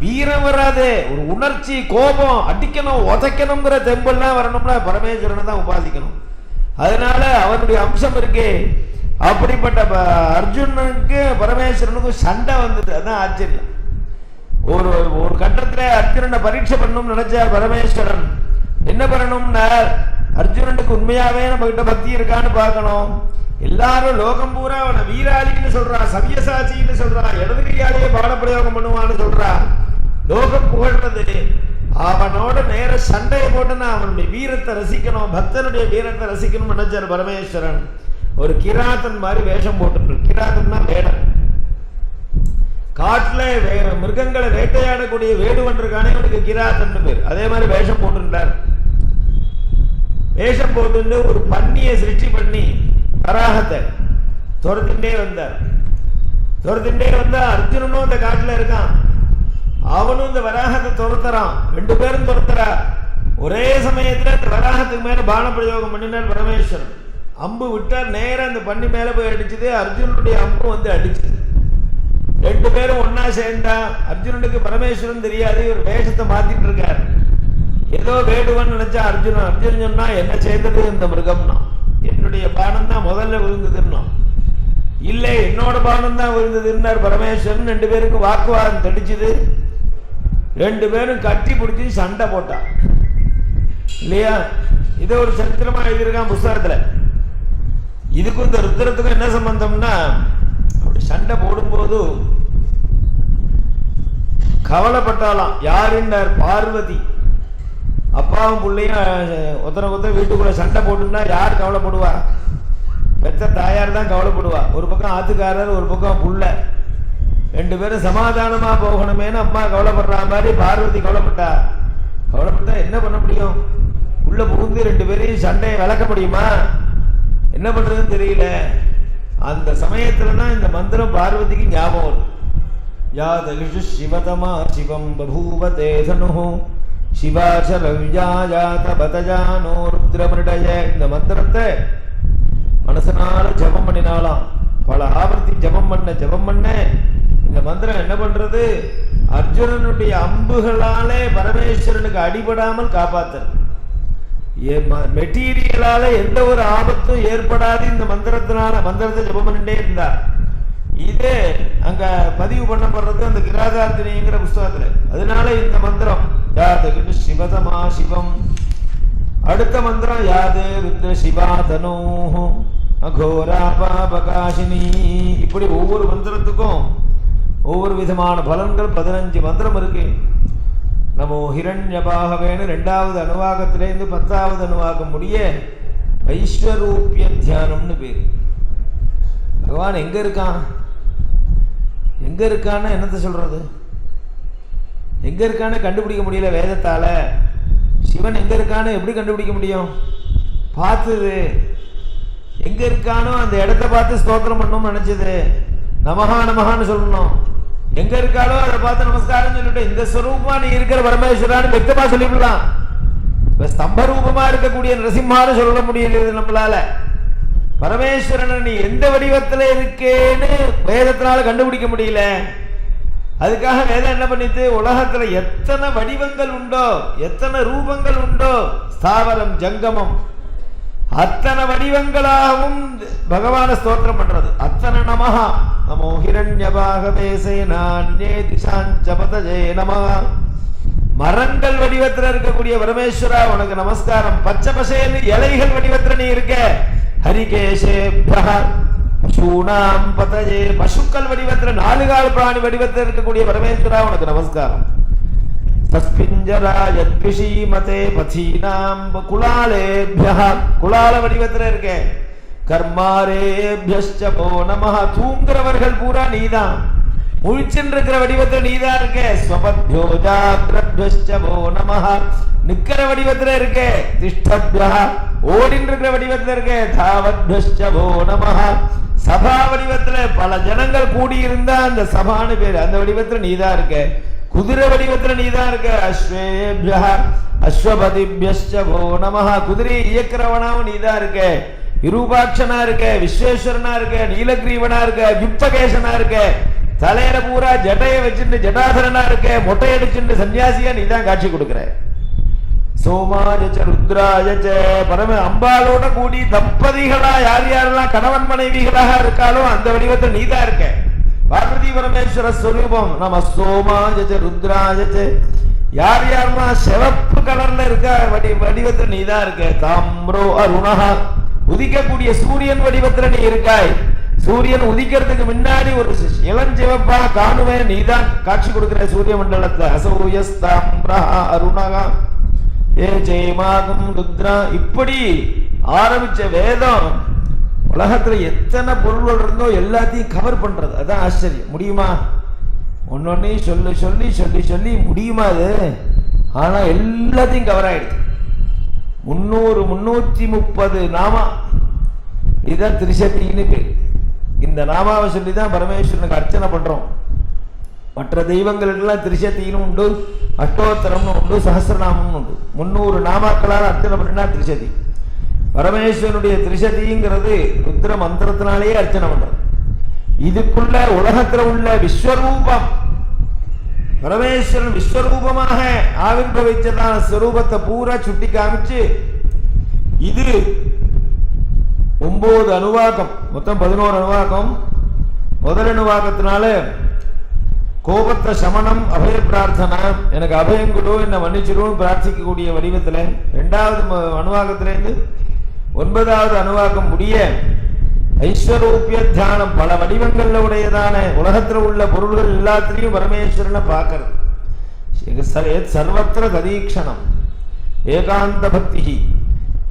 வீரம் வராது. ஒரு உணர்ச்சி, கோபம், அடிக்கணும், உதைக்கணுங்கிற தெம்பெல்லாம் வரணும்னா பரமேஸ்வரனை தான் உபாசிக்கணும். அதனால அவனுடைய அம்சம் இருக்கு. அப்படிப்பட்ட அர்ஜுனனுக்கு பரமேஸ்வரனுக்கும் சண்டை வந்தது. அதான் ஆச்சரியம். ஒரு கட்டத்தில் அர்ஜுனனை பரீட்சை பண்ணணும்னு நினைச்சார் பரமேஸ்வரன். என்ன பண்ணணும்னா, அர்ஜுனனுக்கு உண்மையாவே நம்ம கிட்ட பக்தி இருக்கான்னு பார்க்கணும். எல்லாரும் லோகம் பூரா அவனை வீராளின்னு சொல்றா, சவியசாச்சின்னு சொல்றா, இடது கையாலேயே பாடப்பிரயோகம் பண்ணுவான்னு சொல்றா. லோகம் புகழ்றது. அவனோட நேர சண்டையை போட்டுன்னா அவனுடைய வீரத்தை ரசிக்கணும், பக்தனுடைய வீரத்தை ரசிக்கணும்னு நினைச்சார் பரமேஸ்வரன். ஒரு கிராத்தன் மாதிரி வேஷம் போட்டு, கிராத்தன்னா வேடம், காட்டுல மிருகங்களை வேட்டையாடக்கூடிய வேடுவன் இருக்கானே அவனுக்கு கிராத்தன் பேர். அதே மாதிரி வேஷம் போட்டுட்டார். வேஷம் போட்டு ஒரு பன்னியை சிருஷ்டி பண்ணி வராகத்தை துரத்துட்டே வந்தார். அர்ஜுனனும் இந்த காட்டுல இருக்கான், அவனும் இந்த வராகத்தை துரத்துறான். 2 பேரும் துரத்துறா. ஒரே சமயத்துல இந்த வராகத்துக்கு மேல பான பிரயோகம் பண்ணினார் பரமேஸ்வரன். அம்பு விட்டார், நேரம் அந்த பண்ணி மேல போய் அடிச்சது. அர்ஜுனனுடைய அம்பு வந்து அடிச்சது. 2 பேரும் ஒன்னா சேர்ந்தா. அர்ஜுனனுக்கு பரமேஸ்வரன் தெரியாது, ஒரு வேஷத்தை மாத்திட்டு இருக்காரு. ஏதோ வேடுவன் நினைச்சா அர்ஜுனன் சொன்னா என்ன செய்தது இந்த மிருகம்னா, என்னுடைய பானம் தான் முதல்ல விழுந்ததுன்னா, இல்லை என்னோட பானம் தான் விழுந்ததுன்னார் பரமேஸ்வரன். 2 பேருக்கு வாக்குவாதம் தடிச்சுது. 2 பேரும் கட்டி பிடிச்சி சண்டை போட்டா இல்லையா. இதை ஒரு சரித்திரமா எழுதியிருக்கான் புஸ்தகத்துல. இதுக்கும் இந்த ருத்ரத்துக்கும் என்ன சம்பந்தம்னா, அப்படி சண்டை போடும்போது கவலைப்பட்டாலாம். யாருன்னார் பார்வதி. அப்பாவும் பிள்ளையும் ஒருத்தர வீட்டுக்குள்ள சண்டை போட்டுன்னா யார் கவலைப்படுவா? பெத்த தாயார் தான் கவலைப்படுவா. ஒரு பக்கம் ஆத்துக்காரர், ஒரு பக்கம் புள்ள. 2 பேரும் சமாதானமா போகணுமேனு அம்மா கவலைப்படுற மாதிரி பார்வதி கவலைப்பட்டா. என்ன பண்ண முடியும்? உள்ள புகுந்து 2 பேரையும் சண்டையை விளக்க முடியுமா? என்ன பண்றதுன்னு தெரியல. அந்த சமயத்துல தான் இந்த மந்திரம் பார்வதிக்கு ஞாபகம் வரும். யாதகிஷு சிவதமா சிவம் பபூவதே தனுஹு சிவாச்சரவ்யாயாத பதஜானோ ருத்ரமிருடய. இந்த மந்திரத்தை மனசனால ஜபம் பண்ணினாலாம். பல ஆவர்த்தி ஜபம் பண்ண இந்த மந்திரம் என்ன பண்றது? அர்ஜுனனுடைய அம்புகளாலே பரமேஸ்வரனுக்கு அடிபடாமல் காப்பாத்தல். மெட்டீரியலால எந்த ஒரு ஆபத்தும் ஏற்படாது இந்த மந்திரத்தை ஜபம் பண்ணிட்டே இருந்தா. இது அங்க பதிவு பண்ணப்படுறது அந்த கிராதார்த்தினிங்கிற புஸ்தகத்துல. அதனால இந்த மந்திரம் யாதகிட்டு சிவதமா சிவம். அடுத்த மந்திரம் யாது ருத்ர சிவாதனோ. அகோரா பாபகாஷினி. இப்படி ஒவ்வொரு மந்திரத்துக்கும் ஒவ்வொரு விதமான பலன்கள் 15 மந்திரம் இருக்கு. நமோ ஹிரண்யபாகவேன்னு 2வது அணுவாகத்திலேருந்து 10வது அணுவாகம் முடிய வைஸ்வரூபிய தியானம்னு பேர். பகவான் எங்க இருக்கான், எங்க இருக்கான்னு என்னத்தை சொல்றது? எங்க இருக்கான்னு கண்டுபிடிக்க முடியல வேதத்தால. சிவன் எங்க இருக்கான்னு எப்படி கண்டுபிடிக்க முடியும்? பார்த்தது எங்க இருக்கானோ அந்த இடத்த பார்த்து ஸ்தோத்திரம் பண்ணணும்னு நினைச்சது. நமஹா நமஹான்னு சொல்லணும். எங்க இருக்காளோ அதை பார்த்து நமஸ்காரம் சொல்லிட்டு இந்த ஸ்வரூபமா நீ இருக்கிற பரமேஸ்வரான்னு வெக்தமா சொல்லிவிடலாம். ஸ்தம்ப ரூபமா இருக்கக்கூடிய நரசிம்மான்னு சொல்ல முடியல நம்மளால. பரமேஸ்வரன் நீ எந்த வடிவத்துல இருக்கேன்னு வேதத்தினால கண்டுபிடிக்க முடியல. அதுக்காக வேதம் என்ன பண்ணிட்டு உலகத்துல எத்தனை வடிவங்கள் உண்டோ, எத்தனை ரூபங்கள் உண்டோ, ஸ்தாவரம் ஜங்கமம் அத்தனை வடிவங்களாகவும் பகவான ஸ்தோத்திரம் பண்றது. அத்தனை நமஹா நமோ ஹிரண்யபாகவே சேனான்யே திசாஞ்சபதஜே நமஹ. மரங்கள் வடிவத்தில் இருக்கக்கூடிய பரமேஸ்வரா உனக்கு நமஸ்காரம். பச்சை பசேன்னு இலைகள் வடிவத்தில் நீ இருக்க. ஹரிகேஷேப்யஹ பசூனாம் பதஜே. பசுக்கள் வடிவத்தில் 4 கால் பிராணி வடிவத்தில் இருக்கக்கூடிய பரமேஸ்வரா உனக்கு நமஸ்காரம். தஸ்பிஞ்சராயத்விஷீமதே பதீனாம் குலாலேப்யஹ. குலால வடிவத்தில் இருக்க. கர்மாரேப்யஸ்ச போ நமஹ. தூங்குறவர்கள் பூரா நீதான். முழிச்சிருக்கிற வடிவத்தில் நீதான் இருக்க. ஸ்வபத்யோ ஜாக்ரத்யஸ்ச போ நமஹ. நிக்கிற வடிவத்தில் இருக்க. திஷ்டத்யஹ. ஓடின் இருக்கிற வடிவத்தில் இருக்க. தாவத்யஸ்ச போ நமஹ. சபா வடிவத்தில் பல ஜனங்கள் கூடி இருந்தா அந்த சபான்னு பேரு. அந்த வடிவத்தில் நீதான் இருக்க. குதிரை வடிவத்தில் நீதான் இருக்க. அஸ்வேப்யஹ அஸ்வபதிப்யஸ்ச போ நமஹ. குதிரையை இயக்கிறவனாவும் நீதான் இருக்க. விரூபாட்சனா இருக்க. விஸ்வேஸ்வரனா இருக்க. நீலகிரீவனா இருக்க. யுக்தகேசனா இருக்க. தலையில பூரா ஜட்டைய வச்சுட்டு ஜடாதரனா இருக்க. மொட்டை அடிச்சுட்டு சன்னியாசியா நீதான் காட்சி கொடுக்கிற. சோமாஜ ருத்ராஜ பரம. அம்பாலோட கூடி தம்பதிகளா யார் யாரெல்லாம் கணவன் மனைவிகளாக இருக்காலோ அந்த வடிவத்தில் நீதான் இருக்க. பார்வதி பரமேஸ்வர ஸ்வரூபம். நம சோமாஜ ருத்ராஜ. யார் யாரெல்லாம் சிவப்பு கலர்ல இருக்க வடிவத்தில் நீதான் இருக்க. தாம்ரோ அருணஹா. உதிக்கக்கூடிய சூரியன் வடிவத்தில் நீ இருக்காய். சூரியன் உதிக்கிறதுக்கு முன்னாடி ஒரு இளஞ்சிவப்பா காணுவேன் நீதான் காட்சி கொடுக்கிற சூரிய மண்டலத்துல. அசூயஸ்தாம்ரா அருணஹா ஏ ஜெயமாகும் ருத்ரா. இப்படி ஆரம்பிச்ச வேதம் உலகத்துல எத்தனை பொருள்கள் இருந்தோ எல்லாத்தையும் கவர் பண்றது. அதான் ஆச்சரியம். முடியுமா? ஒன்னொன்னையும் சொல்லி சொல்லி சொல்லி சொல்லி முடியுமா அது? ஆனா எல்லாத்தையும் கவர் ஆயிடுது. 330 நாமா. இதுதான் திரிசக்தின்னு பேர். இந்த நாமாவை சொல்லிதான் பரமேஸ்வரனுக்கு அர்ச்சனை பண்றோம். மற்ற தெய்வங்களுக்கெல்லாம் திரிசக்தின்னு உண்டு, அஷ்டோத்தரம்னு உண்டு, சஹஸ்ரநாமம்னு உண்டு. 300 நாமாக்களால் அர்ச்சனை பண்ணினா திரிசக்தி. பரமேஸ்வரனுடைய திரிசக்திங்கிறது ருத்ர மந்திரத்தினாலேயே அர்ச்சனை பண்றது. இதுக்குள்ள உலகத்துல உள்ள விஸ்வரூபம் பரமேஸ்வரன் விஸ்வரூபமாக ஆவிர்பவிச்சதான ஸ்வரூபத்தை பூரா சுட்டி காமிச்சு இது 9 அணுவாக்கம், மொத்தம் 11 அணுவாக்கம். முதல் அணுவாக்கத்தினால கோபத்தை சமணம், அபய பிரார்த்தனா, எனக்கு அபயம் கொடு, என்ன மன்னிச்சிடும் பிரார்த்திக்கக்கூடிய வடிவத்தில். 2வது அணுவாக்கத்திலேருந்து 9வது அணுவாக்கம் முடிய ஐஸ்வரூபிய தியானம். பல வடிவங்கள்ல உடையதான உலகத்தில் உள்ள பொருள்கள் எல்லாத்திலையும் பரமேஸ்வரனை பார்க்கறது. சர்வத்திர ததீக்ஷணம் ஏகாந்த பக்தி.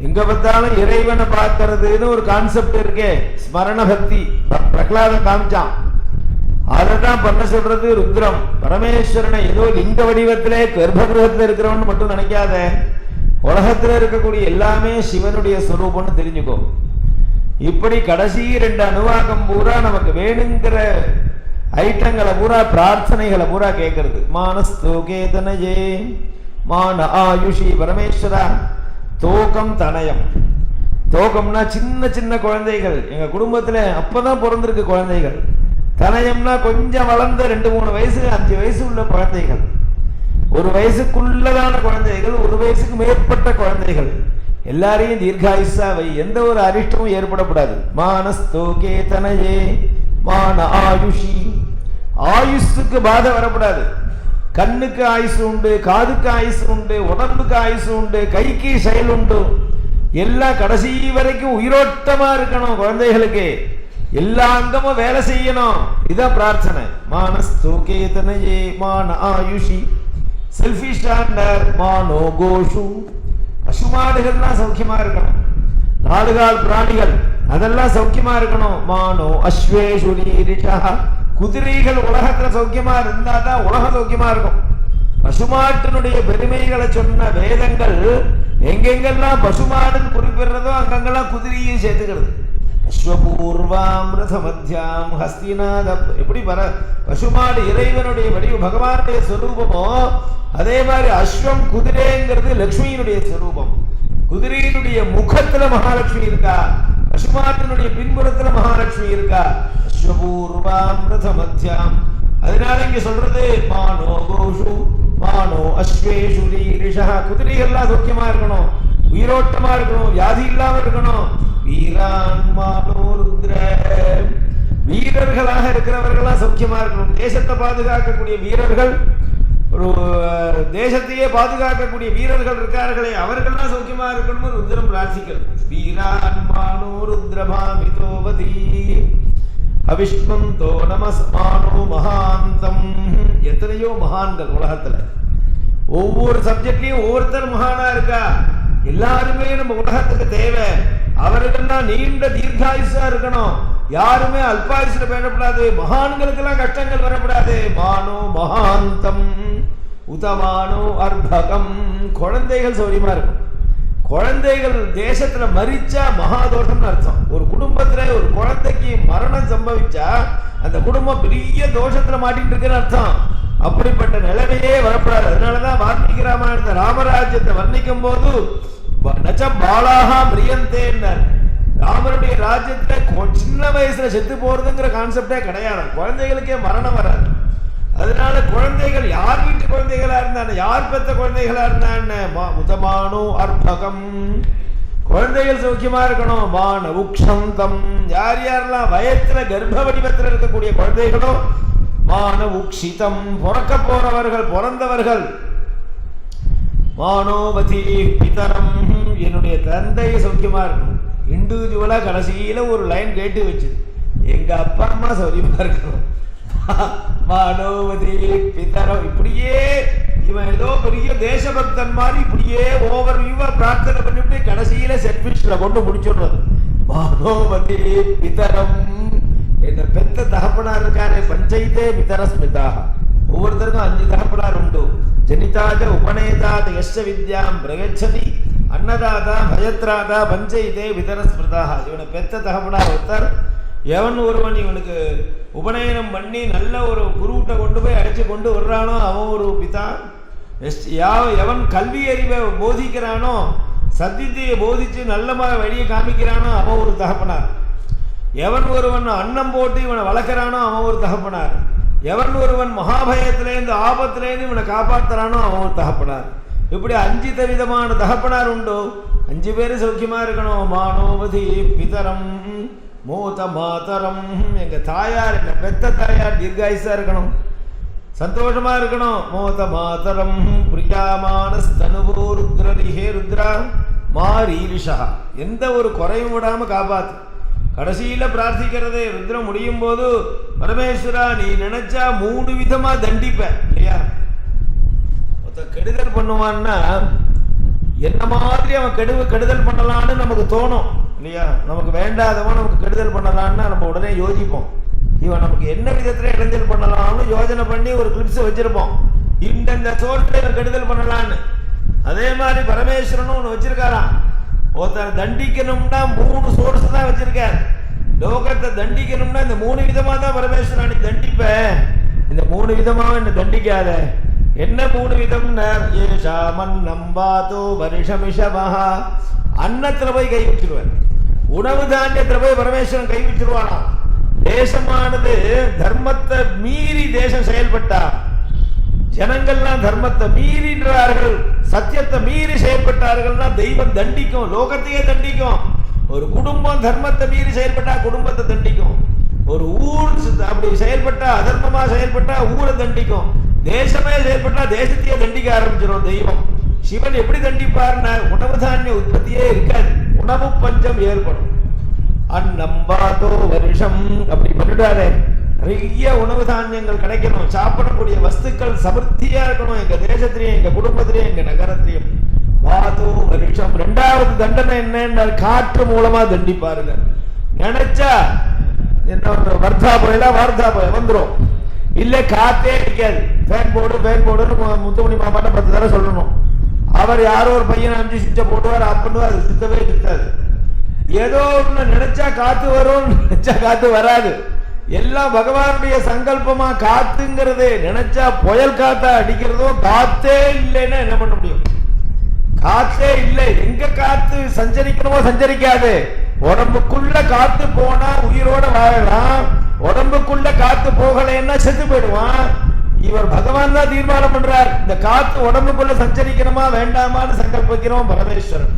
எங்க பார்த்தாலும் இறைவனை பார்க்கறதுன்னு ஒரு கான்செப்ட் இருக்கே. ஸ்மரண பக்தி பிரகலாதன் காமிச்சான். அதைதான் பண்ண சொல்றது ருத்ரம். பரமேஸ்வரனை ஏதோ லிங்க வடிவத்திலே கர்ப்பகிரகத்தில் இருக்கிறவன் மட்டும் நினைக்காத. உலகத்தில் இருக்கக்கூடிய எல்லாமே சிவனுடைய ஸ்வரூபம்னு தெரிஞ்சுக்கோ. இப்படி கடைசி 2 அணுவாக்கம் பூரா நமக்கு வேணுங்கிற ஐட்டங்களை பூரா, பிரார்த்தனைகளை பூரா கேட்கறது. மானஸ்தோகேதனஜே மான ஆயுஷி. பரமேஸ்வரா தோகம் தனயம். தோகம்னா சின்ன சின்ன குழந்தைகள். எங்க குடும்பத்துல அப்பதான் பிறந்திருக்கு குழந்தைகள். தனயம்னா கொஞ்சம் வளர்ந்த 2-3 வயசு 5 வயசு உள்ள குழந்தைகள். 1 வயசுக்குள்ளதான குழந்தைகள், 1 வயசுக்கு மேற்பட்ட குழந்தைகள். எல்லாரையும் தீர்காயுஷா வை. எந்த ஒரு அரிஷ்டமும் ஏற்படக்கூடாது. மானஸ்தோகே தனயே மான ஆயுஷி. ஆயுஷுக்கு பாதை வரக்கூடாது. கண்ணுக்கு ஆயுசு உண்டு, காதுக்கு ஆயுசு உண்டு, உடம்புக்கு ஆயுசு உண்டு, கைக்கு செயல் உண்டு. எல்லாம் கடைசி வரைக்கும் உயிரோட்டமா இருக்கணும். குழந்தைகளுக்கு எல்லா அங்கமும் வேலை செய்யணும். இதான் பிரார்த்தனை. மானஸ்தோகேதனயே மான ஆயுஷி செல்ஃபிஷாண்டர் மானோ கோஷு. பசுமாடுகள்லாம் சௌக்கியமா இருக்கணும். நாடுகால் பிராணிகள் அதெல்லாம் சௌக்கியமா இருக்கணும். மானோ அஸ்வேஷுரீரிஷா. குதிரைகள் உலகத்துல சௌக்கியமா இருந்தா தான் உலகம் சௌக்கியமா இருக்கும். பசுமாட்டினுடைய பெருமைகளை சொன்ன வேதங்கள் எங்கெங்கெல்லாம் பசுமாடுன்னு குறிப்பிடுறதோ அங்கெல்லாம் குதிரையும் சேர்த்துக்கிறது. அஸ்வபூர்வாம் ரதமத்யாம் ஹஸ்திநாத. எப்படி பசுமாடு இறைவனுடைய வடிவம், பகவானுடைய ஸ்வரூபமோ அதே மாதிரி அஸ்வம் குதிரைங்கிறது லட்சுமியினுடைய ஸ்வரூபம். குதிரையினுடைய முகத்துல மகாலட்சுமி இருக்கா, பசுமாட்டினுடைய பின்புறத்துல மகாலட்சுமி இருக்கா. அஸ்வபூர்வாம் ரதமத்யாம். அதனால இங்க சொல்றது மானோ கோஷு மானோ அஸ்வேஷு ரீரிஷா. குதிரைகள்லாம் சௌக்கியமா இருக்கணும், உயிரோட்டமா இருக்கணும், வியாதி இல்லாம இருக்கணும். வீரான் மானோ ருத்ர. வீரர்களாக இருக்கிறவர்களா சௌக்கியமா இருக்கணும். தேசத்தை பாதுகாக்கக்கூடிய வீரர்கள், ஒரு தேசத்தையே பாதுகாக்கக்கூடிய வீரர்கள் இருக்கார்களே அவர்கள்லாம் சௌக்கியமா இருக்கணும். ருத்ரம் ராசிகள். வீரான் மானோ ருத்ரபாமிதோவதி அவிஷ்ணந்தோ நமஸ்மானோ மகாந்தம். எத்தனையோ மகான்கள் உலகத்துல, ஒவ்வொரு சப்ஜெக்ட்லயும் ஒவ்வொருத்தர் மகானா இருக்கா. எல்லாருமே நம்ம உலகத்துக்கு தேவை. அவர்கள்லாம் நீண்ட தீர்காயுஷா இருக்கணும். யாருமே அல்பாயுஷ்ல பயணப்படாது. மகான்களுக்கெல்லாம் கஷ்டங்கள் வரப்படாது. மானோ மகாந்தம் உதமானோ அர்பகம். குழந்தைகள் சௌரியமா இருக்கும். குழந்தைகள் தேசத்துல மரிச்சா மகாதோஷம்னு அர்த்தம். ஒரு குடும்பத்துல ஒரு குழந்தைக்கு மரணம் சம்பவிச்சா அந்த குடும்பம் பெரிய தோஷத்துல மாட்டிட்டு இருக்குன்னு அர்த்தம். அப்படிப்பட்ட நிலைமையே வரப்படாது. அதனாலதான் வால்மீகி ராமாயணத்தை ராமராஜ்யத்தை வர்ணிக்கும் போது நச்ச பாலாஹா பிரியந்தேன்னார். ராமருடைய ராஜ்யத்துல சின்ன வயசுல செத்து போறதுங்கிற கான்செப்டே கிடையாது. குழந்தைகளுக்கே மரணம் வராது. அதனால குழந்தைகள் யார் வீட்டு குழந்தைகளா இருந்தாங்க, யார் பெற்ற குழந்தைகளா இருந்தான்னு உதமானோ அர்பகம். குழந்தைகள் சௌக்கியமா இருக்கணும். மான உக்ஷந்தம். யார் யாரெல்லாம் வயத்துல கர்ப்ப வடிவத்தில் இருக்கக்கூடிய குழந்தைகளோ மான உக்ஷிதம். பிறக்க போறவர்கள், பிறந்தவர்கள். மானோவதி பிதரம். என்னுடைய தந்தை சௌக்கியமா இருக்கணும். இண்டிவிஜுவலா கடைசியில ஒரு லைன் கேட்டு வச்சு, எங்க அப்பா அம்மா சௌரியமா இருக்கணும். மானோவதி பிதரம். இப்படியே இவன் ஏதோ பெரிய தேசபக்தன் மாதிரி இப்படியே ஓவர் வியூவா பிரார்த்தனை பண்ணிட்டு கடைசியில செட்பிஷ்ல கொண்டு முடிச்சுடுறது. மானோவதி பிதரம். என்ன பெத்த தகப்பனார் இருக்காரு. பஞ்சைத்தே பிதரஸ்மிதாக. ஒவ்வொருத்தருக்கும் 5 தகப்பனார் உண்டு. ஜனிதாஜ உபநேதாத யஸ்ஸ வித்யாம் பிரயச்சதி அன்னதாதா பயத்ராதா பஞ்சைதே விதரஸ்மிருதாக. இவனை பெத்த தகப்பனார் ஒருத்தர். எவன் ஒருவன் இவனுக்கு உபநயனம் பண்ணி நல்ல ஒரு குருவிட்ட கொண்டு போய் அழைச்சி கொண்டு வர்றானோ அவன் ஒரு பிதா. எவன் கல்வி அறிவை போதிக்கிறானோ, சத்தியத்தையை போதிச்சு நல்ல வழியை காமிக்கிறானோ அவன் ஒரு தகப்பனார். எவன் ஒருவன் அன்னம் போட்டு இவனை வளர்க்கிறானோ அவன் ஒரு தகப்பனார். எவன் ஒருவன் மகாபயத்திலேருந்து ஆபத்திலேருந்து இவனை காப்பாற்றுறானோ அவன் ஒரு தகப்பனார். இப்படி 5 விதமான தகப்பனார் உண்டு. 5 பேரும் சௌக்கியமா இருக்கணும். மானோவதி பிதரம் மோத மாதரம். எங்க தாயார், என்ன பெத்த தாயார் தீர்காயுசா இருக்கணும், சந்தோஷமா இருக்கணும். மோத மாதரம் பிரியாமானஸ்தனுவோ ருத்ரரிஹே ருத்ரா மாரீரிஷா. எந்த ஒரு குறையும் விடாம காப்பாத்து. கடைசியில பிரார்த்திக்கிறதே ருத்ரம் முடியும் போது, பரமேஸ்வரா நீ நினைச்சா 3 விதமா தண்டிப்ப இல்லையா. கெடுதல் பண்ணுவான்னா என்ன மாதிரி அவன் கெடுதல் பண்ணலான்னு நமக்கு தோணும் இல்லையா. நமக்கு வேண்டாதவன் நமக்கு கெடுதல் பண்ணலான்னா நம்ம உடனே யோசிப்போம். இவன் நமக்கு என்ன விதத்துல இடைஞ்சல் பண்ணலாம்னு யோஜனை பண்ணி ஒரு கிளிப்ஸ் வச்சிருப்போம். இந்த சோர்ஸ்ல இவன் கெடுதல் பண்ணலான்னு. அதே மாதிரி பரமேஸ்வரனும் ஒண்ணு வச்சிருக்காராம். ஒருத்தர் தண்டிக்கணும்னா 3 சோர்ஸ் தான் வச்சிருக்கார். லோகத்தை தண்டிக்கணும்னா இந்த 3 விதமா தான் பரமேஸ்வரன் நீ தண்டிப்ப. இந்த 3 விதமா என்ன தண்டிக்காத. என்ன 3 விதம்னா, ஏஷாமன் நம்பாதோ வருஷமிஷமஹா. அன்னத்துல போய் கை வச்சிருவார். உணவு தானியத்துல போய் பரமேஸ்வரன் கை வச்சிருவானா. தேசமானது தர்மத்தை மீறி தேசம் செயல்பட்டா, ஜனங்கள்லாம் தர்மத்தை மீறின்றார்கள், சத்தியத்தை மீறி செயல்பட்டார்கள்னா தெய்வம் தண்டிக்கும், லோகத்தையே தண்டிக்கும். ஒரு குடும்பம் தர்மத்தை மீறி செயல்பட்டா குடும்பத்தை தண்டிக்கும். ஒரு ஊர் அப்படி செயல்பட்டா, அதர்மமா செயல்பட்டா ஊரை தண்டிக்கும். தேசமே செயல்பட்டா தேசத்தையே தண்டிக்க ஆரம்பிச்சிடும் தெய்வம். சிவன் எப்படி தண்டிப்பார்னா, உணவு தானிய உற்பத்தியே இருக்காது. உணவு பஞ்சம் ஏற்படும். அந்நம்பாதோ வருஷம் அப்படி பண்ணிடாதே. நிறைய உணவு தானியங்கள் கிடைக்கணும், சாப்பிடக்கூடிய வஸ்துக்கள் சமர்த்தியா இருக்கணும் எங்க தேசத்திலையும் எங்க குடும்பத்திலையும் எங்க நகரத்திலையும். வாதோ வருஷம். இரண்டாவது தண்டனை என்ன? காற்று மூலமா தண்டிப்பாருங்க. நினைச்சா என்ன வர்த்தா போயில வார்த்தா போய் வந்துடும், இல்ல காத்தே அடிக்காது. ஃபேன் போடுன்னு முத்துமணி மாமாட்ட 10 தடவை சொல்லணும். அவர் யாரோ ஒரு பையனை அஞ்சு சுவிட்ச போடுவார், ஆஃப் பண்ணுவார், அது சுத்தவே சுத்தாது. ஏதோ ஒண்ணு நினைச்சா காத்து வரும், நினைச்சா காத்து வராது. எல்லாம் பகவானுடைய சங்கல்பமா. காத்துங்கிறது நினைச்சா புயல் காத்தா அடிக்கிறதோ, காத்தே இல்லைன்னா என்ன பண்ண முடியும்? காத்தே இல்லை. எங்க காத்து சஞ்சரிக்கணுமோ சஞ்சரிக்காது. உடம்புக்குள்ள காத்து போனா உயிரோட வாழலாம், உடம்புக்குள்ள காத்து போகலைன்னா செத்து போயிடுவான். இவர் பகவான் தான் தீர்மானம் பண்றார். இந்த காத்து உடம்புக்குள்ள சஞ்சரிக்கணுமா வேண்டாமான்னு சங்கல்பிக்கிறோம் பரமேஸ்வரன்.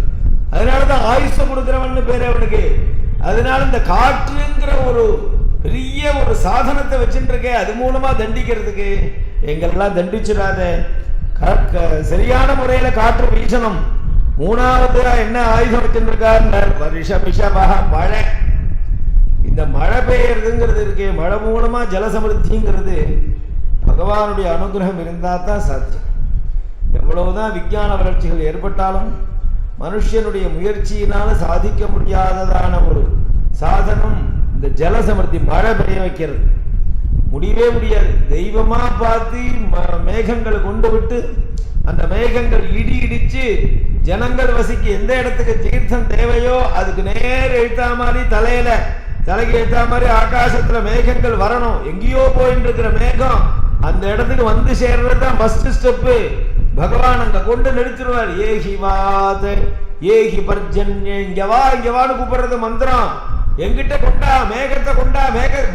அதனாலதான் ஆயுஷ கொடுக்கிறவன் பேரு அவனுக்கு. அதனால இந்த காற்றுங்கிற ஒரு பெரிய ஒரு சாதனத்தை வச்சுட்டு இருக்கே, அது மூலமா தண்டிக்கிறதுக்கு எங்களெல்லாம் தண்டிச்சிடாத. சரியான முறையில காற்று வீசணும். மூணாவது என்ன ஆயுதம் வச்சுருக்கார்? வருஷமிஷபக மழை. இந்த மழை பெய்யறதுங்கிறது இருக்கே, மழை மூலமா ஜலசமிருத்திங்கிறது பகவானுடைய அனுகிரகம் இருந்தா தான் சாத்தியம். எவ்வளவுதான் விஞ்ஞான வளர்ச்சிகள் ஏற்பட்டாலும் மனுஷனுடைய முயற்சியினால சாதிக்க முடியாததான ஒரு சாதனம் இந்த ஜலசமிருத்தி, மழை பெய்ய வைக்கிறது. முடியவே முடியாது. தெய்வமா பார்த்து மேகங்களை கொண்டு விட்டு அந்த மேகங்கள் இடி இடிச்சு ஜனங்கள் வசிக்க எந்த இடத்துக்கு தீர்த்தம் தேவையோ அதுக்கு நேர எழுத்தா மாதிரி தலைக்கு எழுத்தா மாதிரி ஆகாசத்துல மேகங்கள் வரணும். எங்கேயோ போயிட்டு இருக்கிற மேகம் அந்த இடத்துக்கு வந்து சேர்றது தான் ஃபர்ஸ்ட் ஸ்டெப்பு. பகவான் அங்க கொண்டு நிறுத்திடுவார். ஏஹி வாத ஏஹி பர்ஜன்ய, இங்க வான்னு கூப்பிடுறது மந்திரம். எங்கிட்ட கொண்டா மேகத்தை கொண்டா,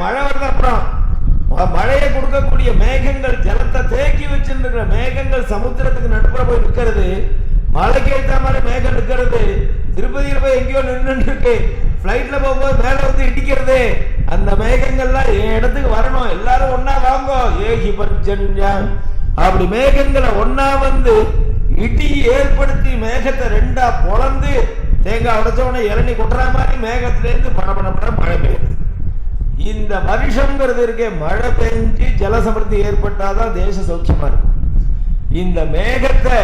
மழை வருது. அப்புறம் மழையை கொடுக்கக்கூடிய மேகங்கள், ஜலத்தை தேக்கி வச்சிருக்கிற மேகங்கள் சமுத்திரத்துக்கு நடுப்புற போய் நிற்கிறது. மழைக்கு ஏற்ற மாதிரி மேகம் நிற்கிறது. திருப்பதியில் போய் எங்கேயோ நின்று இருக்கு, பிளைட்ல போகும்போது மேல வந்து இடிக்கிறது. அந்த மேகங்கள்லாம் என் இடத்துக்கு வரணும், எல்லாரும் ஒன்னா வாங்கோ. ஏகி பர்ஜன்யா. அப்படி மேகங்களை ஒன்னா வந்து இடி ஏற்படுத்தி மேகத்தை ரெண்டா பொளந்து தேங்காய் உடைச்சவன இளநீ கொட்டுற மாதிரி மேகத்திலேருந்து பட மழை பெய்யுது. இந்த வருஷங்கிறது இருக்கே, மழை பெஞ்சு ஜலசமிருத்தி ஏற்பட்டாதான் தேச சௌக்கியமா இருக்கும். இந்த மேகத்தை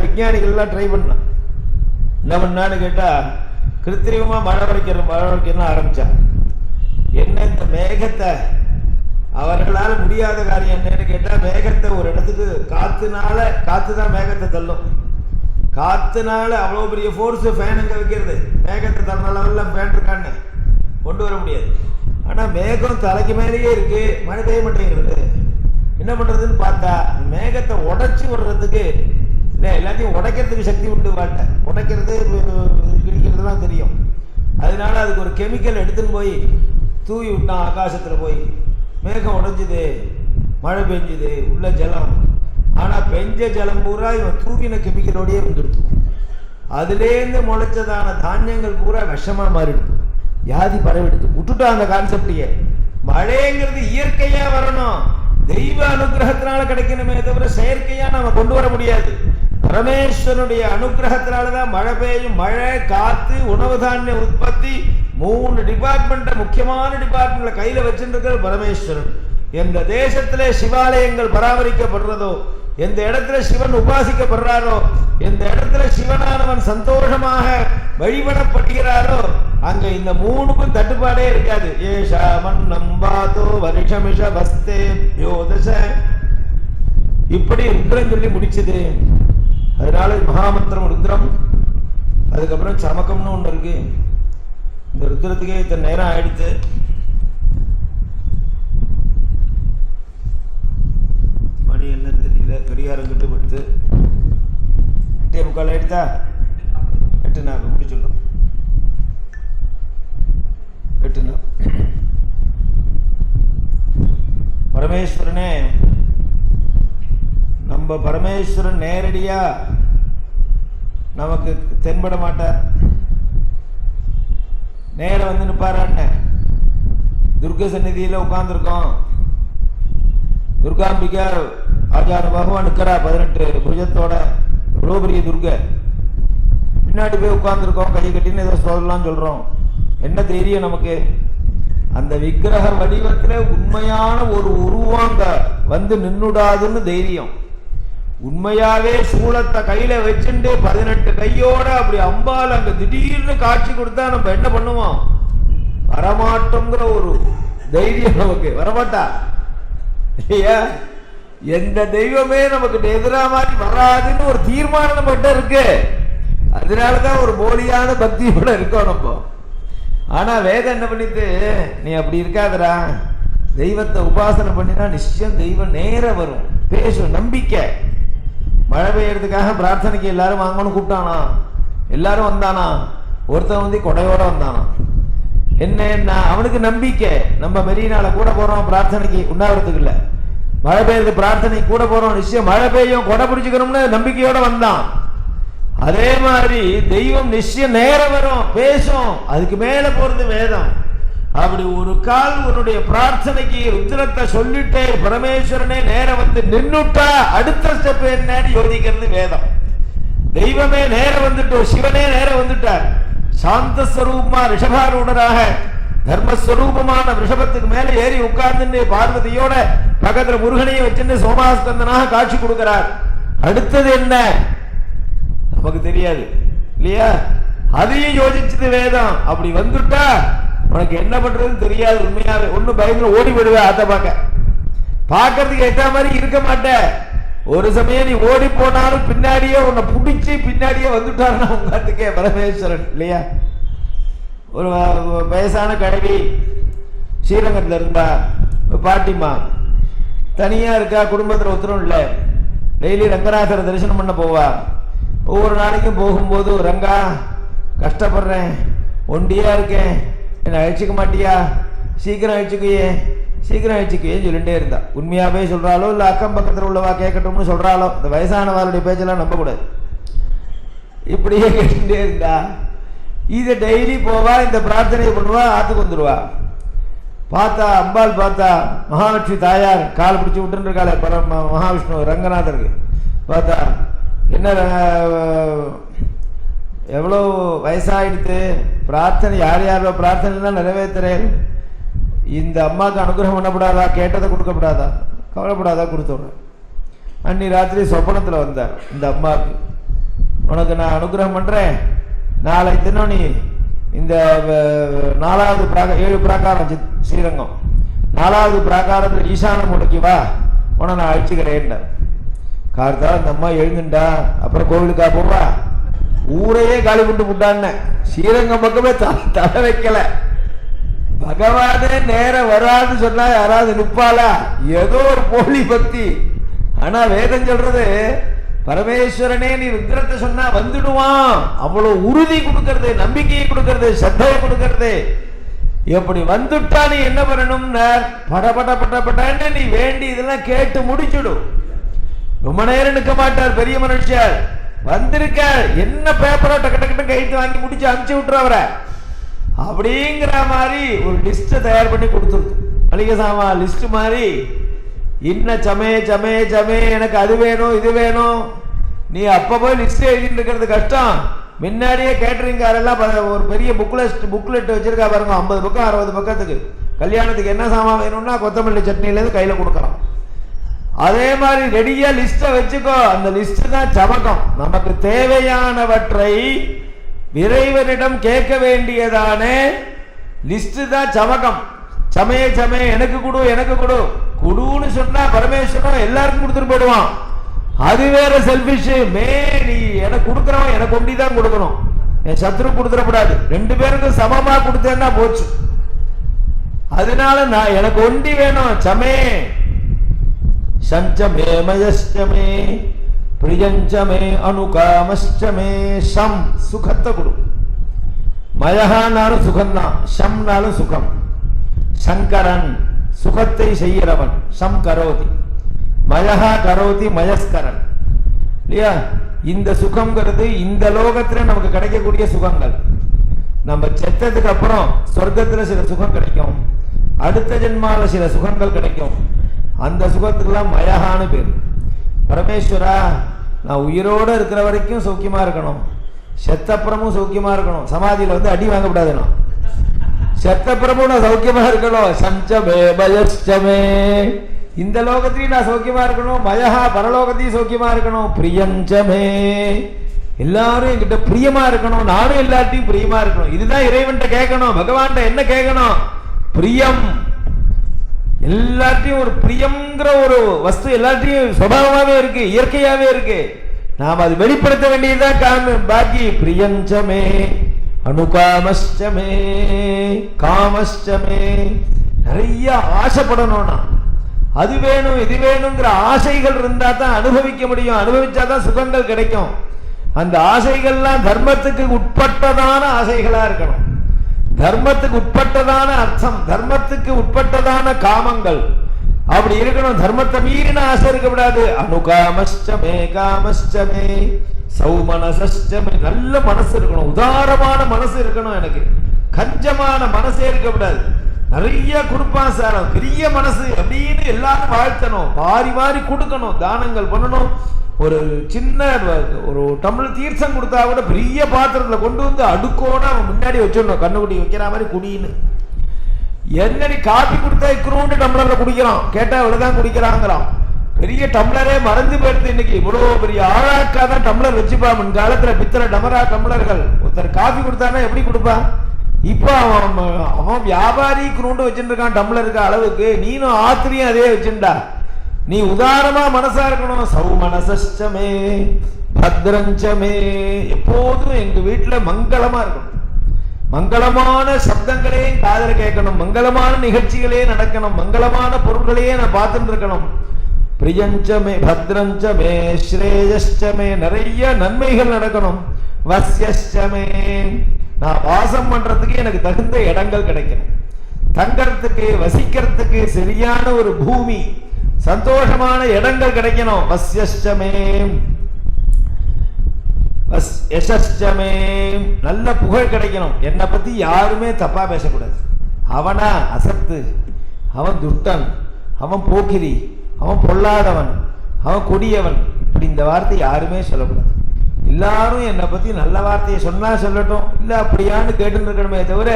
விஞ்ஞானிகள் எல்லாம் ட்ரை பண்ணலாம். என்ன பண்ணான்னு கேட்டா, கிருத்திரிகமா மழை வைக்கணும் ஆரம்பிச்சா. என்ன இந்த மேகத்தை அவர்களால் முடியாத காரியம் என்னன்னு கேட்டா, மேகத்தை ஒரு இடத்துக்கு காத்துதான் மேகத்தை தள்ளும். காத்துனால அவ்வளவு பெரிய ஃபோர்ஸ் ஃபேன் எங்க வைக்கிறது? மேகத்தை தள்ள லெவல்ல ஃபேன் இருக்கான்னு கொண்டு வர முடியாது. ஆனா மேகம் தலைக்கு மேலேயே இருக்கு, மழை பெய்ய மாட்டேங்கிறது. என்ன பண்றதுன்னு பார்த்தா, மேகத்தை உடைச்சு விடுறதுக்கு இல்லை, எல்லாத்தையும் உடைக்கிறதுக்கு சக்தி உண்டு. உடைக்கிறது கிழிக்கிறதுலாம் தெரியும். அதனால அதுக்கு ஒரு கெமிக்கல் எடுத்துன்னு போய் தூவி விட்டான் ஆகாசத்துல. போய் மேகம் உடைஞ்சுது, மழை பெஞ்சுது, உள்ள ஜலம். ஆனா பெஞ்ச ஜலம் பூரா இவன் தூவின கெமிக்கலோடய வந்துடுது. அதுலேருந்து முளைச்சதான தானியங்கள் பூரா விஷமா மாறிடுது, வியாதி பரவிடுது. விட்டுட்டோம் அந்த கான்செப்டையே. மழைங்கிறது இயற்கையா வரணும், தெய்வ அனுகிரகத்தினால கிடைக்கணுமே தவிர செயற்கையா நாம கொண்டு வர முடியாது. பரமேஸ்வரனுடைய அனுகிரகத்தினாலதான் மழை பெய்யும். மழை, காத்து, உணவு தானிய உற்பத்தி, 3 டிபார்ட்மெண்ட், முக்கியமான டிபார்ட்மெண்ட்ல கையில வச்சிருக்கிற பரமேஸ்வரன். எந்த தேசத்திலே சிவாலயங்கள் பராமரிக்கப்படுறதோ, எந்த இடத்துல சிவன் உபாசிக்கப்படுறாரோ, எந்த இடத்துல சிவனானவன் சந்தோஷமாக வழிபடப்படுகிறாரோ, அங்க இந்த 3க்கும் தட்டுப்பாடே இருக்காது. ஏஷாமன் நம்பாதோ வருஷமிஷ வஸ்தே யோதச. இப்படி ருத்ரம் சொல்லி முடிச்சது. அதனால மகாமந்திரம் ருத்ரம். அதுக்கப்புறம் சமக்கம்னு ஒண்ணு இருக்கு. இந்த ருத்ரத்துக்கே இத்தனை நேரம் ஆயிடுச்சு. மணி என்ன தெரியல, கடிகாரம் கிட்ட படுத்து 8:45 ஆயிடுதா? 8:40 முடிச்சுடலாம். 8:40. பரமேஸ்வரனே, நம்ம பரமேஸ்வரன் நேரடியா நமக்கு தென்பட மாட்டார். நேரம் வந்து நிற்பாரான்னு துர்கை சந்நிதியில உட்கார்ந்துருக்கோம். துர்காம்பிகா ஆச்சார பகவான் நிற்கிறா 18 புஜத்தோட. எவ்வளோ பெரிய துர்கை. பின்னாடி போய் உட்கார்ந்துருக்கோம், கை கட்டின்னு ஏதோ சொல்லலாம் சொல்றோம். என்ன தைரியம் நமக்கு? அந்த விக்கிரக வடிவத்தில் உண்மையான ஒரு உருவாங்க வந்து நின்னுடாதுன்னு தைரியம். உண்மையாவே சூளத்தை கையில வச்சுட்டு 18 கையோட அப்படி அம்பால் அங்க திடீர்னு காட்சி கொடுத்தா நம்ம என்ன பண்ணுவோம்? வரமாட்டோங்கிற ஒரு தைரியம் நமக்கு வரமாட்டா இல்லையா? எந்த தெய்வமே நமக்கு எதிராக மாதிரி வராதுன்னு ஒரு தீர்மானம் நம்ம கிட்ட இருக்கு. அதனாலதான் ஒரு போலியான பக்தியோட இருக்கோம் நம்ம. ஆனா வேதம் என்ன பண்ணிட்டு, நீ அப்படி இருக்காதரா, தெய்வத்தை உபாசனை பண்ணினா நிச்சயம் தெய்வம் நேர வரும், பேசும், நம்பிக்கை. மழை பெய்யறதுக்காக பிரார்த்தனைக்கு எல்லாரும் வாங்கன்னு கூப்பிட்டானா, எல்லாரும் வந்தானா, ஒருத்தன் வந்து கொடையோட வந்தானா. என்ன அவனுக்கு நம்பிக்கை, நம்ம மெரினால கூட போறோம் பிரார்த்தனைக்கு, உண்ணாவிரத்துக்கு இல்ல, மழை பெய்யறது பிரார்த்தனைக்கு கூட போறோம், நிச்சயம் மழை பெய்யும், கொடை பிடிச்சுக்கணும்னு நம்பிக்கையோட வந்தான். அதே மாதிரி தெய்வம் நிச்சயம் நேரம் வரும், பேசும். அதுக்கு மேல போறது வேதம். அப்படி ஒரு கால் உன்னுடைய பிரார்த்தனைக்கு ருத்ரத்தை சொல்லிட்டே பரமேஸ்வரனே நேரம் வந்து நின்னுட்டா அடுத்த ஸ்டெப் என்னன்னு யோசிக்கிறது வேதம். தெய்வமே நேரம் வந்துட்டோ, சிவனே நேரம் வந்துட்டார். சாந்த ஸ்வரூபமா ரிஷபாரூடராக தர்மஸ்வரூபமான ரிஷபத்துக்கு மேல ஏறி உட்கார்ந்து பார்வதியோட பக்கத்துல முருகனையும் வச்சுட்டு சோமாஸ்கந்தனாக காட்சி கொடுக்கிறார். அடுத்தது என்ன நமக்கு தெரியாது இல்லையா? அதையும் யோசிச்சது வேதம். அப்படி வந்துட்டா உனக்கு என்ன பண்றதுன்னு தெரியாது. உண்மையாவே ஒண்ணு பயந்து ஓடி விடுவேன், அதை பார்க்கறதுக்கு ஏற்ற மாதிரி இருக்க மாட்டேன். ஒரு சமயம் நீ ஓடி போனாலும் பின்னாடியே உன்னை பிடிச்சி பின்னாடியே வந்துட்டாருன்னா உங்கத்துக்கே பரமேஸ்வரன் இல்லையா? ஒரு வயசான கிழவி ஸ்ரீரங்கத்தில் இருந்தா, பாட்டிமா தனியா இருக்கா, குடும்பத்தில் ஒருத்தரும் இல்லை. டெய்லி ரங்கநாதரை தரிசனம் பண்ண போவா. ஒவ்வொரு நாளைக்கும் போகும்போது, ரங்கா கஷ்டப்படுறேன், ஒண்டியா இருக்கேன், என்னை அழிச்சிக்க மாட்டியா, சீக்கிரம் அழிச்சுக்கையே சீக்கிரம் அழிச்சுக்கையே சொல்லிட்டே இருந்தா. உண்மையாவே சொல்றாளோ இல்லை அக்கம் பக்கத்தில் உள்ளவா கேட்கட்டும்னு சொல்றாளோ, இந்த வயசானவாளுடைய பேச்செல்லாம் நம்பக்கூடாது. இப்படியே கேட்டுட்டே இருந்தா. இதை டெய்லி போவா, இந்த பிரார்த்தனையை பண்ணுவா, ஆத்துக்கு வந்துடுவா. பார்த்தா அம்பாள் பார்த்தா மகாலட்சுமி தாயார் கால் பிடிச்சி விட்டுன்னு இருக்காளே மகாவிஷ்ணு ரங்கநாதருக்கு. பார்த்தா என்ன எவ்வளோ வயசாயிடுத்து, பிரார்த்தனை யார் யாரோ பிரார்த்தனை தான் நிறைவேற்றுறேன், இந்த அம்மாவுக்கு அனுகிரகம் பண்ணப்படாதா, கேட்டதை கொடுக்கப்படாதா, கவலைப்படாதா, கொடுத்துட்றேன். அன்னி ராத்திரி சொப்பனத்தில் வந்தார். இந்த அம்மாவுக்கு உனக்கு நான் அனுகிரகம் பண்ணுறேன், நாளை தினம் நீ இந்த 4வது 7 பிராகாரம் ஸ்ரீரங்கம் 4வது பிராகாரத்தில் ஈசான முடக்கி வா, உன நான் அழிச்சுக்கிறேன். கார்த்தா இந்த அம்மா எழுந்துட்டா. அப்புறம் கோவிலுக்கா போவா? ஊரையே காலி கொண்டு விட்டான்னு ஸ்ரீரங்கம் பக்கமே தலை வைக்கல. பகவானே நேரம் வராதுன்னு சொன்னா யாராவது நிற்பாளா? ஏதோ ஒரு போலி பக்தி. ஆனா வேதம் சொல்றது பரமேஸ்வரனே நீ ருத்ரத்தை சொன்னா வந்துடுவான். அவ்வளவு உறுதி கொடுக்கறது, நம்பிக்கையை கொடுக்கறது, சத்தையை கொடுக்கறது. எப்படி வந்துட்டா நீ என்ன பண்ணணும்? படபட பட்டப்பட்டான்னு நீ வேண்டி இதெல்லாம் கேட்டு முடிச்சுடும். ரொம்ப நேரம் நிற்க மாட்டார் பெரிய மனுஷர். வந்திருக்க என்ன பேப்பரோ டக்கு டக்கு கைத்து வாங்கி முடிச்சு அனுப்பிச்சு விட்டுறவரை அப்படிங்கிற மாதிரி ஒரு லிஸ்ட் தயார் பண்ணி கொடுத்துருது. மளிகை சாமா லிஸ்ட் மாதிரி. இன்ன சமே சமே சமே எனக்கு அது வேணும் இது வேணும். நீ அப்ப போய் லிஸ்ட் எழுதிட்டு இருக்கிறது கஷ்டம். முன்னாடியே கேட்டரிங்காரெல்லாம் ஒரு பெரிய புக்லெட் வச்சிருக்கா பாருங்க, 50 பக்கம் 60 பக்கத்துக்கு. கல்யாணத்துக்கு என்ன சாமான் வேணும்னா கொத்தமல்லி சட்னிலேருந்து கையில கொடுக்கலாம். அதே மாதிரி ரெடியா லிஸ்ட வச்சுக்கோ. அந்த லிஸ்ட் தான் சமகம். நமக்கு தேவையானவற்றை இறைவனிடம் கேட்க வேண்டியதான லிஸ்ட் தான் சமகம். சமய சமய எனக்கு கொடு எனக்கு கொடு குடுன்னு சொன்னா பரமேஸ்வரன் எல்லாருக்கும் கொடுத்துட்டு போயிடுவான். அது வேற செல்பிஷ். நீ எனக்கு கொடுக்கறவன் எனக்கு ஒண்டிதான் கொடுக்கணும், என் சத்ரு கொடுத்துடக்கூடாது. 2 பேருக்கும் சமமா கொடுத்தேன்னா போச்சு. அதனால நான் எனக்கு ஒண்டி வேணும். சமே சஞ்சமே மயஸ்டமே பிரியஞ்சமே அனுகாமஸ்டமே. சம் சுகத்தை கொடு. மயகானாலும் சுகம்தான், ஷம்னாலும் சுகம். சங்கரன் சுகத்தை செய்கிறவன், சம் கரோதி. மயகா கரோதி மயஸ்கரன் இல்லையா? இந்த சுகம்ங்கிறது இந்த லோகத்துல நமக்கு கிடைக்கக்கூடிய சுகங்கள். நம்ம செத்ததுக்கு அப்புறம் சொர்க்கத்துல சில சுகம் கிடைக்கும், அடுத்த ஜென்மால சில சுகங்கள் கிடைக்கும். அந்த சுகத்துக்கெல்லாம் மயகான்னு பேர். பரமேஸ்வரா நான் உயிரோடு இருக்கிற வரைக்கும் சௌக்கியமா இருக்கணும், செத்தப்புறமும் சௌக்கியமா இருக்கணும். சமாதியில வந்து அடி வாங்கக்கூடாதுன்னா செத்தப்புறமும் நான் சௌக்கியமா இருக்கணும். சஞ்சமே பயச்சமே, இந்த லோகத்திலையும் நான் சௌக்கியமா இருக்கணும், மயஹா பரலோகத்தையும் சௌக்கியமா இருக்கணும். பிரியஞ்சமே, எல்லாரும் என்கிட்ட பிரியமா இருக்கணும், நானும் எல்லாத்தையும் பிரியமா இருக்கணும். இதுதான் இறைவன்கிட்ட கேட்கணும். பகவான்கிட்ட என்ன கேட்கணும்? பிரியம். எல்லாத்தையும் ஒரு பிரியம்ங்கிற ஒரு வஸ்து எல்லாத்தையும் சுபாவமாவே இருக்கு, இயற்கையாவே இருக்கு. நாம் அது வெளிப்படுத்த வேண்டியதுதான் பாக்கி. பிரியஞ்சமே அனுகாமஸ்டமே காமஸ்டமே, நிறைய ஆசைப்படணும்னா அது வேணும் இது வேணுங்கிற ஆசைகள் இருந்தா தான் அனுபவிக்க முடியும். அனுபவிச்சாதான் சுகங்கள் கிடைக்கும். அந்த ஆசைகள்லாம் தர்மத்துக்கு உட்பட்டதான ஆசைகளா இருக்கணும். தர்மத்துக்கு உட்பட்டதான அர்த்தம், தர்மத்துக்கு உட்பட்டதான காமங்கள் அப்படி இருக்கணும். தர்மத்தை மீறின ஆசை இருக்கக்கூடாது. அனுகாமஸ்டமே காமஸ்டமே சௌமனசஸ்டமே, நல்ல மனசு இருக்கணும், உதாரமான மனசு இருக்கணும். எனக்கு கஞ்சமான மனசே இருக்கக்கூடாது. நிறைய கொடுப்பான் சார், பெரிய மனசு அப்படின்னு எல்லாரும் வாழ்த்தணும், வாரி வாரி கொடுக்கணும், தானங்கள் பண்ணணும். ஒரு சின்ன ஒரு டம்ளர் தீர்த்தம் கொடுத்தா கூட பெரிய பாத்திரத்துல கொண்டு வந்து அடுக்கோட அவன் முன்னாடி வச்சிடணும், கண்ணுக்குட்டி வைக்கிற மாதிரி குடின்னு. என்னடி காப்பி கொடுத்தா இக்குறோண்டு டம்ளர்ல குடிக்கிறான், கேட்டா இவ்வளவுதான் குடிக்கிறாங்கிறான். பெரிய டம்ளரே மறந்து போயிடுது. இன்னைக்கு இவ்வளவு பெரிய ஆழாக்காதான் டம்ளர் வச்சுப்பா. முன் காலத்துல பித்தளை டமரா டம்ளர்கள். ஒருத்தர் காபி கொடுத்தானா எப்படி கொடுப்பான்? இப்ப அவன் வியாபாரி குரூண்டு வச்சுட்டு இருக்கான் டம்ளருக்கு அளவுக்கு. நீனும் ஆத்திரியும் அதே வச்சுண்டா. நீ உதாரணமா மனசா இருக்கணும். சௌமனசமே பத்ரஞ்சமே, எப்போதும் எங்க வீட்டுல மங்களமா இருக்கணும். மங்களமான சப்தங்களையும் காதல கேட்கணும், மங்களமான நிகழ்ச்சிகளே நடக்கணும், மங்களமான பொருள்களையே நான் பார்த்துட்டு இருக்கணும். பிரியஞ்சமே பத்ரஞ்சமே ஸ்ரேயஷ்டமே, நிறைய நன்மைகள் நடக்கணும். வஸ்யஷ்டமே, நான் வாசம் பண்றதுக்கு எனக்கு தகுந்த இடங்கள் கிடைக்கணும். தங்கறதுக்கு வசிக்கிறதுக்கு சரியான ஒரு பூமி, சந்தோஷமான இடங்கள் கிடைக்கணும். வஸ்யஷ்டமே யசஷ்டமே, நல்ல புகழ் கிடைக்கணும். என்னை பத்தி யாருமே தப்பா பேசக்கூடாது. அவனா அசத்து, அவன் துஷ்டன், அவன் போக்கிரி, அவன் பொல்லாதவன், அவன் கொடியவன், இப்படி இந்த வார்த்தை யாருமே சொல்லக்கூடாது. எல்லாரும் என்னை பத்தி நல்ல வார்த்தையை சொன்னா சொல்லட்டும், இல்ல அப்படியான்னு கேட்டு இருக்கணுமே தவிர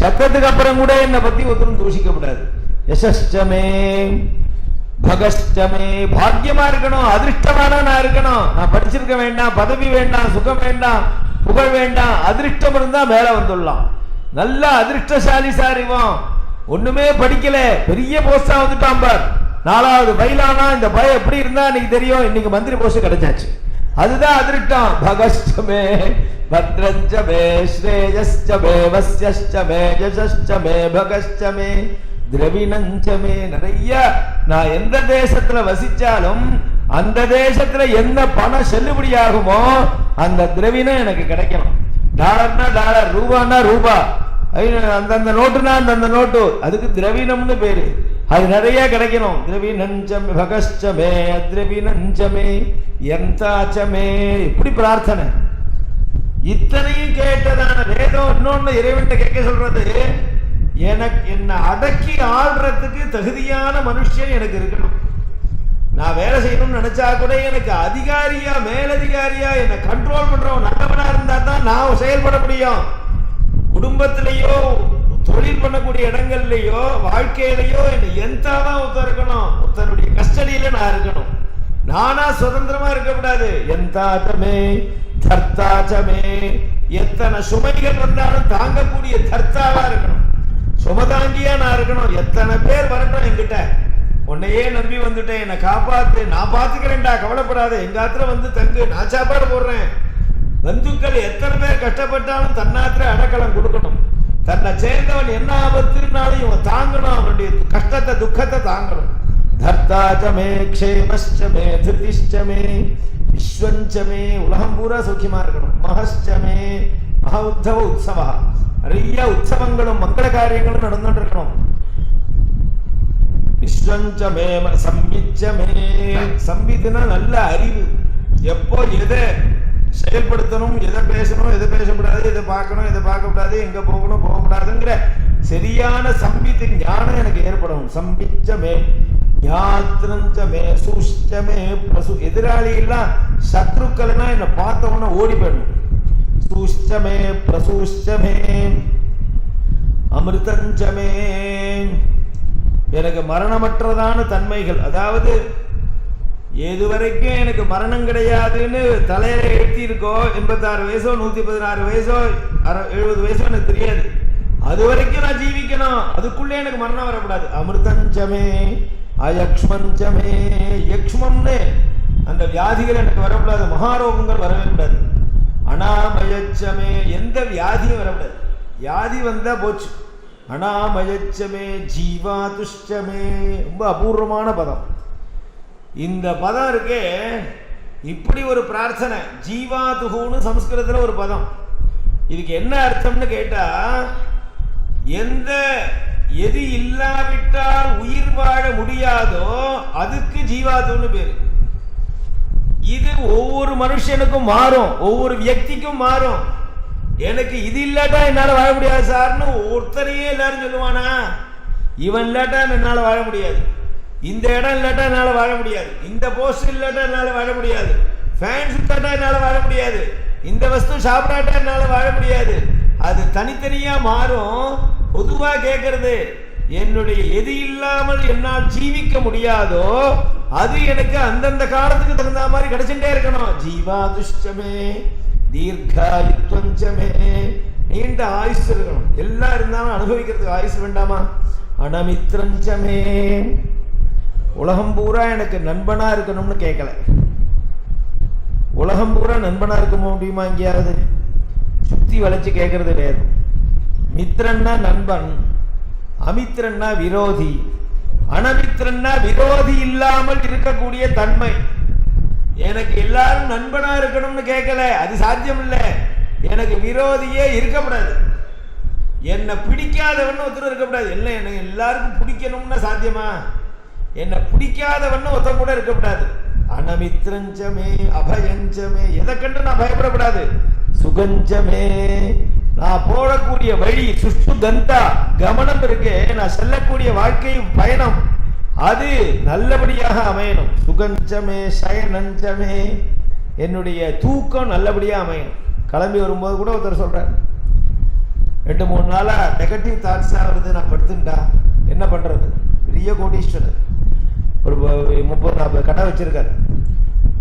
சத்தத்துக்கு அப்புறம் கூட என்னை பத்தி ஒருத்தரும் தூஷிக்கப்படாது. யசஷ்டமே பகஷ்டமே, பாக்கியமா இருக்கணும், அதிர்ஷ்டமான நான் இருக்கணும். நான் படிச்சிருக்க வேண்டாம், பதவி வேண்டாம், சுகம் வேண்டாம், புகழ் வேண்டாம், அதிர்ஷ்டம் இருந்தா மேல வந்துடலாம். நல்ல அதிர்ஷ்டசாலி சார் இவன், ஒண்ணுமே படிக்கல, பெரிய போஸ்டா வந்துட்டான் பார், 4வது பயிலானா இந்த பயம் எப்படி இருந்தா இன்னைக்கு தெரியும், இன்னைக்கு மந்திரி போஸ்ட் கிடைச்சாச்சு, அதுதான் அதிர்ஷ்டம். பகஷ்டமே பத்ரஞ்சமே ஸ்ரேயஷ்டமே வஸ்யஷ்டமே யசஷ்டமே பகஷ்டமே திரவிணஞ்சமே. நிறைய நான் எந்த தேசத்துல வசிச்சாலும் அந்த தேசத்துல என்ன பணம் செல்லுபடியாகுமோ அந்த திரவினம் எனக்கு கிடைக்கணும். டாலர்னா டாலர், ரூபான்னா ரூபா, அந்தந்த நோட்டுனா அந்தந்த நோட்டு, அதுக்கு திரவினம்னு பேரு. அது நிறைய கிடைக்கணும். திரவினஞ்சமே பகஷ்டமே திரவினஞ்சமே யந்தாச்சமே, இப்படி பிரார்த்தனை. இத்தனையும் கேட்டதான வேதம் இன்னொன்னு இறைவன்கிட்ட கேட்க சொல்றது, எனக்கு என்ன அடக்கி ஆள்றதுக்கு தகுதியான மனுஷன் எனக்கு இருக்கணும். நான் வேலை செய்யணும்னு நினைச்சா கூட எனக்கு அதிகாரியா மேலதிகாரியா என்ன கண்ட்ரோல் பண்றவன் நல்லவனா இருந்தா தான் நான் செயல்பட முடியும். குடும்பத்திலேயோ தொழில் பண்ணக்கூடிய இடங்கள்லயோ வாழ்க்கையிலையோ என்ன எந்தாதான் ஒருத்தர் இருக்கணும், ஒருத்தருடைய கஸ்டடியில நான் இருக்கணும். நானா சுதந்திரமா இருக்கக்கூடாது. எந்தாச்சமே தர்த்தாச்சமே, எத்தனை சுமைகள் வந்தாலும் தாங்கக்கூடிய தர்த்தாவா இருக்கணும், சுமதாங்கியா நான் இருக்கணும். எத்தனை பேர் வரட்டும் என்கிட்ட, உன்னையே நம்பி வந்துட்டேன், என்னை காப்பாத்து, நான் பாத்துக்கிறேன்டா, கவலைப்படாத, எங்க ஆத்துல வந்து தங்கு, நான் சாப்பாடு போடுறேன். பந்துக்கள் எத்தனை பேர் கஷ்டப்பட்டாலும் தன்னாத்திர அடக்கலம் கொடுக்கணும். தன்னை சேர்ந்தவன் என்ன ஆபத்துனாலும் இவன் தாங்கணும், அவனுடைய கஷ்டத்தை துக்கத்தை தாங்கணும். தர்த்தாச்சமே க்ஷேமஷ்டமே திருதிஷ்டமே விஸ்வஞ்சமே, உலகம் பூரா சௌக்கியமா இருக்கணும். மகஷ்டமே மகா உத்தவ உற்சவா, நிறைய உற்சவங்களும் மங்கள காரியங்களும் நடந்துட்டு இருக்கணும். விஸ்வஞ்சமே சம்பிச்சமே, சம்பித்துனா நல்ல அறிவு, எப்போ எதை செயல்படுத்தணும், எதை பேசணும், எதை பேசக்கூடாது, எதை பார்க்கணும், எதை பார்க்கக்கூடாது, எங்க போகணும் போகக்கூடாதுங்கிற சரியான சம்பித்து ஞானம் எனக்கு ஏற்படும். சம்பிச்சமே ஞாத்திரஞ்சமே சூஷ்டமே பிரசு, எதிராளி எல்லாம் சத்ருக்கள்னா என்னை பார்த்தவொன்னா ஓடி போயிடணும். சூஷ்டமே பிரசூஷ்டமே அமிர்தஞ்சமே. எனக்கு மரணமற்றதான தன்மைகள், அதாவது எதுவரைக்கும் எனக்கு மரணம் கிடையாதுன்னு தலையில எழுத்தி இருக்கோ, 86 வயசோ 116 வயசோ 70 வயசோ எனக்கு தெரியாது, அது வரைக்கும் நான் ஜீவிக்கணும். அதுக்குள்ளே எனக்கு மரணம் வரக்கூடாது. அமிர்தஞ்சமே அயக்ஷ்மஞ்சமே. யக்ஷ்மம்னு அந்த வியாதிகள் எனக்கு வரக்கூடாது, மகாரோகங்கள் வரவே கூடாது. அனாமயச்சமே, எந்த வியாதியும் வரக்கூடாது. வியாதி வந்தா போச்சு. அனாமயச்சமே ஜீவாதுஷ்டமே. ரொம்ப அபூர்வமான பதம் இந்த பதம் இருக்கே. இப்படி ஒரு பிரார்த்தனை ஜீவாதுகுன்னு சம்ஸ்கிருதத்தில் ஒரு பதம். இதுக்கு என்ன அர்த்தம்னு கேட்டா, எது இல்லாவிட்டால் உயிர் வாழ முடியாதோ அதுக்கு ஜீவாதுன்னு பேரு. இது ஒவ்வொரு மனுஷனுக்கும் மாறும், ஒவ்வொரு வியக்திக்கும் மாறும். எனக்கு இது இல்லாட்டா என்னால வாழ முடியாது சார்னு ஒருத்தரையே எல்லாரும் சொல்லுவானா? இவன் இல்லாட்டா என்னால வாழ முடியாது, இந்த இடம் இல்லாட்டா என்னால வாழ முடியாது, இந்த போஸ்ட் இல்லாட்டா என்னால வாழ முடியாது, ஃபேன் சுத்தாட்டா என்னால வாழ முடியாது, இந்த வஸ்து சாப்பிடாட்டா என்னால வாழ முடியாது. அது தனித்தனியா மாறும். பொதுவா கேட்கறது, என்னுடைய எது இல்லாமல் என்னால் ஜீவிக்க முடியாதோ அது எனக்கு அந்தந்த காலத்துக்கு தகுந்த மாதிரி கிடைச்சுட்டே இருக்கணும். ஜீவாதுஷ்டமே தீர்காயுத்வஞ்சமே. நீண்ட ஆயுசு இருக்கணும். எல்லாம் இருந்தாலும் அனுபவிக்கிறதுக்கு ஆயுசு வேண்டாமா? அனமித்ரஞ்சமே. உலகம் பூரா எனக்கு நண்பனா இருக்கணும்னு கேட்கல. உலகம் பூரா நண்பனா இருக்க முடியுமா? எங்கேயாவது சுத்தி வளைச்சு கேட்கறது வேறு. மித்ரன்னா நண்பன், அமித்ரன்னா விரோதி, அனமித்ரன்னா விரோதி இல்லாமல் இருக்கக்கூடிய தன்மை. எனக்கு எல்லாரும் நண்பனா இருக்கணும்னு கேட்கல, அது சாத்தியம் இல்லை. எனக்கு விரோதியே இருக்கக்கூடாது, என்னை பிடிக்காதவன் ஒருத்தர் இருக்கக்கூடாது. இல்லை, எனக்கு எல்லாருக்கும் பிடிக்கணும்னா சாத்தியமா? என்னை பிடிக்காதவன் ஒருத்தர் கூட இருக்கக்கூடாது. அனமித்ரஞ்சமே அபயஞ்சமே. எதை கண்டு நான் பயப்படக்கூடாது. சுகஞ்சமே, நான் போடக்கூடிய வழி சுஷ்டு கந்தா கமனம் இருக்கு, நான் செல்லக்கூடிய வாழ்க்கை பயணம் அது நல்லபடியாக அமையணும். சுகஞ்சமே சயனஞ்சமே. என்னுடைய தூக்கம் நல்லபடியாக அமையணும். கிளம்பி வரும்போது கூட ஒருத்தர் சொல்றார், 2-3 நாளா நெகட்டிவ் தாட்ஸா வருது, நான் படுத்துட்டா என்ன பண்றது? பெரிய கோடீஸ்வரர், ஒரு 30-40 கடை வச்சிருக்காரு,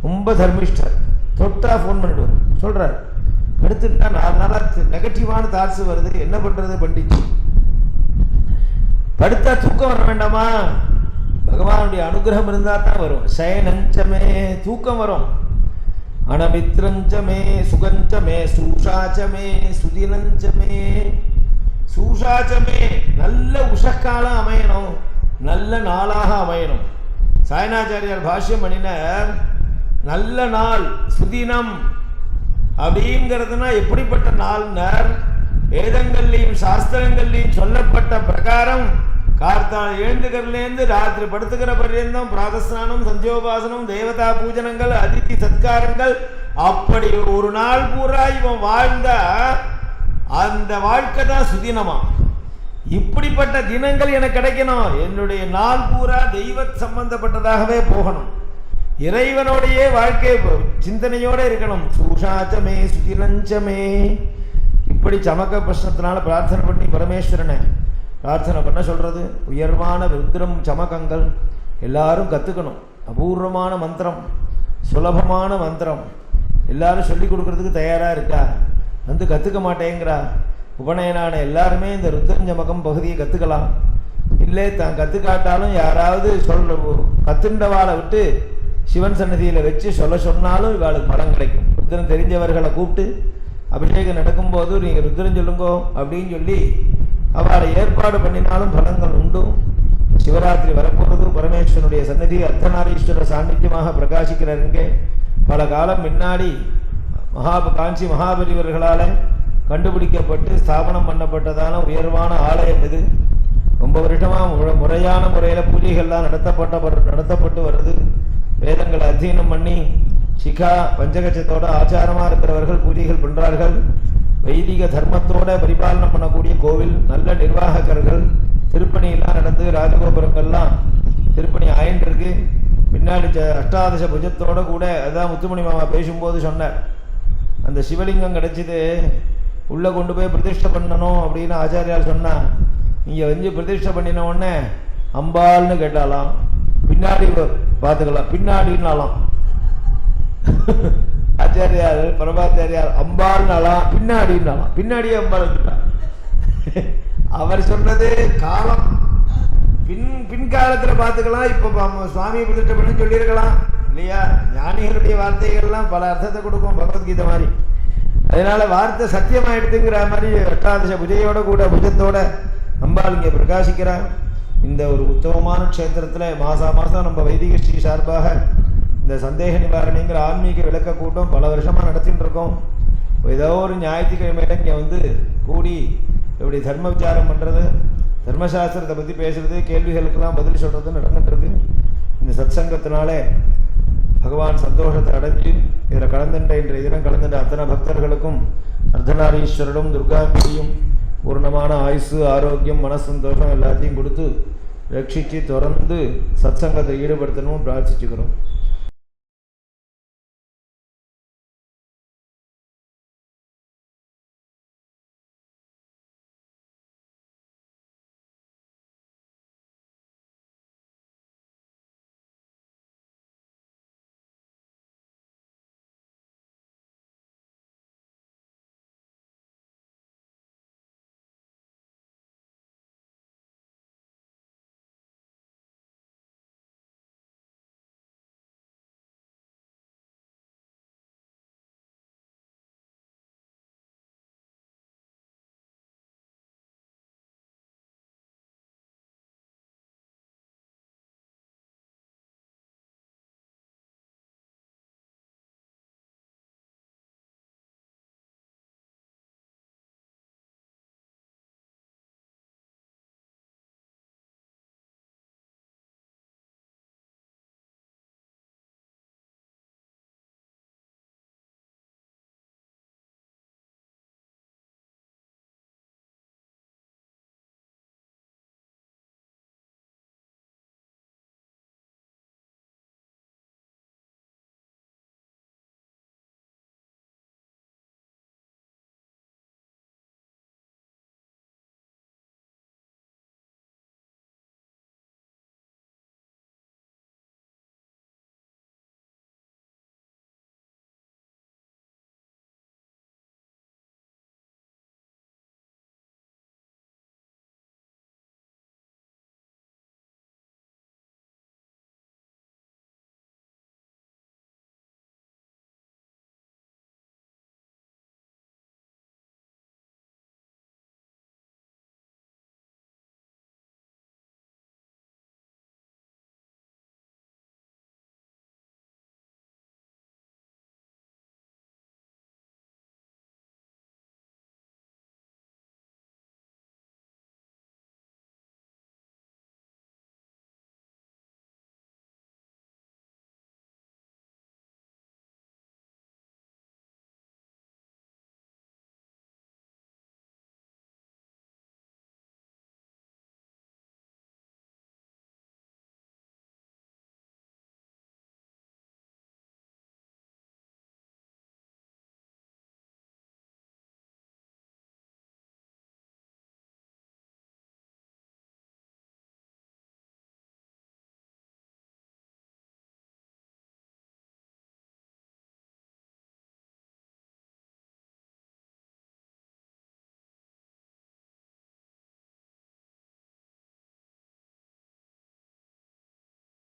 ரொம்ப தர்மிஷ்டர். தொட்டா ஃபோன் பண்ணிடுவார். சொல்றாரு, படுத்துட்டா 4 நாளா நெகட்டிவான தாட்ஸ் வருது, என்ன பண்றது பண்டிச்சு? படுத்தா தூக்கம் வர வேண்டாமா? பகவானுடைய அனுகிரகம் இருந்தா தான் வரும். சயனஞ்சமே, தூக்கம் வரும். அனமித்ரஞ்சமே சுகஞ்சமே சூஷாச்சமே சுதினஞ்சமே. சூஷாச்சமே, நல்ல உஷக்காலம் அமையணும், நல்ல நாளாக அமையணும். சாயனாச்சாரியார் பாஷ்யம் பண்ணினார், நல்ல நாள் சுதினம் அப்படிங்கிறதுனா எப்படிப்பட்ட நாள்னார்? வேதங்கள்லையும் சாஸ்திரங்கள்லையும் சொல்லப்பட்ட பிரகாரம் கார்த்தால் எழுந்துக்கிறதுலேருந்து ராத்திரி படுத்துக்கிற பர்யந்தம் பிராதஸ்நானம், சந்தியோபாசனம், தேவதா பூஜனங்கள், அதிதி சத்காரங்கள், அப்படி ஒரு நாள் பூரா இவன் வாழ்ந்தா அந்த வாழ்க்கை தான் சுதினமா. இப்படிப்பட்ட தினங்கள் எனக்கு கிடைக்கணும். என்னுடைய நாள் பூரா தெய்வ சம்பந்தப்பட்டதாகவே போகணும். இறைவனுடைய வாழ்க்கை சிந்தனையோட இருக்கணும். சூஷாச்சமே சுதினஞ்சமே. இப்படி சமக்க பிரஷ்னத்தினால பிரார்த்தனை பண்ணி பரமேஸ்வரனை பிரார்த்தனை பண்ண சொல்றது. உயர்வான ருத்ரம் சமக்கங்கள் எல்லாரும் கத்துக்கணும். அபூர்வமான மந்திரம், சுலபமான மந்திரம். எல்லாரும் சொல்லி கொடுக்கறதுக்கு தயாரா இருக்கா? வந்து கத்துக்க மாட்டேங்கிறா. உபநயனான எல்லாருமே இந்த ருத்ரஞ்சமகம் பகுதியை கத்துக்கலாம். இல்லை தான் கத்துக்காட்டாலும் யாராவது கத்துண்டவாளை விட்டு சிவன் சன்னதியில வச்சு சொல்ல சொன்னாலும் இவாளுக்கு பலம் கிடைக்கும். ருத்ரன் தெரிஞ்சவர்களை கூப்பிட்டு அபிஷேகம் நடக்கும்போது நீங்க ருத்ரன் சொல்லுங்கோ அப்படின்னு சொல்லி அவளை ஏற்பாடு பண்ணினாலும் பலங்கள் உண்டு. சிவராத்திரி வரப்போறது. பரமேஸ்வரனுடைய சன்னதி அர்த்தநாரீஸ்வர சாநித்தியமாக பிரகாசிக்கிறாருங்க. பல காலம் முன்னாடி காஞ்சி மகாபலிவர்களால கண்டுபிடிக்கப்பட்டு ஸ்தாபனம் பண்ணப்பட்டதான உயர்வான ஆலயம் இது. ரொம்ப வருஷமா முறையான முறையில பூஜைகள்லாம் நடத்தப்பட்டு வருது. வேதங்களை அத்தியனம் பண்ணி சிகா பஞ்சகச்சத்தோட ஆச்சாரமா இருக்கிறவர்கள் பூஜைகள் பண்றார்கள். வைதிக தர்மத்தோட பரிபாலனை பண்ணக்கூடிய கோவில், நல்ல நிர்வாகர்கள். திருப்பணி எல்லாம் நடந்து ராஜகோபுரங்கள்லாம் திருப்பணி ஆயின்னு இருக்கு. பின்னாடி அஷ்டாதச புஜத்தோட கூட, அதான் முத்துமணி மாமா பேசும்போது சொன்னார், அந்த சிவலிங்கம் கிடைச்சிது, உள்ளே கொண்டு போய் பிரதிஷ்டை பண்ணணும் அப்படின்னு ஆச்சாரியால் சொன்னா. நீங்கள் வந்து பிரதிஷ்டை பண்ணின உடனே அம்பாள்னு கேட்டாலாம், பின்னாடி பார்த்துக்கலாம் பின்னாடினாலாம். ஆச்சாரியார் பரமாச்சாரியார் அம்பாள்னாலாம், பின்னாடினாலாம், பின்னாடியே அம்பாள் இருக்கான். அவர் சொன்னது காலம் பின்காலத்தில் பார்த்துக்கலாம். இப்போ சுவாமி பிரதிஷ்டை பண்ணி சொல்லியிருக்கலாம் இல்லையா? ஞானிகளுடைய வார்த்தைகள்லாம் பல அர்த்தத்தை கொடுக்கும், பகவத்கீதை மாதிரி. அதனால வார்த்தை சத்தியமாயிடுதுங்கிற மாதிரி அஷ்டாதச புஜையோட கூட புஜத்தோட அம்பாள் இங்கே பிரகாசிக்கிறார். இந்த ஒரு உத்தமமான க்ஷேத்திரத்தில் மாதம் நம்ம வைதிக ஸ்ரீ சார்பாக இந்த சந்தேக நிவாரணிங்கிற ஆன்மீக விளக்க கூட்டம் பல வருஷமாக நடத்திட்டு இருக்கோம். ஏதோ ஒரு ஞாயிற்றுக்கிழமையில இங்கே வந்து கூடி இப்படி தர்ம விசாரம் பண்ணுறது, தர்மசாஸ்திரத்தை பற்றி பேசுறது, கேள்விகளுக்கெல்லாம் பதில் சொல்கிறது நடந்துட்டுருக்கு. இந்த சத்சங்கத்தினால பகவான் சந்தோஷத்தை அடைஞ்சு இதில் கலந்துட்ட இன்றைய தினம் கலந்துட்ட அத்தனை பக்தர்களுக்கும் அர்த்தநாரீஸ்வரரும் துர்காம்பியும் பூர்ணமான ஆயுசு ஆரோக்கியம் மனசந்தோஷம் எல்லாத்தையும் கொடுத்து ரட்சித்து தொடர்ந்து சத்சங்கத்தை ஈடுபடுத்தணும் பிரார்த்திச்சுக்கிறோம்.